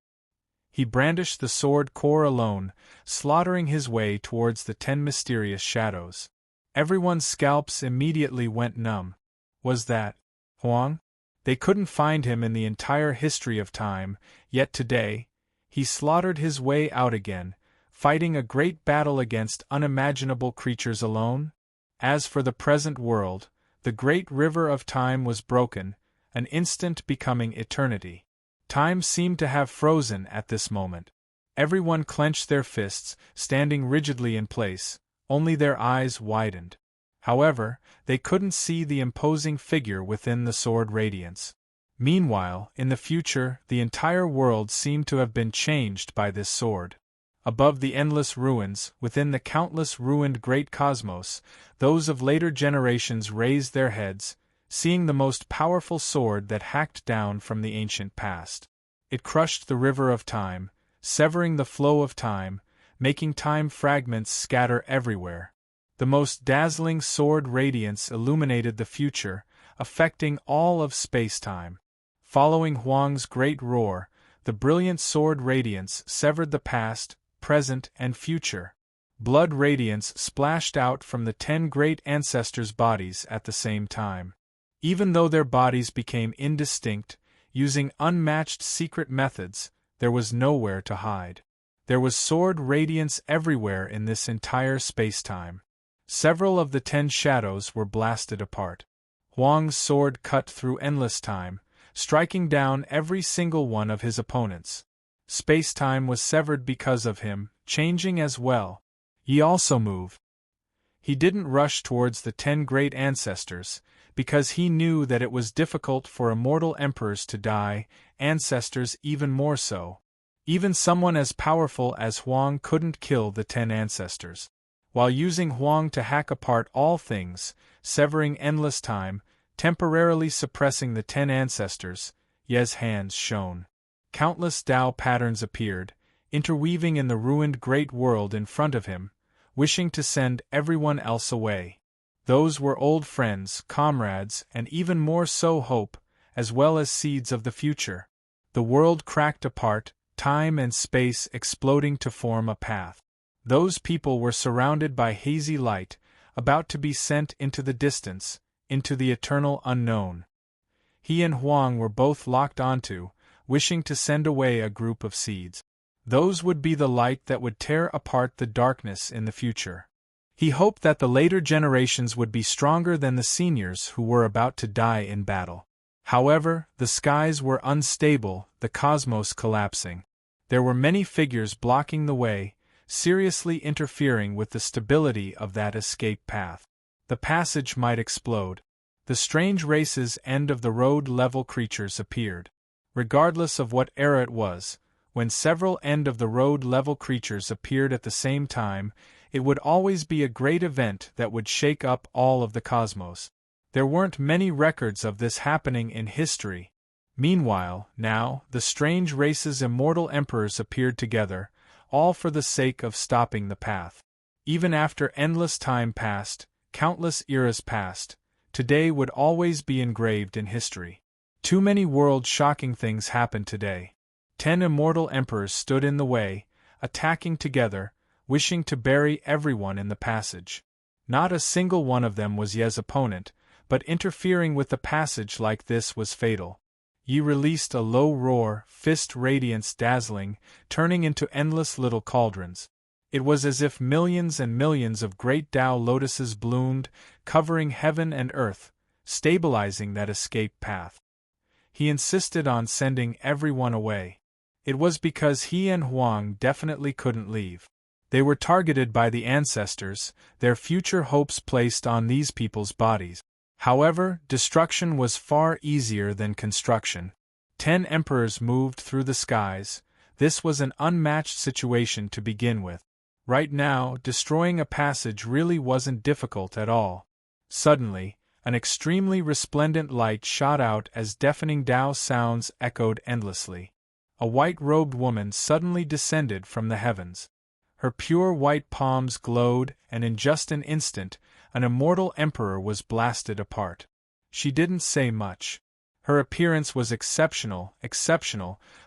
He brandished the sword core alone, slaughtering his way towards the 10 mysterious shadows. Everyone's scalps immediately went numb. Was that Huang? They couldn't find him in the entire history of time, yet today, he slaughtered his way out again, fighting a great battle against unimaginable creatures alone. As for the present world, the great river of time was broken, an instant becoming eternity. Time seemed to have frozen at this moment. Everyone clenched their fists, standing rigidly in place, only their eyes widened. However, they couldn't see the imposing figure within the sword radiance. Meanwhile, in the future, the entire world seemed to have been changed by this sword. Above the endless ruins, within the countless ruined great cosmos, those of later generations raised their heads, seeing the most powerful sword that hacked down from the ancient past. It crushed the river of time, severing the flow of time, making time fragments scatter everywhere. The most dazzling sword radiance illuminated the future, affecting all of space-time. Following Huang's great roar, the brilliant sword radiance severed the past, present, and future. Blood radiance splashed out from the 10 great ancestors' bodies at the same time. Even though their bodies became indistinct, using unmatched secret methods, there was nowhere to hide. There was sword radiance everywhere in this entire space-time. Several of the 10 shadows were blasted apart. Huang's sword cut through endless time, striking down every single one of his opponents. Space-time was severed because of him, changing as well. He also moved. He didn't rush towards the 10 great ancestors, because he knew that it was difficult for immortal emperors to die, ancestors even more so. Even someone as powerful as Huang couldn't kill the 10 ancestors. While using Huang to hack apart all things, severing endless time, temporarily suppressing the 10 ancestors, Ye's hands shone. Countless Tao patterns appeared, interweaving in the ruined great world in front of him, wishing to send everyone else away. Those were old friends, comrades, and even more so hope, as well as seeds of the future. The world cracked apart, time and space exploding to form a path. Those people were surrounded by hazy light, about to be sent into the distance, into the eternal unknown. He and Huang were both locked onto, wishing to send away a group of seeds. Those would be the light that would tear apart the darkness in the future. He hoped that the later generations would be stronger than the seniors who were about to die in battle. However, the skies were unstable, the cosmos collapsing. There were many figures blocking the way, seriously interfering with the stability of that escape path. The passage might explode. The strange race's end-of-the-road level creatures appeared. Regardless of what era it was, when several end-of-the-road level creatures appeared at the same time, it would always be a great event that would shake up all of the cosmos. There weren't many records of this happening in history. Meanwhile, now, the strange race's immortal emperors appeared together, all for the sake of stopping the path. Even after endless time passed, countless eras passed, today would always be engraved in history. Too many world-shocking things happened today. 10 immortal emperors stood in the way, attacking together, wishing to bury everyone in the passage. Not a single one of them was Ye's opponent, but interfering with the passage like this was fatal. Yi released a low roar, fist radiance dazzling, turning into endless little cauldrons. It was as if millions and millions of great Tao lotuses bloomed, covering heaven and earth, stabilizing that escape path. He insisted on sending everyone away. It was because he and Huang definitely couldn't leave. They were targeted by the ancestors, their future hopes placed on these people's bodies. However, destruction was far easier than construction. 10 emperors moved through the skies. This was an unmatched situation to begin with. Right now, destroying a passage really wasn't difficult at all. Suddenly, an extremely resplendent light shot out as deafening Tao sounds echoed endlessly. A white-robed woman suddenly descended from the heavens. Her pure white palms glowed, and in just an instant, an immortal emperor was blasted apart. She didn't say much. Her appearance was exceptional,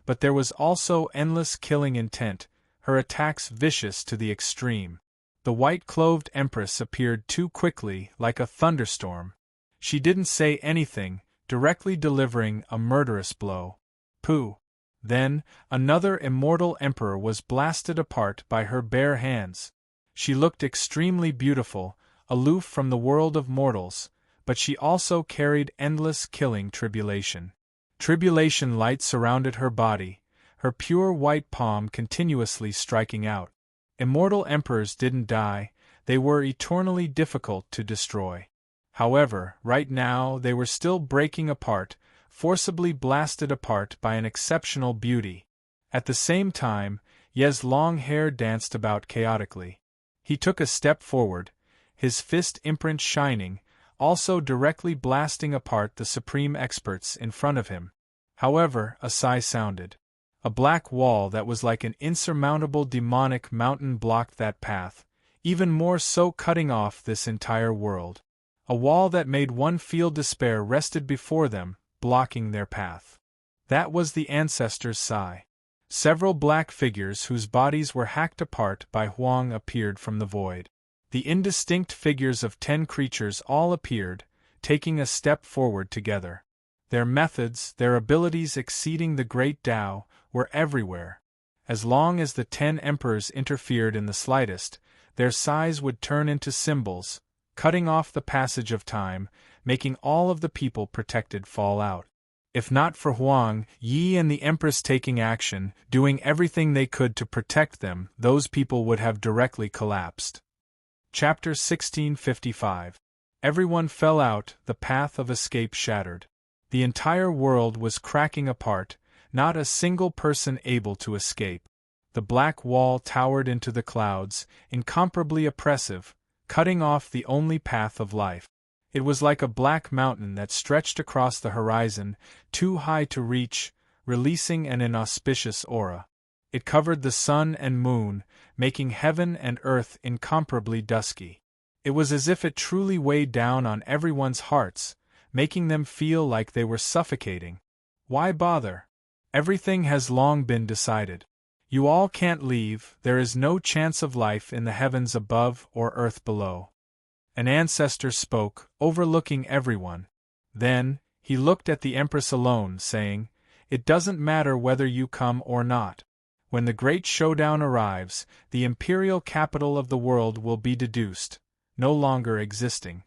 but there was also endless killing intent, her attacks vicious to the extreme. The white-clothed empress appeared too quickly, like a thunderstorm. She didn't say anything, directly delivering a murderous blow. Pooh! Then, another immortal emperor was blasted apart by her bare hands. She looked extremely beautiful, aloof from the world of mortals, but she also carried endless killing tribulation. Tribulation light surrounded her body, her pure white palm continuously striking out. Immortal emperors didn't die, they were eternally difficult to destroy. However, right now they were still breaking apart, forcibly blasted apart by an exceptional beauty. At the same time, Ye's long hair danced about chaotically. He took a step forward, his fist imprint shining, also directly blasting apart the supreme experts in front of him. However, a sigh sounded. A black wall that was like an insurmountable demonic mountain blocked that path, even more so cutting off this entire world. A wall that made one feel despair rested before them, blocking their path. That was the ancestors' sigh. Several black figures whose bodies were hacked apart by Huang appeared from the void. The indistinct figures of 10 creatures all appeared, taking a step forward together. Their methods, their abilities exceeding the great Tao, were everywhere. As long as the 10 emperors interfered in the slightest, their sighs would turn into symbols, cutting off the passage of time, making all of the people protected fall out. If not for Huang, Yi and the Empress taking action, doing everything they could to protect them, those people would have directly collapsed. Chapter 1655. Everyone fell out, the path of escape shattered. The entire world was cracking apart, not a single person able to escape. The black wall towered into the clouds, incomparably oppressive, cutting off the only path of life. It was like a black mountain that stretched across the horizon, too high to reach, releasing an inauspicious aura. It covered the sun and moon, making heaven and earth incomparably dusky. It was as if it truly weighed down on everyone's hearts, making them feel like they were suffocating. Why bother? Everything has long been decided. You all can't leave, there is no chance of life in the heavens above or earth below. An ancestor spoke, overlooking everyone. Then, he looked at the Empress alone, saying, "It doesn't matter whether you come or not. When the great showdown arrives, the imperial capital of the world will be deduced, no longer existing."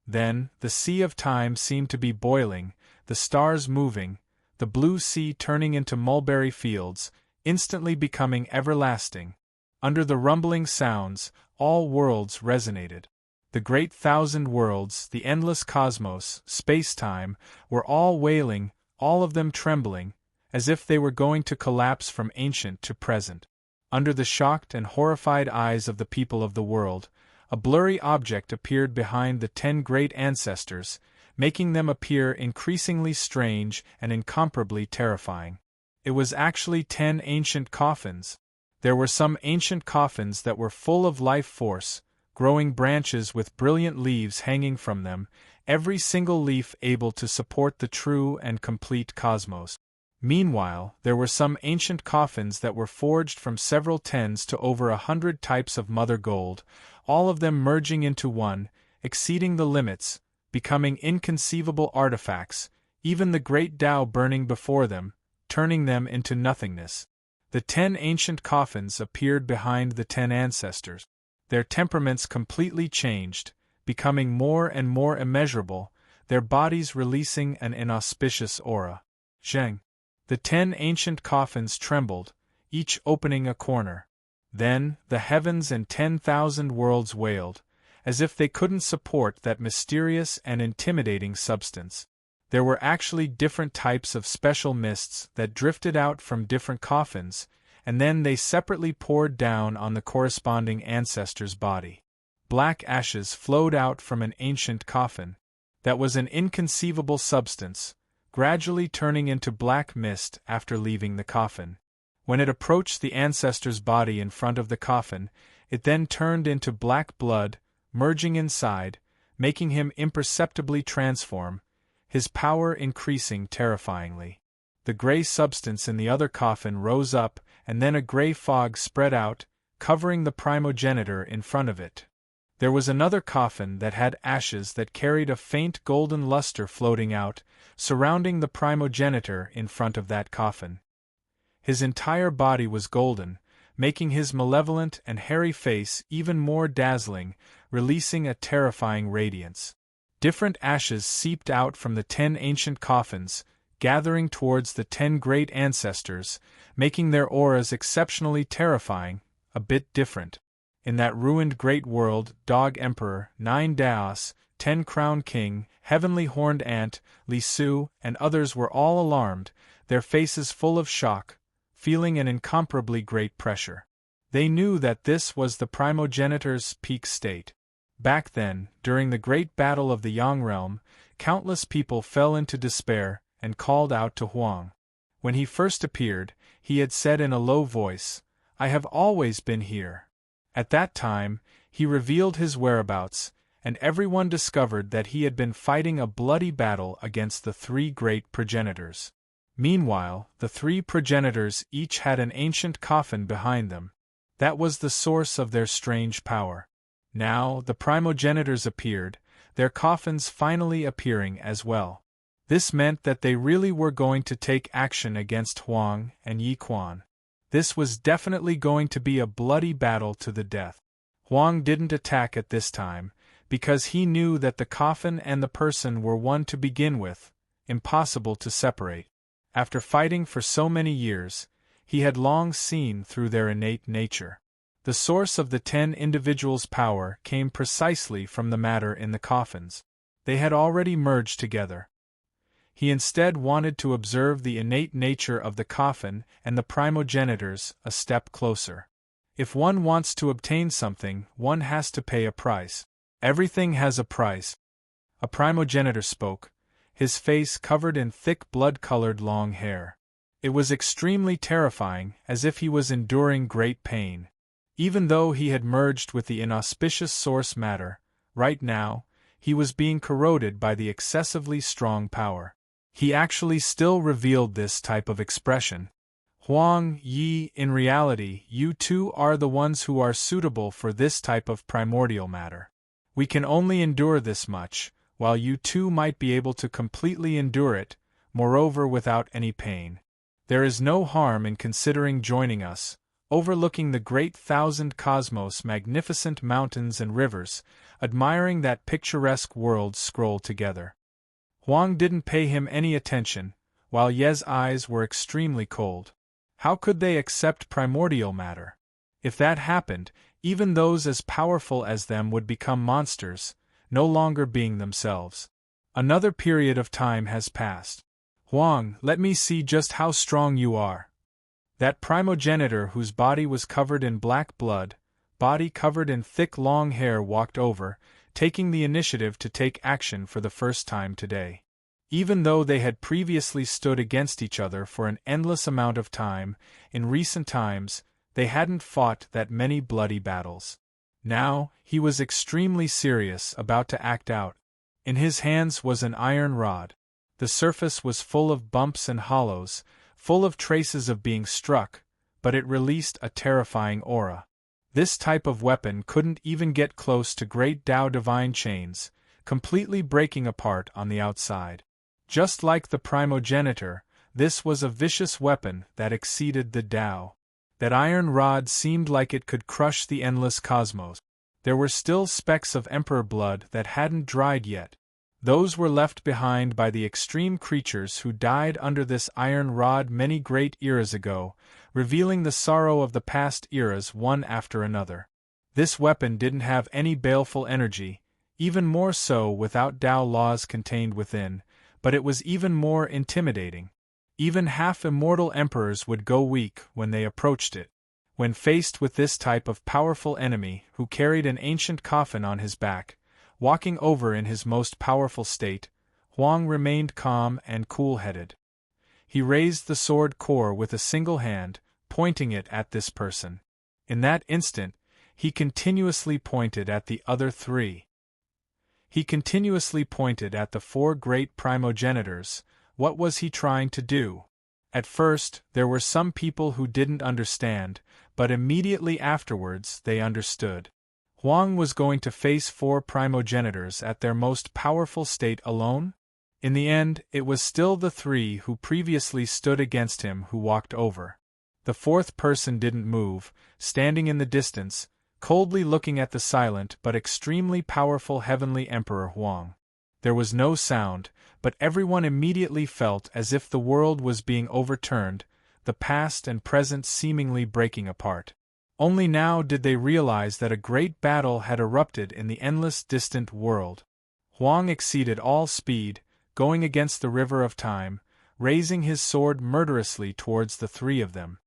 Then, the sea of time seemed to be boiling, the stars moving, the blue sea turning into mulberry fields, instantly becoming everlasting. Under the rumbling sounds, all worlds resonated. The great thousand worlds, the endless cosmos, space-time, were all wailing, all of them trembling, as if they were going to collapse from ancient to present. Under the shocked and horrified eyes of the people of the world, a blurry object appeared behind the 10 great ancestors, making them appear increasingly strange and incomparably terrifying. It was actually 10 ancient coffins. There were some ancient coffins that were full of life force, growing branches with brilliant leaves hanging from them, every single leaf able to support the true and complete cosmos. Meanwhile, there were some ancient coffins that were forged from several tens to over 100 types of mother gold, all of them merging into one, exceeding the limits, becoming inconceivable artifacts, even the great Tao burning before them, turning them into nothingness. The 10 ancient coffins appeared behind the 10 ancestors. Their temperaments completely changed, becoming more and more immeasurable, their bodies releasing an inauspicious aura. Zheng. The 10 ancient coffins trembled, each opening a corner. Then, the heavens and 10,000 worlds wailed, as if they couldn't support that mysterious and intimidating substance. There were actually different types of special mists that drifted out from different coffins, and then they separately poured down on the corresponding ancestor's body. Black ashes flowed out from an ancient coffin. That was an inconceivable substance, gradually turning into black mist after leaving the coffin. When it approached the ancestor's body in front of the coffin, it then turned into black blood, merging inside, making him imperceptibly transform, his power increasing terrifyingly. The gray substance in the other coffin rose up, and then a gray fog spread out, covering the primogenitor in front of it. There was another coffin that had ashes that carried a faint golden luster floating out, surrounding the primogenitor in front of that coffin. His entire body was golden, making his malevolent and hairy face even more dazzling, releasing a terrifying radiance. Different ashes seeped out from the 10 ancient coffins, gathering towards the 10 great ancestors, making their auras exceptionally terrifying, a bit different. In that ruined great world, Dog Emperor, 9 Daos, 10 Crown King, Heavenly Horned Ant, Li Su, and others were all alarmed, their faces full of shock, feeling an incomparably great pressure. They knew that this was the primogenitor's peak state. Back then, during the great battle of the Yang realm, countless people fell into despair and called out to Huang. When he first appeared, he had said in a low voice, "I have always been here." At that time, he revealed his whereabouts, and everyone discovered that he had been fighting a bloody battle against the 3 great progenitors. Meanwhile, the 3 progenitors each had an ancient coffin behind them. That was the source of their strange power. Now, the primogenitors appeared, their coffins finally appearing as well. This meant that they really were going to take action against Huang and Yi Quan. This was definitely going to be a bloody battle to the death. Huang didn't attack at this time, because he knew that the coffin and the person were one to begin with, impossible to separate. After fighting for so many years, he had long seen through their innate nature. The source of the 10 individuals' power came precisely from the matter in the coffins. They had already merged together. He instead wanted to observe the innate nature of the coffin and the primogenitors a step closer. If one wants to obtain something, one has to pay a price. Everything has a price. A primogenitor spoke, his face covered in thick blood-colored long hair. It was extremely terrifying, as if he was enduring great pain. Even though he had merged with the inauspicious source matter, right now, he was being corroded by the excessively strong power. He actually still revealed this type of expression. Huang Yi, in reality, you two are the ones who are suitable for this type of primordial matter. We can only endure this much, while you two might be able to completely endure it, moreover without any pain. There is no harm in considering joining us, overlooking the great thousand cosmos, magnificent mountains and rivers, admiring that picturesque world scroll together. Huang didn't pay him any attention, while Ye's eyes were extremely cold. How could they accept primordial matter? If that happened, even those as powerful as them would become monsters, no longer being themselves. Another period of time has passed. Huang, let me see just how strong you are. That primogenitor whose body was covered in black blood, body covered in thick long hair, walked over, taking the initiative to take action for the first time today. Even though they had previously stood against each other for an endless amount of time, in recent times, they hadn't fought that many bloody battles. Now, he was extremely serious, about to act out. In his hands was an iron rod. The surface was full of bumps and hollows, full of traces of being struck, but it released a terrifying aura. This type of weapon couldn't even get close to great Tao divine chains, completely breaking apart on the outside. Just like the primogenitor, this was a vicious weapon that exceeded the Tao. That iron rod seemed like it could crush the endless cosmos. There were still specks of emperor blood that hadn't dried yet. Those were left behind by the extreme creatures who died under this iron rod many great eras ago, revealing the sorrow of the past eras one after another. This weapon didn't have any baleful energy, even more so without Tao laws contained within, but it was even more intimidating. Even half-immortal emperors would go weak when they approached it. When faced with this type of powerful enemy who carried an ancient coffin on his back, walking over in his most powerful state, Huang remained calm and cool-headed. He raised the sword core with a single hand, pointing it at this person. In that instant, he continuously pointed at the other three. He continuously pointed at the four great primogenitors. What was he trying to do? At first, there were some people who didn't understand, but immediately afterwards they understood. Huang was going to face four primogenitors at their most powerful state alone? In the end, it was still the three who previously stood against him who walked over. The fourth person didn't move, standing in the distance, coldly looking at the silent but extremely powerful heavenly Emperor Huang. There was no sound, but everyone immediately felt as if the world was being overturned, the past and present seemingly breaking apart. Only now did they realize that a great battle had erupted in the endless distant world. Huang exceeded all speed, going against the river of time, raising his sword murderously towards the three of them.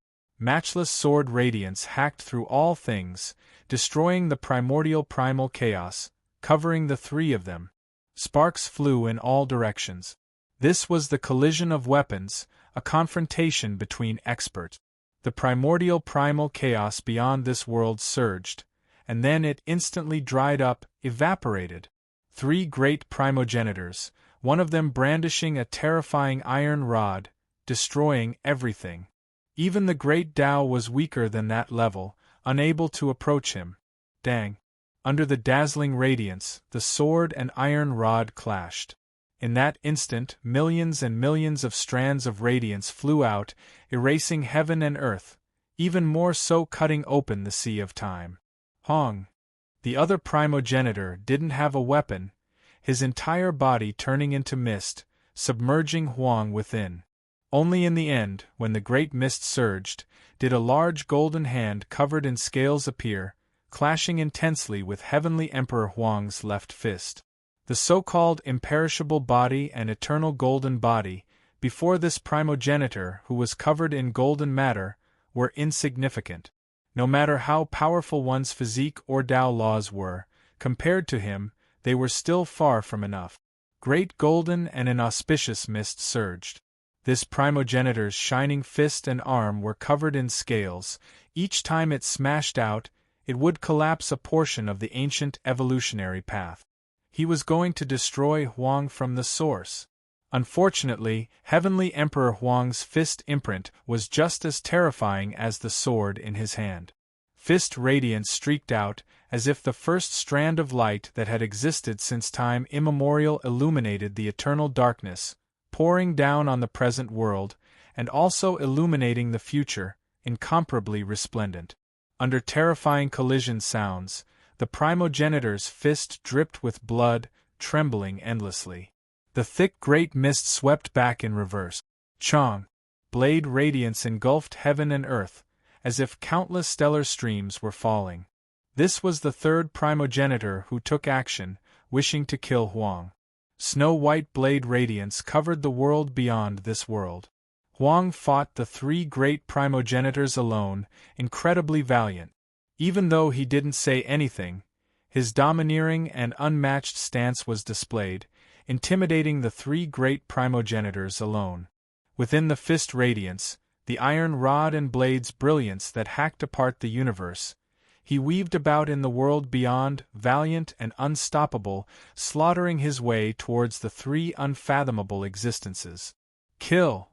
Matchless sword radiance hacked through all things, destroying the primordial primal chaos, covering the three of them. Sparks flew in all directions. This was the collision of weapons, a confrontation between experts. The primordial primal chaos beyond this world surged, and then it instantly dried up, evaporated. Three great primogenitors, one of them brandishing a terrifying iron rod, destroying everything. Even the great Tao was weaker than that level, unable to approach him. Dang! Under the dazzling radiance, the sword and iron rod clashed. In that instant, millions and millions of strands of radiance flew out, erasing heaven and earth, even more so cutting open the sea of time. Huang, the other primogenitor, didn't have a weapon, his entire body turning into mist, submerging Huang within. Only in the end, when the great mist surged, did a large golden hand covered in scales appear, clashing intensely with Heavenly Emperor Huang's left fist. The so-called imperishable body and eternal golden body, before this primogenitor who was covered in golden matter, were insignificant. No matter how powerful one's physique or Tao laws were, compared to him, they were still far from enough. Great golden and inauspicious mist surged. This primogenitor's shining fist and arm were covered in scales. Each time it smashed out, it would collapse a portion of the ancient evolutionary path. He was going to destroy Huang from the source. Unfortunately, Heavenly Emperor Huang's fist imprint was just as terrifying as the sword in his hand. Fist radiance streaked out, as if the first strand of light that had existed since time immemorial illuminated the eternal darkness, pouring down on the present world, and also illuminating the future, incomparably resplendent. Under terrifying collision sounds, the primogenitor's fist dripped with blood, trembling endlessly. The thick great mist swept back in reverse. Chong! Blade radiance engulfed heaven and earth, as if countless stellar streams were falling. This was the third primogenitor who took action, wishing to kill Huang. Snow-white blade radiance covered the world beyond this world. Huang fought the three great primogenitors alone, incredibly valiant. Even though he didn't say anything, his domineering and unmatched stance was displayed, intimidating the three great primogenitors alone. Within the fist radiance, the iron rod and blade's brilliance that hacked apart the universe, he weaved about in the world beyond, valiant and unstoppable, slaughtering his way towards the three unfathomable existences. Kill!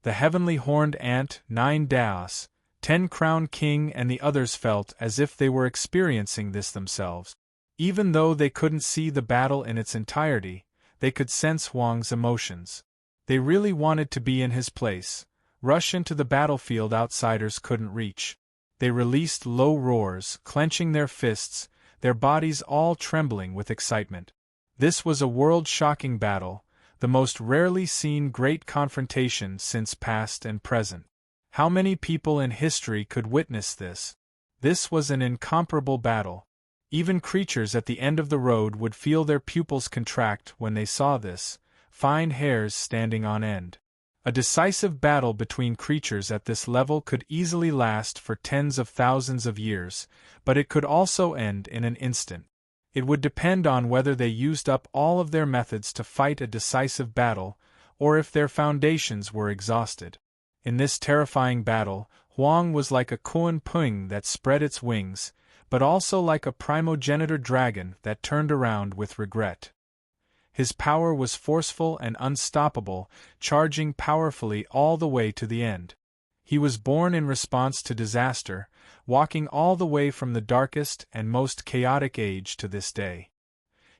The heavenly horned ant, 9 Daos, 10 Crown King and the others felt as if they were experiencing this themselves. Even though they couldn't see the battle in its entirety, they could sense Huang's emotions. They really wanted to be in his place, rush into the battlefield outsiders couldn't reach. They released low roars, clenching their fists, their bodies all trembling with excitement. This was a world-shocking battle, the most rarely seen great confrontation since past and present. How many people in history could witness this? This was an incomparable battle. Even creatures at the end of the road would feel their pupils contract when they saw this, fine hairs standing on end. A decisive battle between creatures at this level could easily last for tens of thousands of years, but it could also end in an instant. It would depend on whether they used up all of their methods to fight a decisive battle, or if their foundations were exhausted. In this terrifying battle, Huang was like a Kuan Ping that spread its wings, but also like a primogenitor dragon that turned around with regret. His power was forceful and unstoppable, charging powerfully all the way to the end. He was born in response to disaster, walking all the way from the darkest and most chaotic age to this day.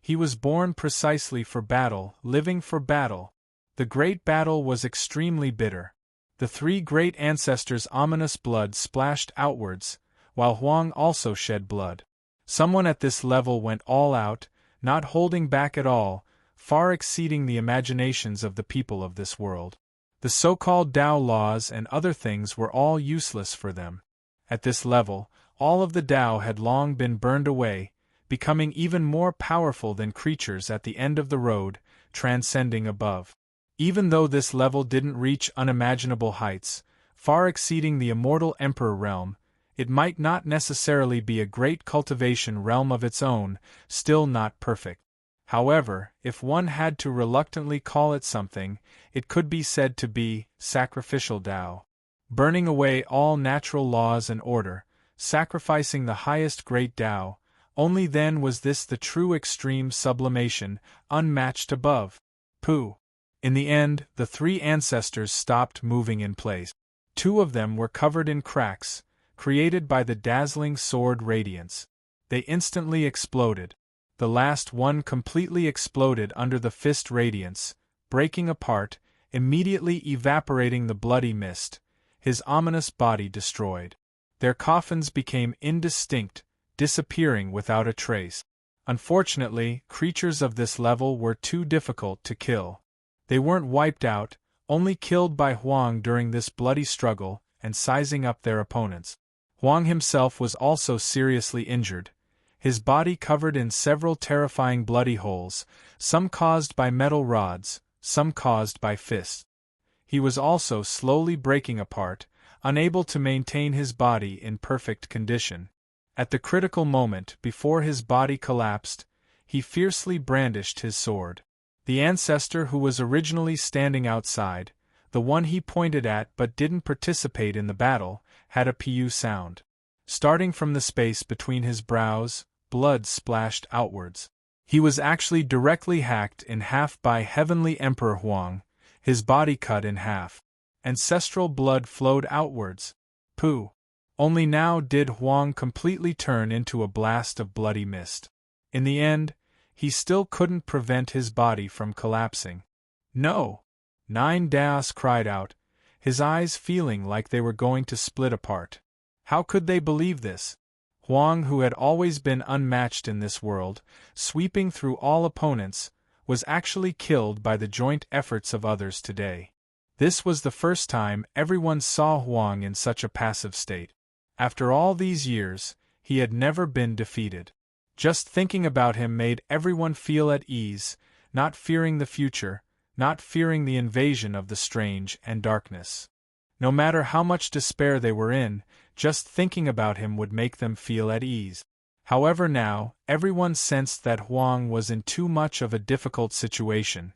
He was born precisely for battle, living for battle. The great battle was extremely bitter. The three great ancestors' ominous blood splashed outwards, while Huang also shed blood. Someone at this level went all out, not holding back at all, far exceeding the imaginations of the people of this world. The so-called Tao laws and other things were all useless for them. At this level, all of the Tao had long been burned away, becoming even more powerful than creatures at the end of the road, transcending above. Even though this level didn't reach unimaginable heights, far exceeding the immortal Emperor realm, it might not necessarily be a great cultivation realm of its own, still not perfect. However, if one had to reluctantly call it something, it could be said to be sacrificial Tao. Burning away all natural laws and order, sacrificing the highest great Tao, only then was this the true extreme sublimation, unmatched above. Pooh! In the end, the three ancestors stopped moving in place. Two of them were covered in cracks, created by the dazzling sword radiance. They instantly exploded. The last one completely exploded under the fist radiance, breaking apart, immediately evaporating the bloody mist, his ominous body destroyed. Their coffins became indistinct, disappearing without a trace. Unfortunately, creatures of this level were too difficult to kill. They weren't wiped out, only killed by Huang during this bloody struggle and sizing up their opponents. Huang himself was also seriously injured. his body covered in several terrifying bloody holes, some caused by metal rods, some caused by fists. He was also slowly breaking apart, unable to maintain his body in perfect condition. At the critical moment before his body collapsed, he fiercely brandished his sword. The ancestor who was originally standing outside, the one he pointed at but didn't participate in the battle, had a pu sound. Starting from the space between his brows, blood splashed outwards. He was actually directly hacked in half by Heavenly Emperor Huang, his body cut in half. Ancestral blood flowed outwards. Pooh! Only now did Huang completely turn into a blast of bloody mist. In the end, he still couldn't prevent his body from collapsing. No! Nine Daos cried out, his eyes feeling like they were going to split apart. How could they believe this? Huang, who had always been unmatched in this world, sweeping through all opponents, was actually killed by the joint efforts of others today. This was the first time everyone saw Huang in such a passive state. After all these years, he had never been defeated. Just thinking about him made everyone feel at ease, not fearing the future, not fearing the invasion of the strange and darkness. No matter how much despair they were in, just thinking about him would make them feel at ease. However, now, everyone sensed that Huang was in too much of a difficult situation.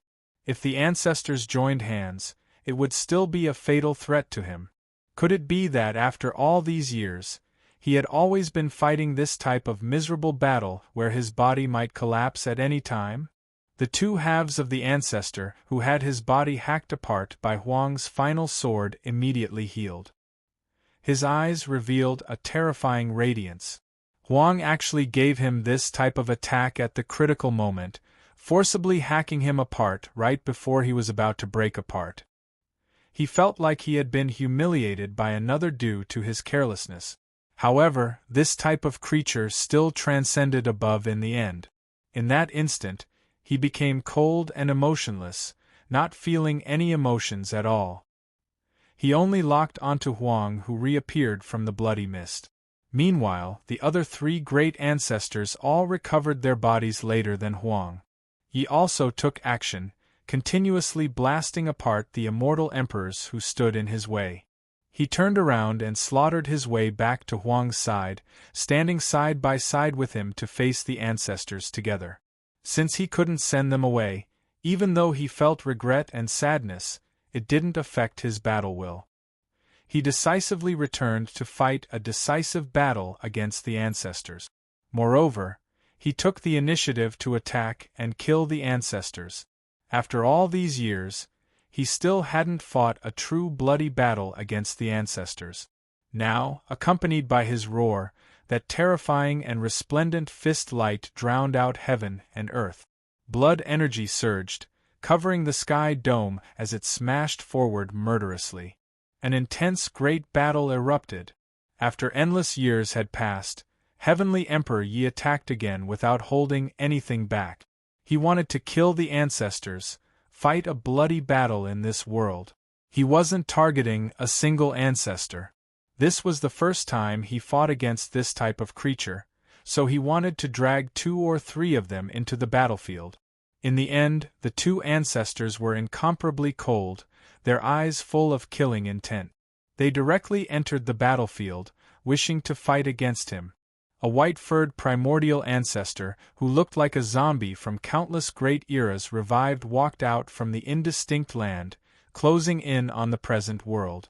If the ancestors joined hands, it would still be a fatal threat to him. Could it be that after all these years, he had always been fighting this type of miserable battle where his body might collapse at any time? The two halves of the ancestor who had his body hacked apart by Huang's final sword immediately healed. His eyes revealed a terrifying radiance. Huang actually gave him this type of attack at the critical moment, forcibly hacking him apart right before he was about to break apart. He felt like he had been humiliated by another due to his carelessness. However, this type of creature still transcended above in the end. In that instant, he became cold and emotionless, not feeling any emotions at all. He only locked onto Huang, who reappeared from the bloody mist. Meanwhile, the other three great ancestors all recovered their bodies later than Huang. He also took action, continuously blasting apart the immortal emperors who stood in his way. He turned around and slaughtered his way back to Huang's side, standing side by side with him to face the ancestors together. Since he couldn't send them away, even though he felt regret and sadness, it didn't affect his battle will. He decisively returned to fight a decisive battle against the ancestors. Moreover, he took the initiative to attack and kill the ancestors. After all these years, he still hadn't fought a true bloody battle against the ancestors. Now, accompanied by his roar, that terrifying and resplendent fist light drowned out heaven and earth. Blood energy surged, covering the sky dome as it smashed forward murderously. An intense great battle erupted. After endless years had passed, Heavenly Emperor Yi attacked again without holding anything back. He wanted to kill the ancestors, fight a bloody battle in this world. He wasn't targeting a single ancestor. This was the first time he fought against this type of creature, so he wanted to drag 2 or 3 of them into the battlefield. In the end, the 2 ancestors were incomparably cold, their eyes full of killing intent. They directly entered the battlefield, wishing to fight against him. A white-furred primordial ancestor, who looked like a zombie from countless great eras revived, walked out from the indistinct land, closing in on the present world.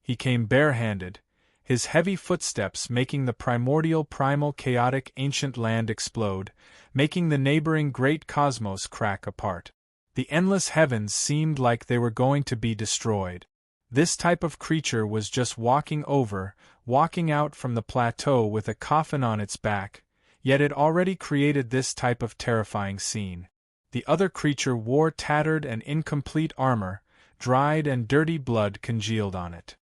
He came barehanded, his heavy footsteps making the primordial primal chaotic ancient land explode, making the neighboring great cosmos crack apart. The endless heavens seemed like they were going to be destroyed. This type of creature was just walking out from the plateau with a coffin on its back, yet it already created this type of terrifying scene. The other creature wore tattered and incomplete armor, dried and dirty blood congealed on it.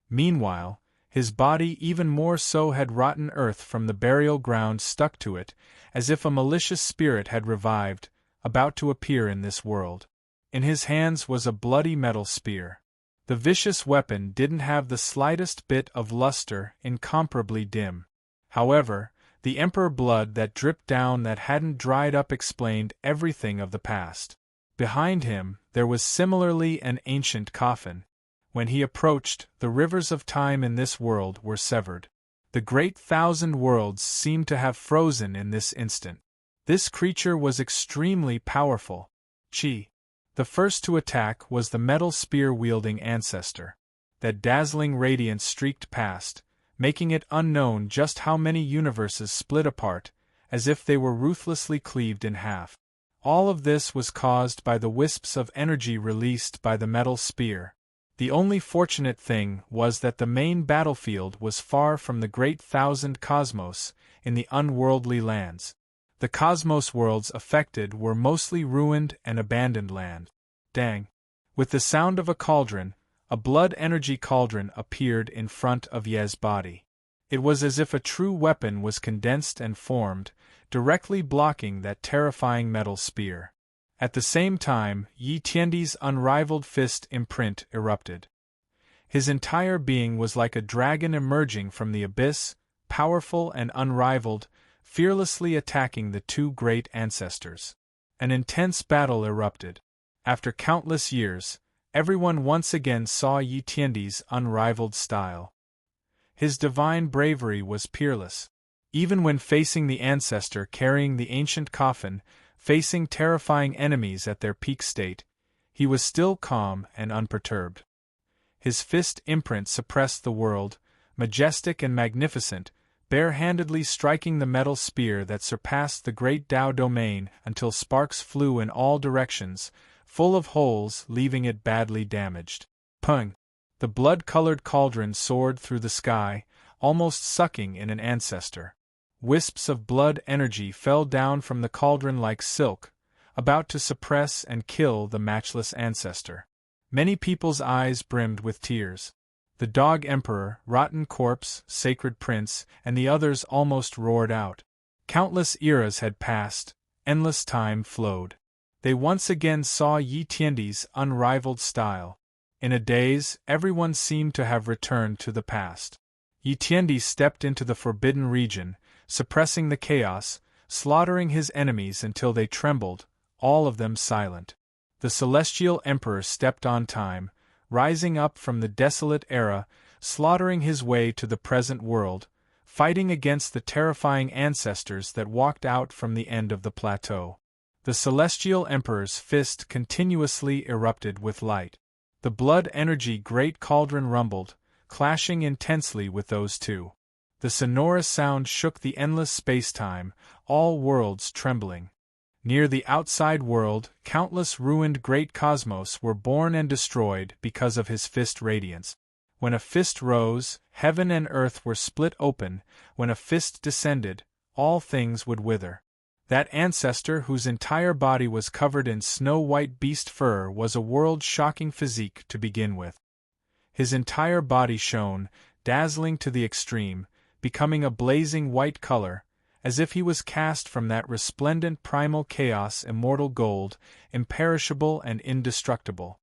Meanwhile, his body even more so had rotten earth from the burial ground stuck to it, as if a malicious spirit had revived, about to appear in this world. In his hands was a bloody metal spear. The vicious weapon didn't have the slightest bit of luster, incomparably dim. However, The emperor blood that dripped down that hadn't dried up explained everything of the past. Behind him, there was similarly an ancient coffin. When he approached, the rivers of time in this world were severed. The great thousand worlds seemed to have frozen in this instant. This creature was extremely powerful. Chi. The first to attack was the metal spear-wielding ancestor. That dazzling radiance streaked past, making it unknown just how many universes split apart, as if they were ruthlessly cleaved in half. All of this was caused by the wisps of energy released by the metal spear. The only fortunate thing was that the main battlefield was far from the great thousand cosmos, in the unworldly lands. The cosmos worlds affected were mostly ruined and abandoned land. Dang! With the sound of a cauldron, a blood energy cauldron appeared in front of Ye's body. It was as if a true weapon was condensed and formed, directly blocking that terrifying metal spear. At the same time, Yi Tiandi's unrivaled fist imprint erupted. His entire being was like a dragon emerging from the abyss, powerful and unrivaled, fearlessly attacking the two great ancestors. An intense battle erupted. After countless years, everyone once again saw Yi Tiandi's unrivaled style. His divine bravery was peerless. Even when facing the ancestor carrying the ancient coffin, facing terrifying enemies at their peak state, he was still calm and unperturbed. His fist imprint suppressed the world, majestic and magnificent, bare-handedly striking the metal spear that surpassed the great Tao domain until sparks flew in all directions, full of holes, leaving it badly damaged. Pung! The blood-colored cauldron soared through the sky, almost sucking in an ancestor. Wisps of blood energy fell down from the cauldron like silk, about to suppress and kill the matchless ancestor. Many people's eyes brimmed with tears. The Dog Emperor, Rotten Corpse, Sacred Prince, and the others almost roared out. Countless eras had passed, endless time flowed. They once again saw Yi Tiandi's unrivaled style. In a daze, everyone seemed to have returned to the past. Yi Tiandi stepped into the forbidden region, suppressing the chaos, slaughtering his enemies until they trembled, all of them silent. The Celestial Emperor stepped on time, rising up from the desolate era, slaughtering his way to the present world, fighting against the terrifying ancestors that walked out from the end of the plateau. The Celestial Emperor's fist continuously erupted with light. The blood energy great cauldron rumbled, clashing intensely with those two. The sonorous sound shook the endless space-time, all worlds trembling. Near the outside world, countless ruined great cosmos were born and destroyed because of his fist radiance. When a fist rose, heaven and earth were split open. When a fist descended, all things would wither. That ancestor whose entire body was covered in snow-white beast fur was a world-shocking physique to begin with. His entire body shone, dazzling to the extreme, becoming a blazing white color, as if he was cast from that resplendent primal chaos, immortal gold, imperishable and indestructible.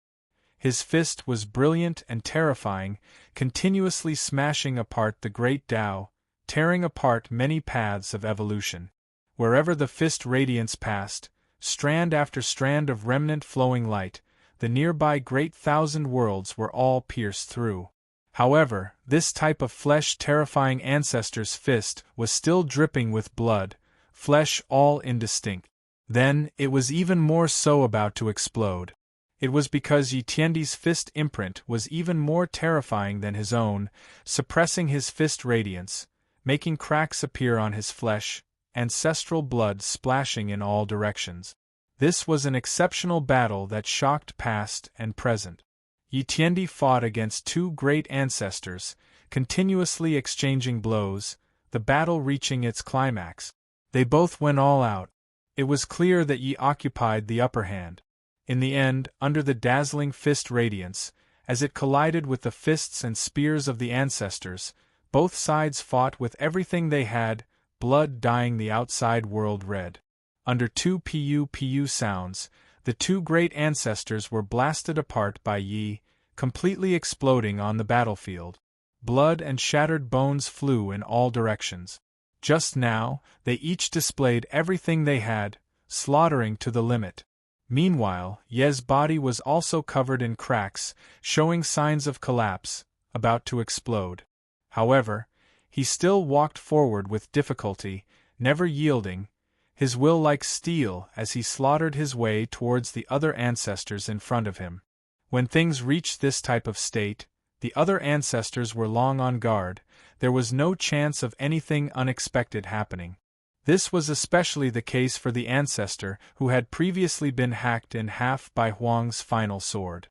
His fist was brilliant and terrifying, continuously smashing apart the great Tao, tearing apart many paths of evolution. Wherever the fist radiance passed, strand after strand of remnant flowing light, the nearby great thousand worlds were all pierced through. However, this type of flesh-terrifying ancestor's fist was still dripping with blood, flesh all indistinct. Then, it was even more so about to explode. It was because Yi Tiandi's fist imprint was even more terrifying than his own, suppressing his fist radiance, making cracks appear on his flesh, ancestral blood splashing in all directions. This was an exceptional battle that shocked past and present. Yi Tiandi fought against two great ancestors, continuously exchanging blows, the battle reaching its climax. They both went all out. It was clear that Yi occupied the upper hand. In the end, under the dazzling fist radiance, as it collided with the fists and spears of the ancestors, both sides fought with everything they had, blood dyeing the outside world red. Under two pu sounds, the two great ancestors were blasted apart by Yi, completely exploding on the battlefield. Blood and shattered bones flew in all directions. Just now, they each displayed everything they had, slaughtering to the limit. Meanwhile, Ye's body was also covered in cracks, showing signs of collapse, about to explode. However, he still walked forward with difficulty, never yielding, his will like steel as he slaughtered his way towards the other ancestors in front of him. When things reached this type of state, the other ancestors were long on guard. There was no chance of anything unexpected happening. This was especially the case for the ancestor who had previously been hacked in half by Huang's final sword.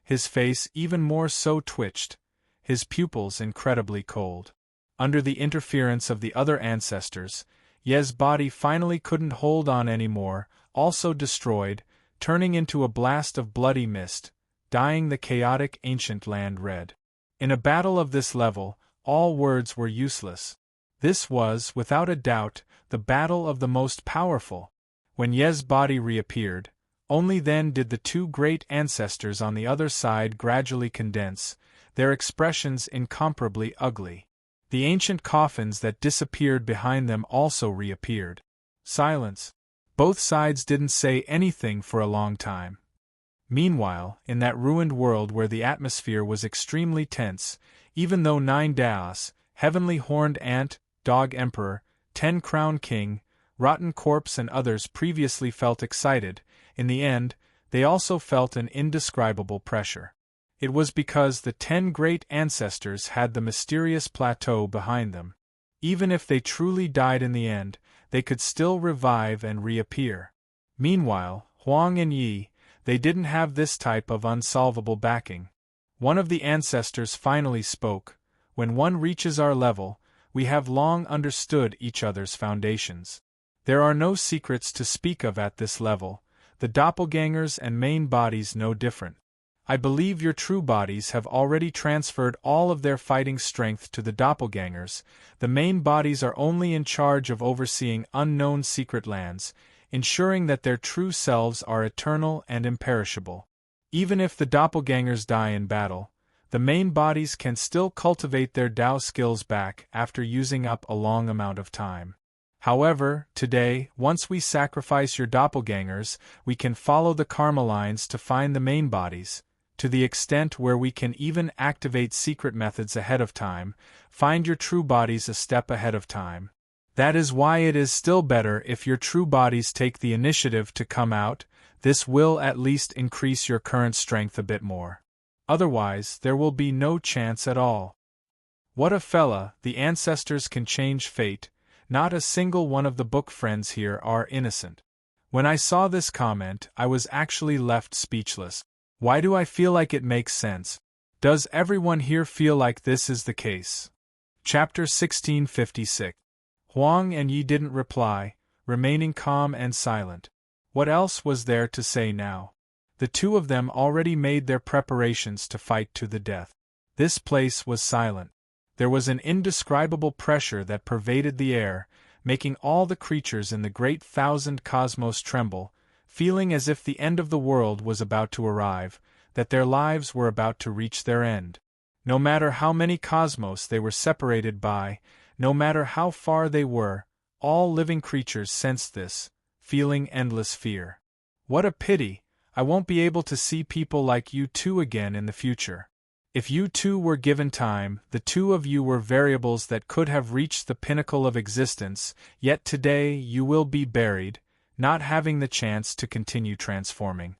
His face even more so twitched, his pupils incredibly cold. Under the interference of the other ancestors, Ye's body finally couldn't hold on anymore, also destroyed, turning into a blast of bloody mist, dyeing the chaotic ancient land red. In a battle of this level, all words were useless. This was, without a doubt, the battle of the most powerful. When Ye's body reappeared, only then did the two great ancestors on the other side gradually condense, their expressions incomparably ugly. The ancient coffins that disappeared behind them also reappeared. Silence. Both sides didn't say anything for a long time. Meanwhile, in that ruined world where the atmosphere was extremely tense, even though 9 Daos, Heavenly Horned Ant, Dog Emperor, 10 Crown King, Rotten Corpse and others previously felt excited, in the end, they also felt an indescribable pressure. It was because the 10 great ancestors had the mysterious plateau behind them. Even if they truly died in the end, they could still revive and reappear. Meanwhile, Huang and Yi, they didn't have this type of unsolvable backing. One of the ancestors finally spoke. When one reaches our level, we have long understood each other's foundations. There are no secrets to speak of at this level, the doppelgangers and main bodies no different. I believe your true bodies have already transferred all of their fighting strength to the doppelgangers. The main bodies are only in charge of overseeing unknown secret lands, ensuring that their true selves are eternal and imperishable. Even if the doppelgangers die in battle, the main bodies can still cultivate their Dao skills back after using up a long amount of time. However, today, once we sacrifice your doppelgangers, we can follow the karma lines to find the main bodies, to the extent where we can even activate secret methods ahead of time, find your true bodies a step ahead of time. That is why it is still better if your true bodies take the initiative to come out. This will at least increase your current strength a bit more. Otherwise, there will be no chance at all. What a fella, the ancestors can change fate. Not a single one of the book friends here are innocent. When I saw this comment, I was actually left speechless. Why do I feel like it makes sense? Does everyone here feel like this is the case? Chapter 1656. Huang and Yi didn't reply, remaining calm and silent. What else was there to say now? The two of them already made their preparations to fight to the death. This place was silent. There was an indescribable pressure that pervaded the air, making all the creatures in the great thousand cosmos tremble, feeling as if the end of the world was about to arrive, that their lives were about to reach their end. No matter how many cosmos they were separated by, no matter how far they were, all living creatures sensed this, feeling endless fear. What a pity, I won't be able to see people like you two again in the future. If you two were given time, the two of you were variables that could have reached the pinnacle of existence, yet today you will be buried, not having the chance to continue transforming.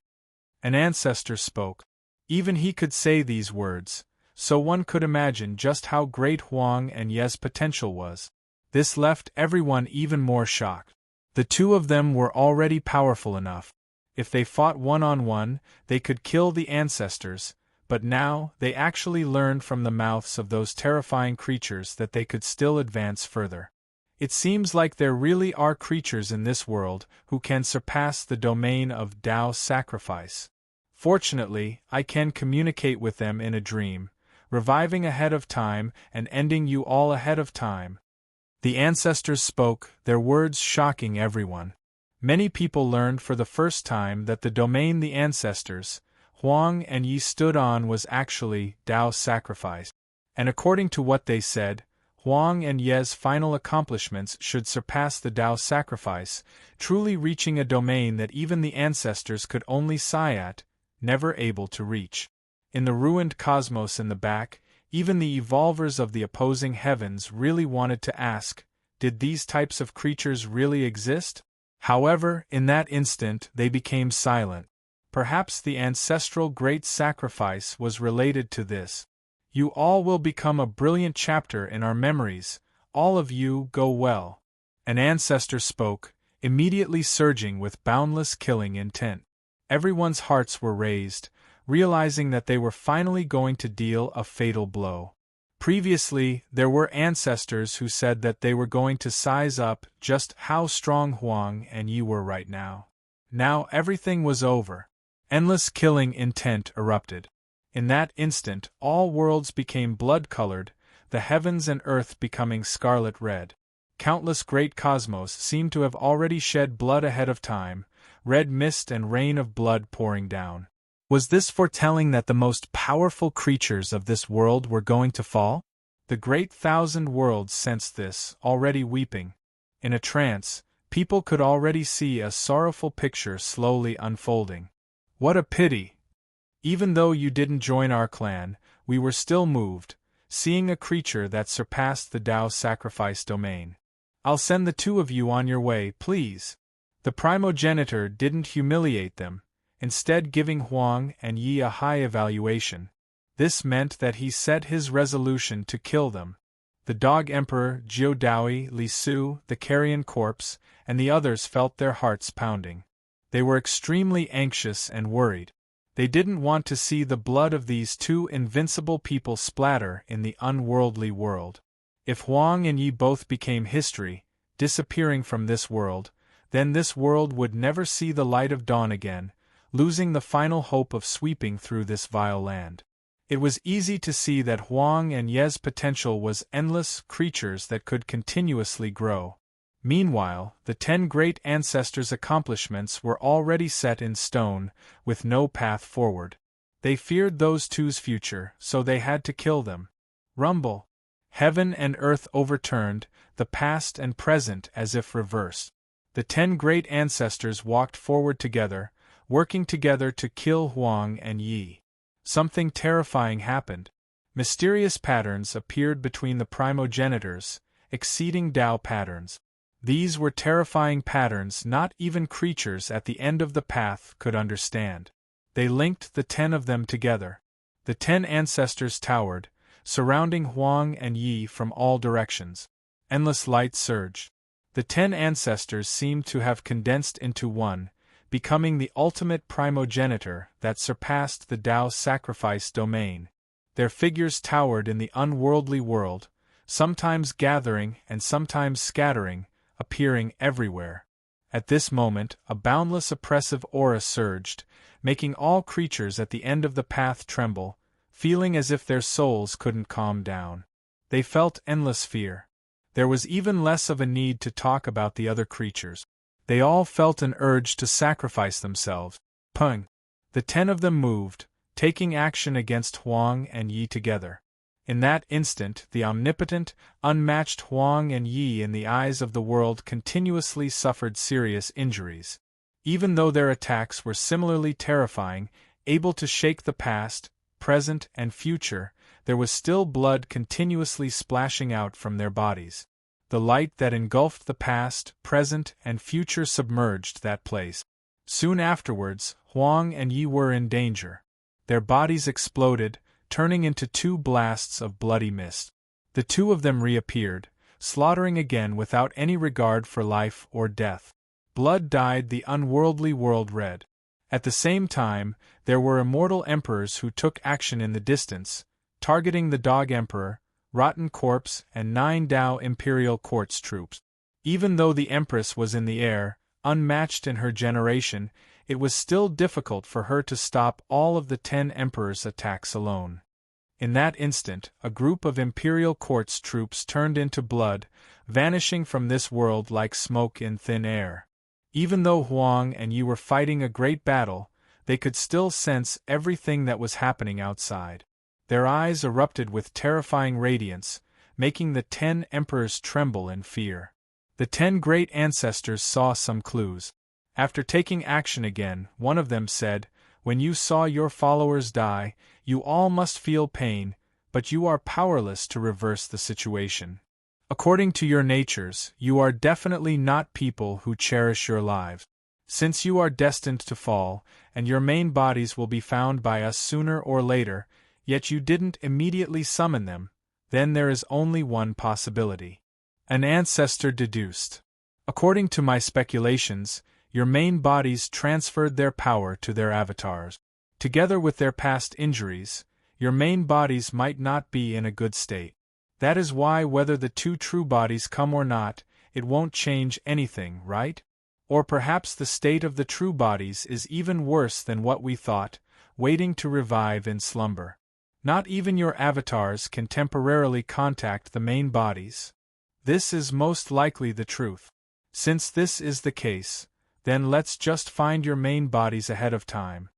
An ancestor spoke. Even he could say these words, so one could imagine just how great Huang and Ye's potential was. This left everyone even more shocked. The two of them were already powerful enough. If they fought one-on-one, they could kill the ancestors, but now they actually learned from the mouths of those terrifying creatures that they could still advance further. It seems like there really are creatures in this world who can surpass the domain of Dao sacrifice. Fortunately, I can communicate with them in a dream, reviving ahead of time and ending you all ahead of time. The ancestors spoke, their words shocking everyone. Many people learned for the first time that the domain the ancestors, Huang and Yi stood on was actually Dao sacrifice. And according to what they said, Huang and Ye's final accomplishments should surpass the Tao sacrifice, truly reaching a domain that even the ancestors could only sigh at, never able to reach. In the ruined cosmos in the back, even the evolvers of the opposing heavens really wanted to ask, did these types of creatures really exist? However, in that instant they became silent. Perhaps the ancestral great sacrifice was related to this. You all will become a brilliant chapter in our memories, all of you go well. An ancestor spoke, immediately surging with boundless killing intent. Everyone's hearts were raised, realizing that they were finally going to deal a fatal blow. Previously, there were ancestors who said that they were going to size up just how strong Huang and Yi were right now. Now everything was over. Endless killing intent erupted. In that instant, all worlds became blood-colored, the heavens and earth becoming scarlet red. Countless great cosmos seemed to have already shed blood ahead of time, red mist and rain of blood pouring down. Was this foretelling that the most powerful creatures of this world were going to fall? The great thousand worlds sensed this, already weeping. In a trance, people could already see a sorrowful picture slowly unfolding. What a pity! Even though you didn't join our clan, we were still moved, seeing a creature that surpassed the Tao sacrifice domain. I'll send the two of you on your way, please. The primogenitor didn't humiliate them, instead giving Huang and Yi a high evaluation. This meant that he set his resolution to kill them. The Dog Emperor, Jiu Daoi, Li Su, the Carrion Corpse, and the others felt their hearts pounding. They were extremely anxious and worried. They didn't want to see the blood of these two invincible people splatter in the unworldly world. If Huang and Yi both became history, disappearing from this world, then this world would never see the light of dawn again, losing the final hope of sweeping through this vile land. It was easy to see that Huang and Ye's potential was endless, creatures that could continuously grow. Meanwhile, the 10 great ancestors' accomplishments were already set in stone, with no path forward. They feared those two's future, so they had to kill them. Rumble. Heaven and earth overturned, the past and present as if reversed. The 10 great ancestors walked forward together, working together to kill Huang and Yi. Something terrifying happened. Mysterious patterns appeared between the primogenitors, exceeding Tao patterns. These were terrifying patterns not even creatures at the end of the path could understand. They linked the 10 of them together. The 10 ancestors towered, surrounding Huang and Yi from all directions. Endless light surged. The 10 ancestors seemed to have condensed into one, becoming the ultimate primogenitor that surpassed the Tao sacrifice domain. Their figures towered in the unworldly world, sometimes gathering and sometimes scattering, appearing everywhere. At this moment, a boundless oppressive aura surged, making all creatures at the end of the path tremble, feeling as if their souls couldn't calm down. They felt endless fear. There was even less of a need to talk about the other creatures. They all felt an urge to sacrifice themselves. Pung! The 10 of them moved, taking action against Huang and Yi together. In that instant, the omnipotent, unmatched Huang and Yi in the eyes of the world continuously suffered serious injuries. Even though their attacks were similarly terrifying, able to shake the past, present, and future, there was still blood continuously splashing out from their bodies. The light that engulfed the past, present, and future submerged that place. Soon afterwards, Huang and Yi were in danger. Their bodies exploded, turning into 2 blasts of bloody mist. The 2 of them reappeared, slaughtering again without any regard for life or death. Blood dyed the unworldly world red. At the same time, there were immortal emperors who took action in the distance, targeting the Dog Emperor, Rotten Corpse, and 9 Tao Imperial Court's troops. Even though the Empress was in the air, unmatched in her generation, it was still difficult for her to stop all of the 10 Emperors' attacks alone. In that instant, a group of Imperial Court's troops turned into blood, vanishing from this world like smoke in thin air. Even though Huang and Yi were fighting a great battle, they could still sense everything that was happening outside. Their eyes erupted with terrifying radiance, making the 10 emperors tremble in fear. The 10 great ancestors saw some clues. After taking action again, one of them said, "When you saw your followers die, you all must feel pain, but you are powerless to reverse the situation. According to your natures, you are definitely not people who cherish your lives. Since you are destined to fall, and your main bodies will be found by us sooner or later, yet you didn't immediately summon them, then there is only one possibility." An ancestor deduced. "According to my speculations, your main bodies transferred their power to their avatars. Together with their past injuries, your main bodies might not be in a good state. That is why whether the 2 true bodies come or not, it won't change anything, right? Or perhaps the state of the true bodies is even worse than what we thought, waiting to revive in slumber. Not even your avatars can temporarily contact the main bodies. This is most likely the truth. Since this is the case, then let's just find your main bodies ahead of time."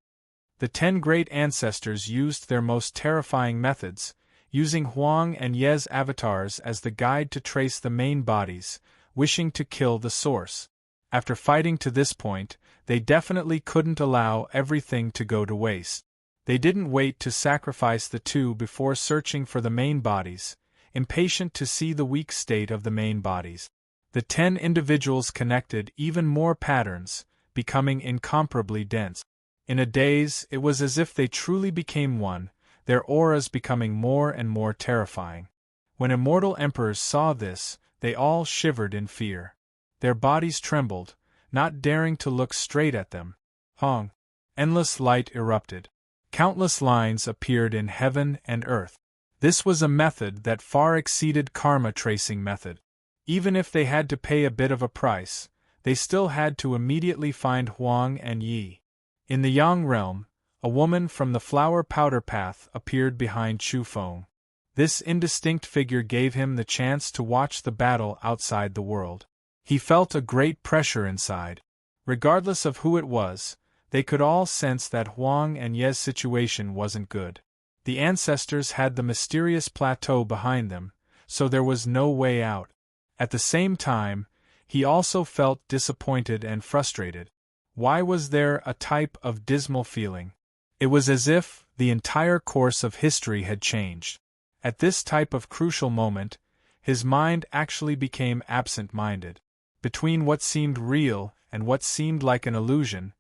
The 10 great ancestors used their most terrifying methods, using Huang and Ye's avatars as the guide to trace the main bodies, wishing to kill the source. After fighting to this point, they definitely couldn't allow everything to go to waste. They didn't wait to sacrifice the 2 before searching for the main bodies, impatient to see the weak state of the main bodies. The 10 individuals connected even more patterns, becoming incomparably dense. In a daze, it was as if they truly became one, their auras becoming more and more terrifying. When immortal emperors saw this, they all shivered in fear. Their bodies trembled, not daring to look straight at them. Hong. Endless light erupted. Countless lines appeared in heaven and earth. This was a method that far exceeded karma tracing method. Even if they had to pay a bit of a price, they still had to immediately find Huang and Yi. In the Yang realm, a woman from the flower powder path appeared behind Chu Feng. This indistinct figure gave him the chance to watch the battle outside the world. He felt a great pressure inside. Regardless of who it was, they could all sense that Huang and Ye's situation wasn't good. The ancestors had the mysterious plateau behind them, so there was no way out. At the same time, he also felt disappointed and frustrated. Why was there a type of dismal feeling? It was as if the entire course of history had changed. At this type of crucial moment, his mind actually became absent-minded. Between what seemed real and what seemed like an illusion,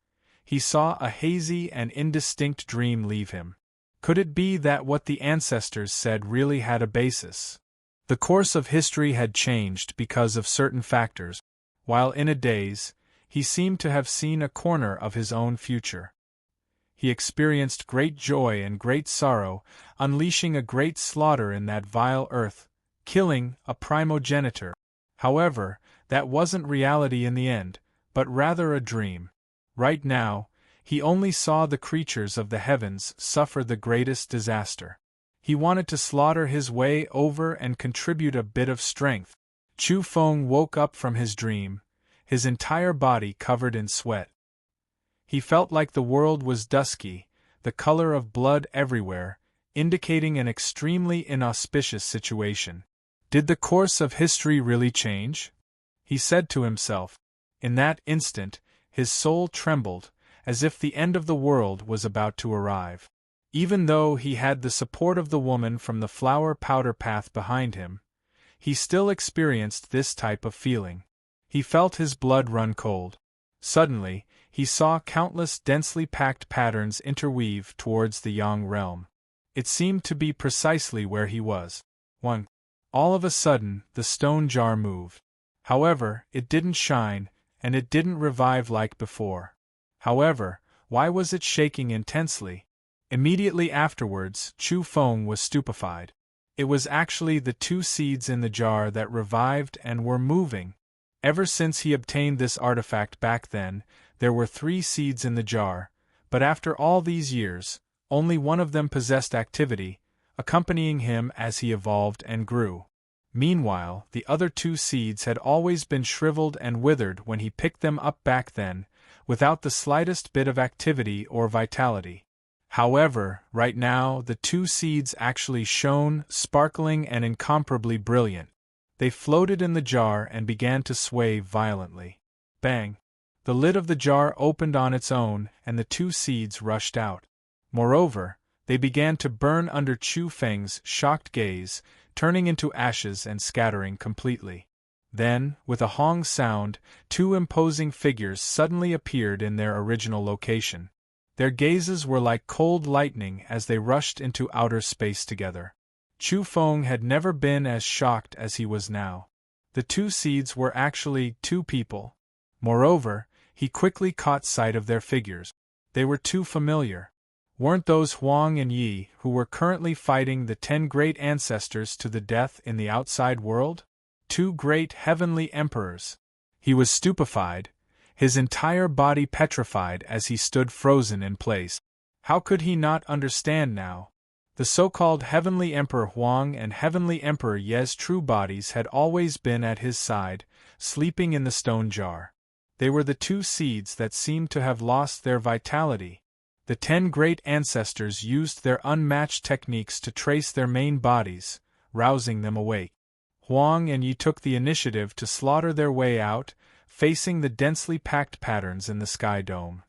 he saw a hazy and indistinct dream leave him. Could it be that what the ancestors said really had a basis? The course of history had changed because of certain factors. While in a daze, he seemed to have seen a corner of his own future. He experienced great joy and great sorrow, unleashing a great slaughter in that vile earth, killing a primogenitor. However, that wasn't reality in the end, but rather a dream. Right now, he only saw the creatures of the heavens suffer the greatest disaster. He wanted to slaughter his way over and contribute a bit of strength. Chu Feng woke up from his dream, his entire body covered in sweat. He felt like the world was dusky, the color of blood everywhere, indicating an extremely inauspicious situation. Did the course of history really change? He said to himself. In that instant, his soul trembled, as if the end of the world was about to arrive. Even though he had the support of the woman from the flower powder path behind him, he still experienced this type of feeling. He felt his blood run cold. Suddenly, he saw countless densely packed patterns interweave towards the Yang realm. It seemed to be precisely where he was. All of a sudden, the stone jar moved. However, it didn't shine, and it didn't revive like before. However, why was it shaking intensely? Immediately afterwards, Chu Feng was stupefied. It was actually the 2 seeds in the jar that revived and were moving. Ever since he obtained this artifact back then, there were 3 seeds in the jar, but after all these years, only one of them possessed activity, accompanying him as he evolved and grew. Meanwhile, the other 2 seeds had always been shriveled and withered when he picked them up back then, without the slightest bit of activity or vitality. However, right now, the two seeds actually shone, sparkling and incomparably brilliant. They floated in the jar and began to sway violently. Bang! The lid of the jar opened on its own, and the two seeds rushed out. Moreover, they began to burn under Chu Feng's shocked gaze, turning into ashes and scattering completely. Then, with a hong sound, two imposing figures suddenly appeared in their original location. Their gazes were like cold lightning as they rushed into outer space together. Chu Feng had never been as shocked as he was now. The two seeds were actually two people. Moreover, he quickly caught sight of their figures. They were too familiar. Weren't those Huang and Yi who were currently fighting the 10 great ancestors to the death in the outside world? 2 great heavenly emperors. He was stupefied, his entire body petrified as he stood frozen in place. How could he not understand now? The so-called Heavenly Emperor Huang and Heavenly Emperor Ye's true bodies had always been at his side, sleeping in the stone jar. They were the two seeds that seemed to have lost their vitality. The 10 great ancestors used their unmatched techniques to trace their main bodies, rousing them awake. Huang and Yi took the initiative to slaughter their way out, facing the densely packed patterns in the sky dome.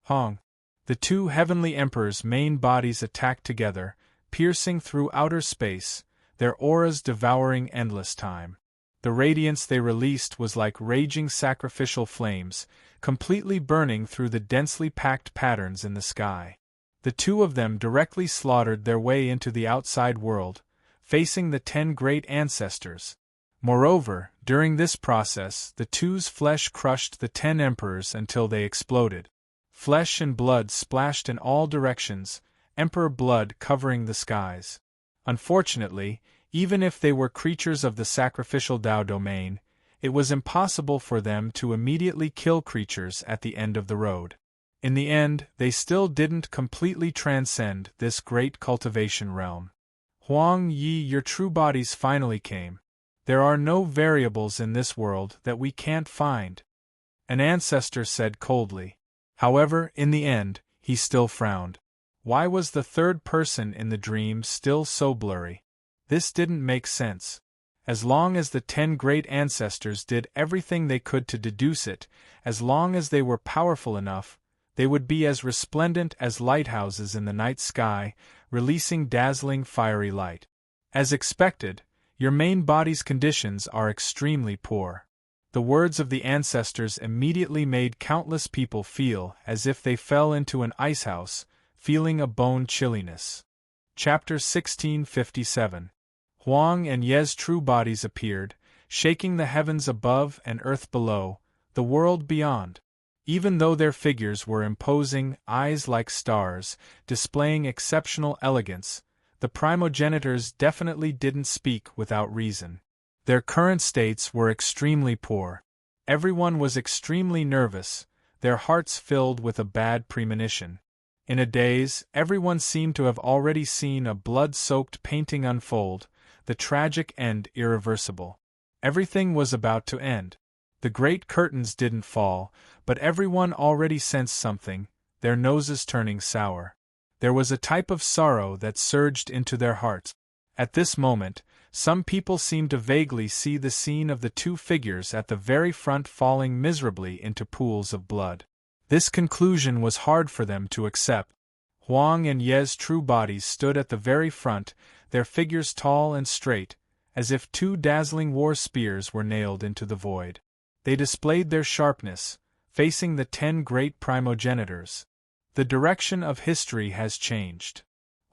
Hong! The two heavenly emperors' main bodies attacked together, piercing through outer space, their auras devouring endless time. The radiance they released was like raging sacrificial flames, completely burning through the densely packed patterns in the sky. The two of them directly slaughtered their way into the outside world, facing the 10 great ancestors. Moreover, during this process, the two's flesh crushed the 10 emperors until they exploded. Flesh and blood splashed in all directions, emperor blood covering the skies. Unfortunately, even if they were creatures of the sacrificial Dao domain, it was impossible for them to immediately kill creatures at the end of the road. In the end, they still didn't completely transcend this great cultivation realm. Huang Yi, your true bodies finally came. There are no variables in this world that we can't find, an ancestor said coldly. However, in the end, he still frowned. Why was the third person in the dream still so blurry? This didn't make sense. As long as the 10 great ancestors did everything they could to deduce it, as long as they were powerful enough, they would be as resplendent as lighthouses in the night sky, releasing dazzling fiery light. As expected, your main body's conditions are extremely poor. The words of the ancestors immediately made countless people feel as if they fell into an icehouse, feeling a bone chilliness. Chapter 1657. Huang and Ye's true bodies appeared, shaking the heavens above and earth below, the world beyond. Even though their figures were imposing, eyes like stars, displaying exceptional elegance, the primogenitors definitely didn't speak without reason. Their current states were extremely poor. Everyone was extremely nervous, their hearts filled with a bad premonition. In a daze, everyone seemed to have already seen a blood-soaked painting unfold, the tragic end irreversible. Everything was about to end. The great curtains didn't fall, but everyone already sensed something, their noses turning sour. There was a type of sorrow that surged into their hearts. At this moment, some people seemed to vaguely see the scene of the two figures at the very front falling miserably into pools of blood. This conclusion was hard for them to accept. Huang and Ye's true bodies stood at the very front, their figures tall and straight, as if 2 dazzling war spears were nailed into the void. They displayed their sharpness, facing the 10 great primogenitors. The direction of history has changed.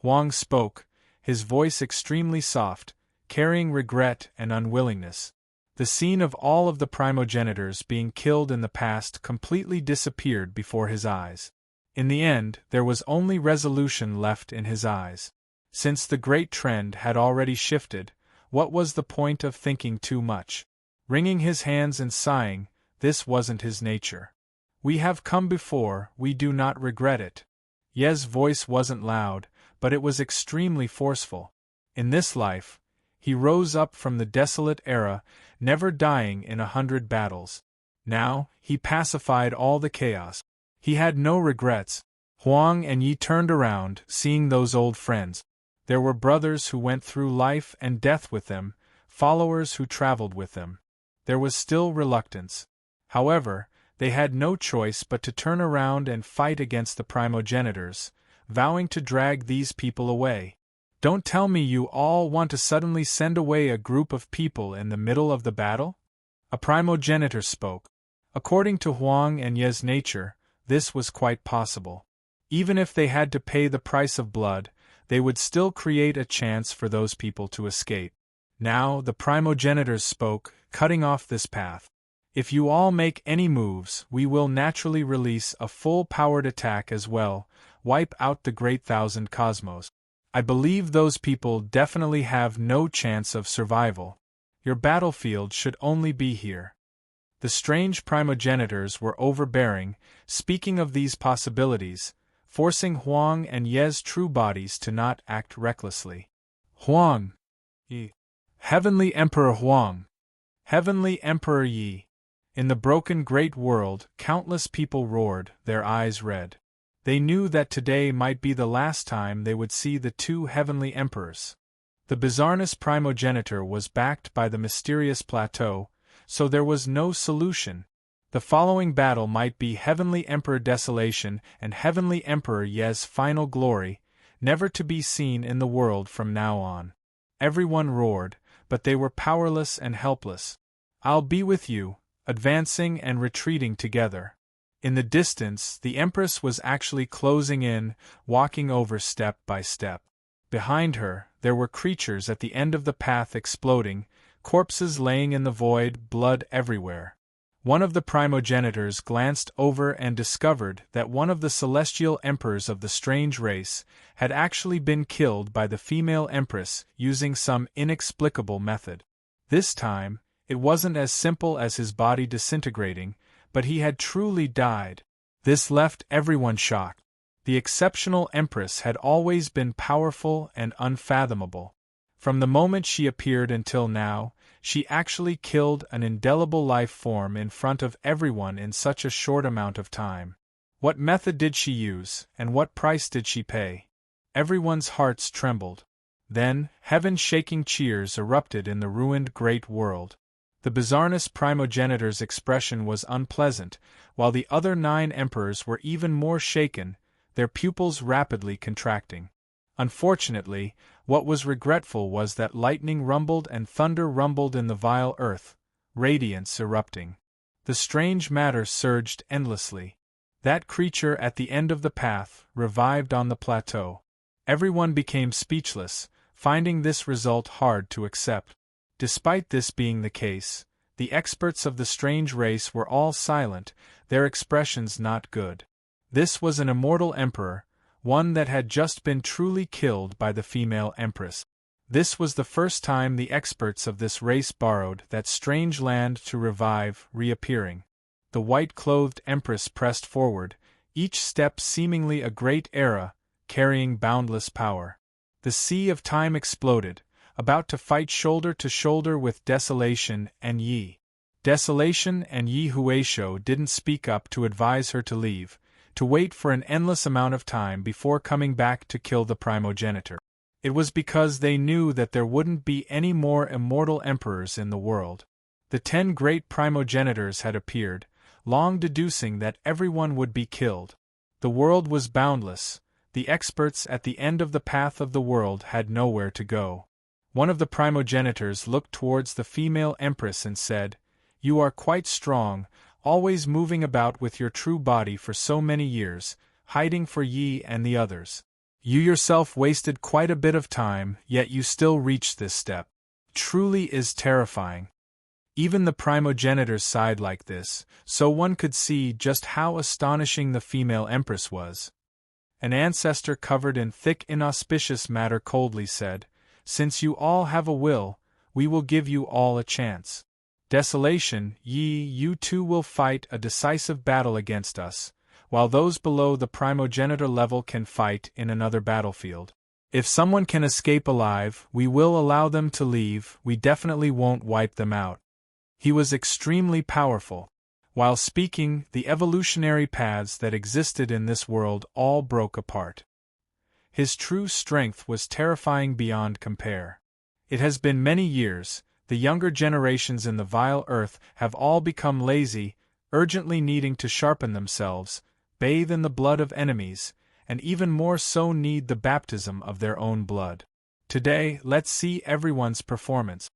Huang spoke, his voice extremely soft, carrying regret and unwillingness. The scene of all of the primogenitors being killed in the past completely disappeared before his eyes. In the end, there was only resolution left in his eyes. Since the great trend had already shifted, what was the point of thinking too much? Wringing his hands and sighing, this wasn't his nature. We have come before, we do not regret it. Ye's voice wasn't loud, but it was extremely forceful. In this life, he rose up from the desolate era, never dying in 100 battles. Now, he pacified all the chaos. He had no regrets. Huang and Yi turned around, seeing those old friends. There were brothers who went through life and death with them, followers who traveled with them. There was still reluctance. However, they had no choice but to turn around and fight against the primogenitors, vowing to drag these people away. Don't tell me you all want to suddenly send away a group of people in the middle of the battle? A primogenitor spoke. According to Huang and Ye's nature, this was quite possible. Even if they had to pay the price of blood, they would still create a chance for those people to escape. Now the primogenitors spoke, cutting off this path. If you all make any moves, we will naturally release a full-powered attack as well, wipe out the Great Thousand Cosmos. I believe those people definitely have no chance of survival. Your battlefield should only be here. The strange primogenitors were overbearing, speaking of these possibilities, forcing Huang and Ye's true bodies to not act recklessly. Huang! Yi. Heavenly Emperor Huang! Heavenly Emperor Yi! In the broken great world, countless people roared, their eyes red. They knew that today might be the last time they would see the two heavenly emperors. The bizarreness primogenitor was backed by the mysterious plateau, so there was no solution. The following battle might be Heavenly Emperor Desolation and Heavenly Emperor Ye's final glory, never to be seen in the world from now on. Everyone roared, but they were powerless and helpless. I'll be with you, advancing and retreating together. In the distance, the Empress was actually closing in, walking over step by step. Behind her, there were creatures at the end of the path exploding, corpses laying in the void, blood everywhere. One of the primogenitors glanced over and discovered that one of the celestial emperors of the strange race had actually been killed by the female empress using some inexplicable method. This time, it wasn't as simple as his body disintegrating, but he had truly died. This left everyone shocked. The exceptional empress had always been powerful and unfathomable. From the moment she appeared until now, she actually killed an indelible life form in front of everyone in such a short amount of time. What method did she use, and what price did she pay? Everyone's hearts trembled. Then, heaven-shaking cheers erupted in the ruined great world. The bizarreness primogenitor's expression was unpleasant, while the other 9 emperors were even more shaken, their pupils rapidly contracting. Unfortunately, what was regretful was that lightning rumbled and thunder rumbled in the vile earth, radiance erupting. The strange matter surged endlessly. That creature at the end of the path revived on the plateau. Everyone became speechless, finding this result hard to accept. Despite this being the case, the experts of the strange race were all silent, their expressions not good. This was an immortal emperor, one that had just been truly killed by the female empress. This was the first time the experts of this race borrowed that strange land to revive, reappearing. The white-clothed empress pressed forward, each step seemingly a great era, carrying boundless power. The sea of time exploded, about to fight shoulder to shoulder with Desolation and Yi. Desolation and Yi Huaishou didn't speak up to advise her to leave, to wait for an endless amount of time before coming back to kill the primogenitor. It was because they knew that there wouldn't be any more immortal emperors in the world. The 10 great primogenitors had appeared, long deducing that everyone would be killed. The world was boundless, the experts at the end of the path of the world had nowhere to go. One of the primogenitors looked towards the female empress and said, "You are quite strong, always moving about with your true body for so many years, hiding for Yi and the others. You yourself wasted quite a bit of time, yet you still reached this step. Truly is terrifying." Even the primogenitors sighed like this, so one could see just how astonishing the female empress was. An ancestor covered in thick inauspicious matter coldly said, "Since you all have a will, we will give you all a chance. Desolation, Yi, you two will fight a decisive battle against us, while those below the primogenitor level can fight in another battlefield. If someone can escape alive, we will allow them to leave, we definitely won't wipe them out." He was extremely powerful. While speaking, the evolutionary paths that existed in this world all broke apart. His true strength was terrifying beyond compare. It has been many years, the younger generations in the vile earth have all become lazy, urgently needing to sharpen themselves, bathe in the blood of enemies, and even more so need the baptism of their own blood. Today, let's see everyone's performance.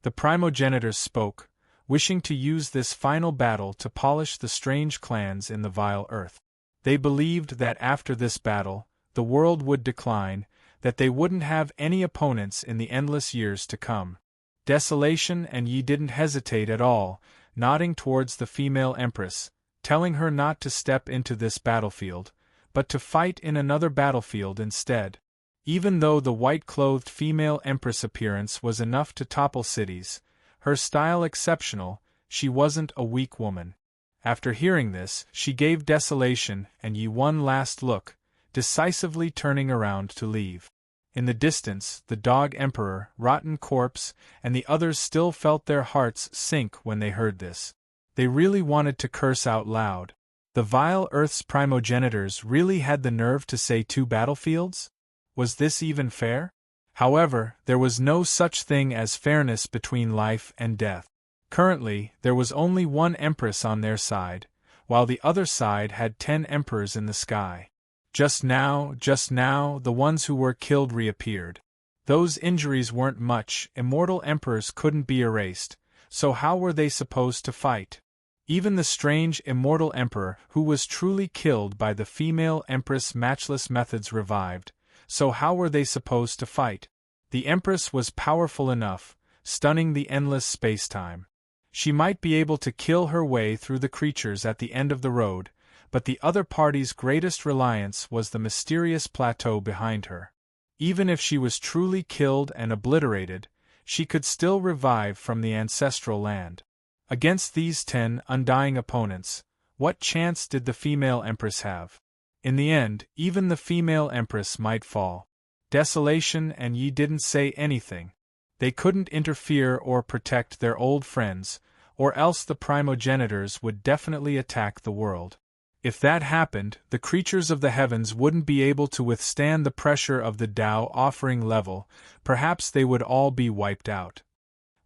The primogenitors spoke, wishing to use this final battle to polish the strange clans in the vile earth. They believed that after this battle, the world would decline, that they wouldn't have any opponents in the endless years to come. Desolation and Yi didn't hesitate at all, nodding towards the female empress, telling her not to step into this battlefield, but to fight in another battlefield instead. Even though the white-clothed female empress appearance was enough to topple cities, her style exceptional, she wasn't a weak woman. After hearing this, she gave Desolation and Yi one last look, decisively turning around to leave. In the distance, the dog emperor, rotten corpse, and the others still felt their hearts sink when they heard this. They really wanted to curse out loud. The vile Earth's primogenitors really had the nerve to say 2 battlefields? Was this even fair? However, there was no such thing as fairness between life and death. Currently, there was only one empress on their side, while the other side had 10 emperors in the sky. Just now, the ones who were killed reappeared. Those injuries weren't much, immortal emperors couldn't be erased, so how were they supposed to fight? Even the strange immortal emperor who was truly killed by the female empress' matchless methods revived, so how were they supposed to fight? The empress was powerful enough, stunning the endless space-time. She might be able to kill her way through the creatures at the end of the road, but the other party's greatest reliance was the mysterious plateau behind her. Even if she was truly killed and obliterated, she could still revive from the ancestral land. Against these 10 undying opponents, what chance did the female empress have? In the end, even the female empress might fall. Desolation and Yi didn't say anything. They couldn't interfere or protect their old friends, or else the primogenitors would definitely attack the world. If that happened, the creatures of the heavens wouldn't be able to withstand the pressure of the Tao offering level, perhaps they would all be wiped out.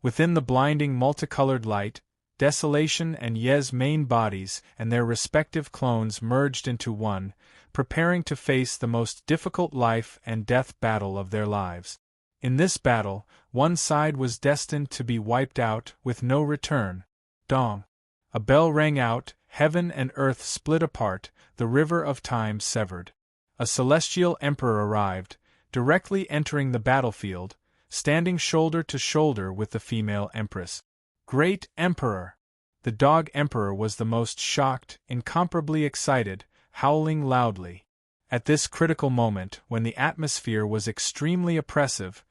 Within the blinding multicolored light, Desolation and Ye's main bodies and their respective clones merged into one, preparing to face the most difficult life and death battle of their lives. In this battle, one side was destined to be wiped out with no return. Dong! A bell rang out, heaven and earth split apart, the river of time severed. A celestial emperor arrived, directly entering the battlefield, standing shoulder to shoulder with the female empress. Great Emperor! The dog emperor was the most shocked, incomparably excited, howling loudly. At this critical moment, when the atmosphere was extremely oppressive,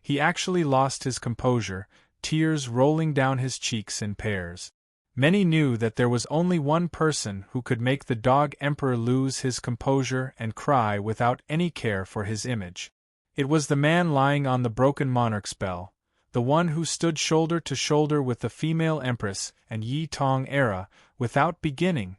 he actually lost his composure, tears rolling down his cheeks in pairs. Many knew that there was only one person who could make the dog emperor lose his composure and cry without any care for his image. It was the man lying on the broken monarch's bell, the one who stood shoulder to shoulder with the female empress and Yi Tong era, without beginning.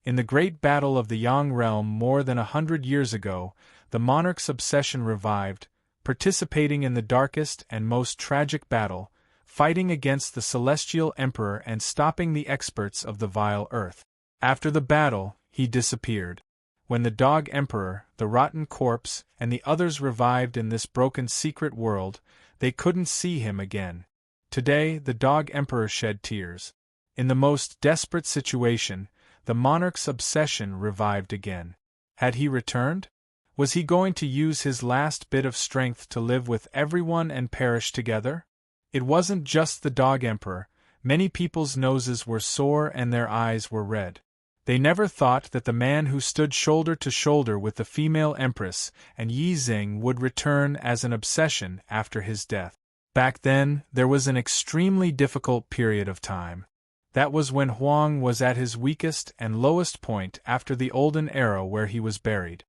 In the great battle of the Yang realm more than 100 years ago, the monarch's obsession revived, participating in the darkest and most tragic battle, fighting against the celestial emperor and stopping the experts of the vile earth. After the battle, he disappeared. When the dog emperor, the rotten corpse, and the others revived in this broken secret world, they couldn't see him again. Today, the dog emperor shed tears. In the most desperate situation, the monarch's obsession revived again. Had he returned? Was he going to use his last bit of strength to live with everyone and perish together? It wasn't just the dog emperor, many people's noses were sore and their eyes were red. They never thought that the man who stood shoulder to shoulder with the female empress and Yi Xing would return as an obsession after his death. Back then, there was an extremely difficult period of time. That was when Huang was at his weakest and lowest point after the Olden Era where he was buried.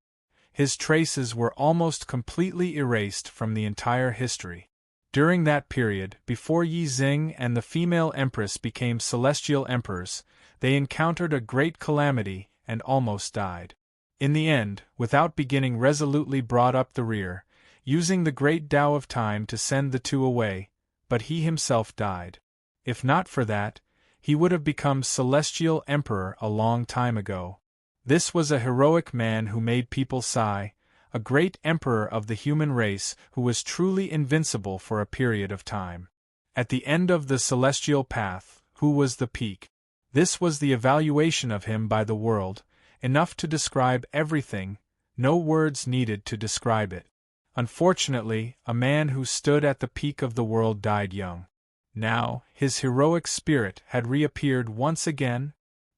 His traces were almost completely erased from the entire history. During that period, before Yi Xing and the female empress became celestial emperors, They encountered a great calamity, and almost died. In the end, without beginning resolutely brought up the rear, using the great Tao of time to send the two away, but he himself died. If not for that, he would have become celestial emperor a long time ago. This was a heroic man who made people sigh, a great emperor of the human race who was truly invincible for a period of time. At the end of the celestial path, who was the peak? This was the evaluation of him by the world, enough to describe everything, no words needed to describe it. Unfortunately, a man who stood at the peak of the world died young. Now, his heroic spirit had reappeared once again.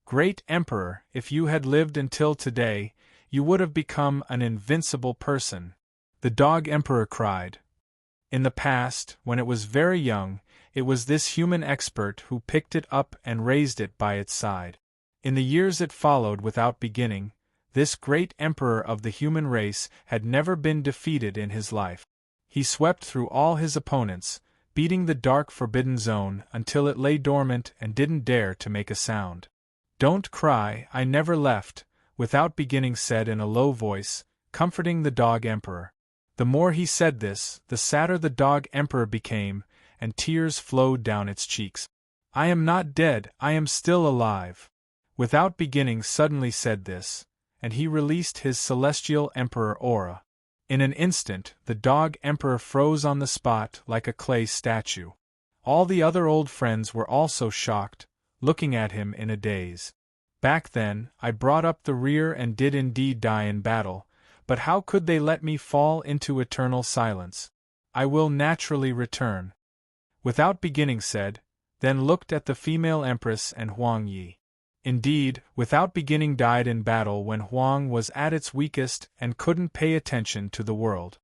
Great Emperor, if you had lived until today, you would have become an invincible person. The Dog Emperor cried. In the past, when it was very young, it was this human expert who picked it up and raised it by its side. In the years it followed without beginning, this great emperor of the human race had never been defeated in his life. He swept through all his opponents, beating the dark forbidden zone until it lay dormant and didn't dare to make a sound. "Don't cry, I never left," without beginning said in a low voice, comforting the Dog Emperor. The more he said this, the sadder the Dog Emperor became, and tears flowed down its cheeks. "I am not dead, I am still alive." Without beginning suddenly said this, and he released his celestial emperor aura. In an instant, the Dog Emperor froze on the spot like a clay statue. All the other old friends were also shocked, looking at him in a daze. "Back then, I brought up the rear and did indeed die in battle, but how could they let me fall into eternal silence? I will naturally return." Without beginning said, then looked at the female empress and Huang Yi. Indeed, without beginning died in battle when Huang was at its weakest and couldn't pay attention to the world.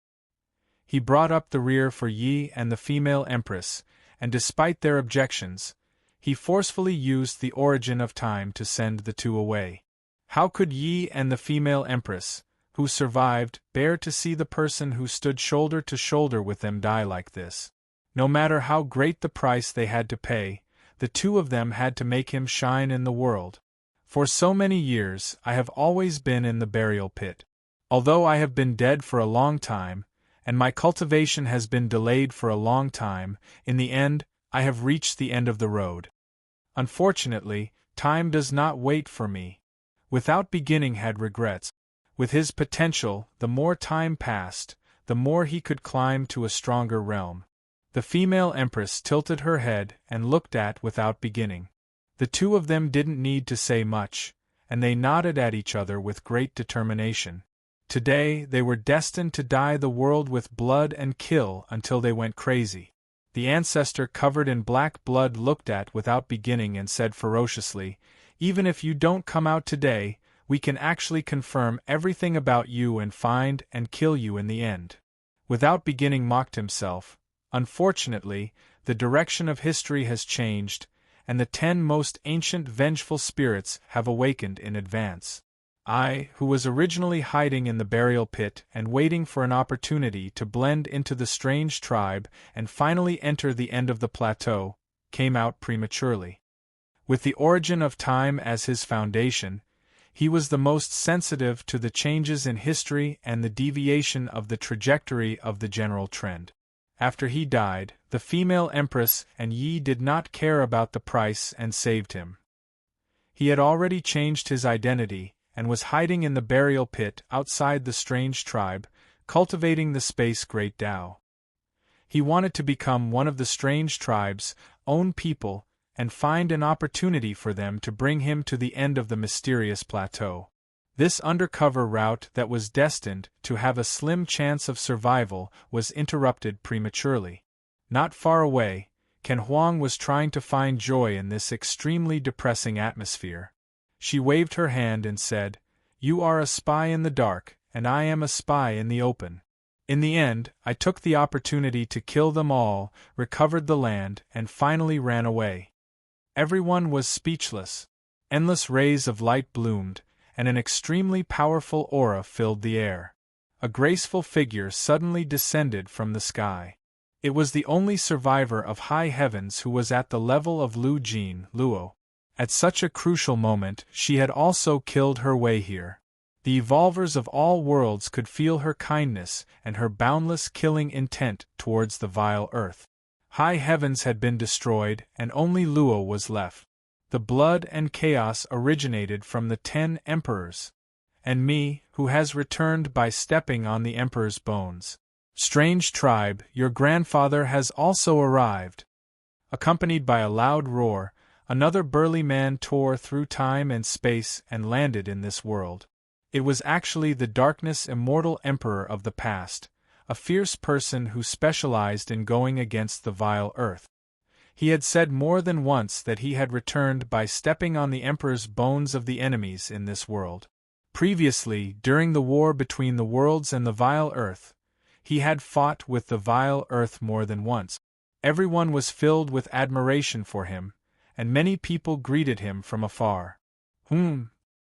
He brought up the rear for Yi and the female empress, and despite their objections, he forcefully used the origin of time to send the two away. How could Yi and the female empress, who survived, bear to see the person who stood shoulder to shoulder with them die like this? No matter how great the price they had to pay, the two of them had to make him shine in the world. For so many years, I have always been in the burial pit. Although I have been dead for a long time, and my cultivation has been delayed for a long time, in the end, I have reached the end of the road. Unfortunately, time does not wait for me. Without beginning had regrets. With his potential, the more time passed, the more he could climb to a stronger realm. The female empress tilted her head and looked at without beginning. The two of them didn't need to say much, and they nodded at each other with great determination. Today they were destined to dye the world with blood and kill until they went crazy. The ancestor covered in black blood looked at without beginning and said ferociously, "Even if you don't come out today, we can actually confirm everything about you and find and kill you in the end." Without beginning mocked himself. Unfortunately, the direction of history has changed, and the 10 most ancient vengeful spirits have awakened in advance. I, who was originally hiding in the burial pit and waiting for an opportunity to blend into the strange tribe and finally enter the end of the plateau, came out prematurely. With the origin of time as his foundation, he was the most sensitive to the changes in history and the deviation of the trajectory of the general trend. After he died, the female empress and Yi did not care about the price and saved him. He had already changed his identity and was hiding in the burial pit outside the strange tribe, cultivating the space great Tao. He wanted to become one of the strange tribe's own people and find an opportunity for them to bring him to the end of the mysterious plateau. This undercover route that was destined to have a slim chance of survival was interrupted prematurely. Not far away, Ken Huang was trying to find joy in this extremely depressing atmosphere. She waved her hand and said, "You are a spy in the dark, and I am a spy in the open." In the end, I took the opportunity to kill them all, recovered the land, and finally ran away. Everyone was speechless. Endless rays of light bloomed, and an extremely powerful aura filled the air. A graceful figure suddenly descended from the sky. It was the only survivor of high heavens who was at the level of Lu Jin, Luo. At such a crucial moment, she had also killed her way here. The evolvers of all worlds could feel her kindness and her boundless killing intent towards the vile earth. High heavens had been destroyed, and only Luo was left. The blood and chaos originated from the 10 emperors. And me, who has returned by stepping on the emperor's bones. Strange tribe, your grandfather has also arrived. Accompanied by a loud roar, another burly man tore through time and space and landed in this world. It was actually the darkness immortal emperor of the past, a fierce person who specialized in going against the vile earth. He had said more than once that he had returned by stepping on the emperor's bones of the enemies in this world. Previously, during the war between the worlds and the vile earth, he had fought with the vile earth more than once. Everyone was filled with admiration for him, and many people greeted him from afar.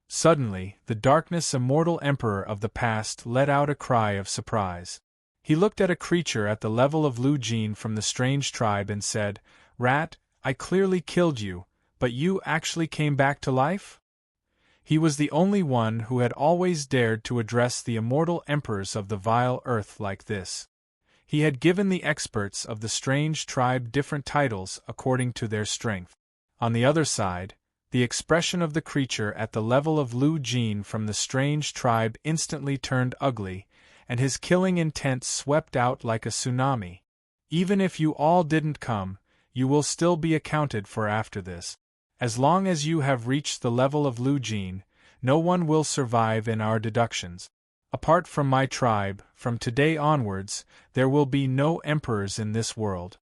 Suddenly, the darkness immortal emperor of the past let out a cry of surprise. He looked at a creature at the level of Lu Jin from the strange tribe and said, "Rat, I clearly killed you, but you actually came back to life?" He was the only one who had always dared to address the immortal emperors of the vile earth like this. He had given the experts of the strange tribe different titles according to their strength. On the other side, the expression of the creature at the level of Lu Jin from the strange tribe instantly turned ugly, and his killing intent swept out like a tsunami. "Even if you all didn't come, you will still be accounted for after this. As long as you have reached the level of Lu Jin, no one will survive in our deductions. Apart from my tribe, from today onwards, there will be no emperors in this world."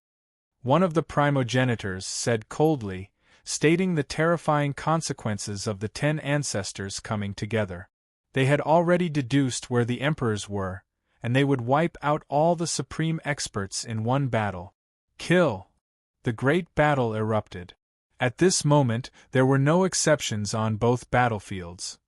One of the primogenitors said coldly, stating the terrifying consequences of the 10 ancestors coming together. They had already deduced where the emperors were, and they would wipe out all the supreme experts in one battle. Kill! The great battle erupted. At this moment, there were no exceptions on both battlefields.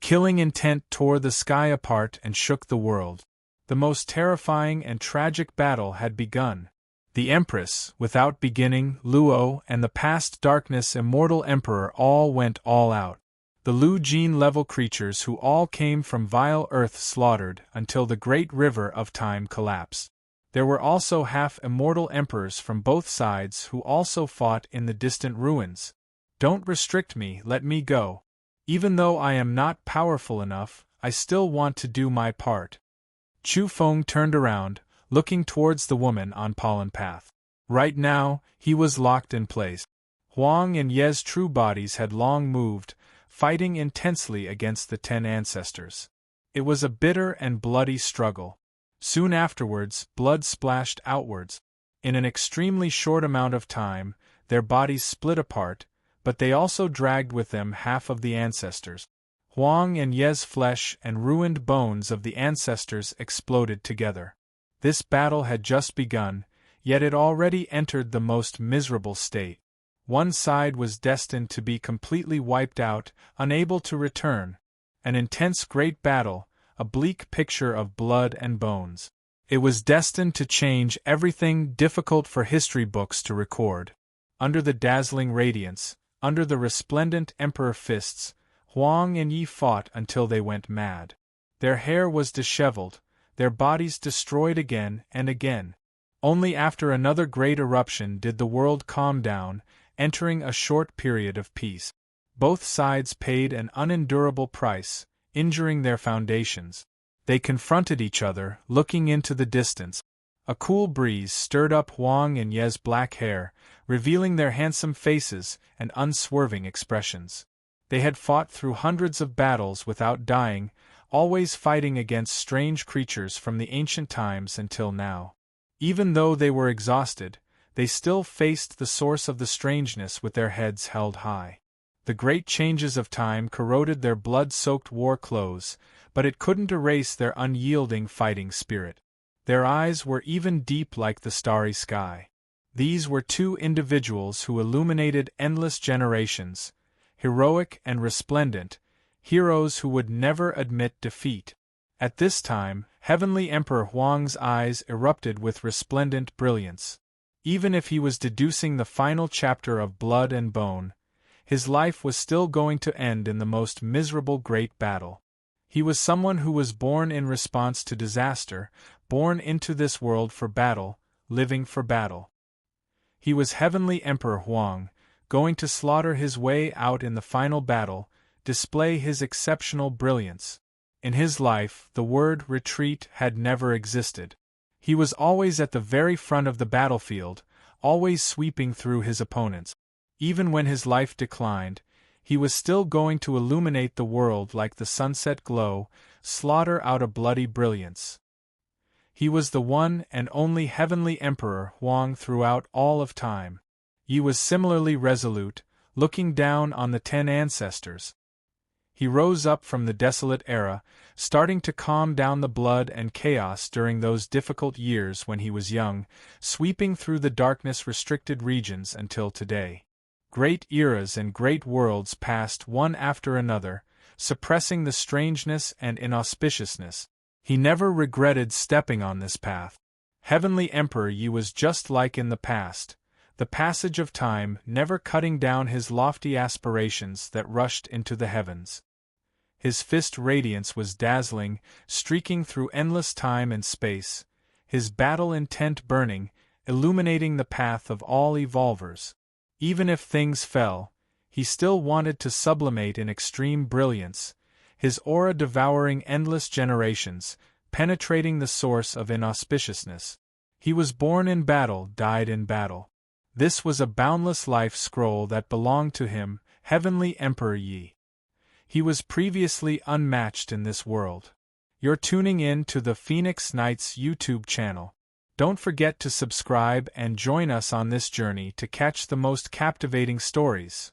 Killing intent tore the sky apart and shook the world. The most terrifying and tragic battle had begun. The Empress, without beginning, Luo, and the past darkness immortal emperor all went all out. The Lu Jin level creatures who all came from vile earth slaughtered until the great river of time collapsed. There were also half-immortal emperors from both sides who also fought in the distant ruins. "Don't restrict me, let me go. Even though I am not powerful enough, I still want to do my part." Chu Feng turned around, looking towards the woman on Pollen Path. Right now, he was locked in place. Huang and Ye's true bodies had long moved, fighting intensely against the 10 ancestors. It was a bitter and bloody struggle. Soon afterwards, blood splashed outwards. In an extremely short amount of time, their bodies split apart, but they also dragged with them half of the ancestors. Huang and Ye's flesh and ruined bones of the ancestors exploded together. This battle had just begun, yet it already entered the most miserable state. One side was destined to be completely wiped out, unable to return. An intense great battle, a bleak picture of blood and bones. It was destined to change everything, difficult for history books to record. Under the dazzling radiance, under the resplendent emperor fists, Huang and Yi fought until they went mad. Their hair was disheveled, their bodies destroyed again and again. Only after another great eruption did the world calm down, entering a short period of peace. Both sides paid an unendurable price, injuring their foundations. They confronted each other, looking into the distance. A cool breeze stirred up Huang and Ye's black hair, revealing their handsome faces and unswerving expressions. They had fought through hundreds of battles without dying, always fighting against strange creatures from the ancient times until now. Even though they were exhausted, they still faced the source of the strangeness with their heads held high. The great changes of time corroded their blood-soaked war clothes, but it couldn't erase their unyielding fighting spirit. Their eyes were even deep like the starry sky. These were two individuals who illuminated endless generations, heroic and resplendent, heroes who would never admit defeat. At this time, Heavenly Emperor Huang's eyes erupted with resplendent brilliance. Even if he was deducing the final chapter of Blood and Bone, his life was still going to end in the most miserable great battle. He was someone who was born in response to disaster, born into this world for battle, living for battle. He was Heavenly Emperor Huang, going to slaughter his way out in the final battle, display his exceptional brilliance. In his life, the word retreat had never existed. He was always at the very front of the battlefield, always sweeping through his opponents. Even when his life declined, he was still going to illuminate the world like the sunset glow, slaughter out a bloody brilliance. He was the one and only Heavenly Emperor Huang throughout all of time. He was similarly resolute, looking down on the 10 ancestors. He rose up from the desolate era, starting to calm down the blood and chaos during those difficult years when he was young, sweeping through the darkness-restricted regions until today. Great eras and great worlds passed one after another, suppressing the strangeness and inauspiciousness. He never regretted stepping on this path. Heavenly Emperor Yi was just like in the past, the passage of time never cutting down his lofty aspirations that rushed into the heavens. His fist radiance was dazzling, streaking through endless time and space, his battle intent burning, illuminating the path of all evolvers. Even if things fell, he still wanted to sublimate in extreme brilliance, his aura devouring endless generations, penetrating the source of inauspiciousness. He was born in battle, died in battle. This was a boundless life scroll that belonged to him, Heavenly Emperor Yi. He was previously unmatched in this world. You're tuning in to the Phoenix Knights YouTube channel. Don't forget to subscribe and join us on this journey to catch the most captivating stories.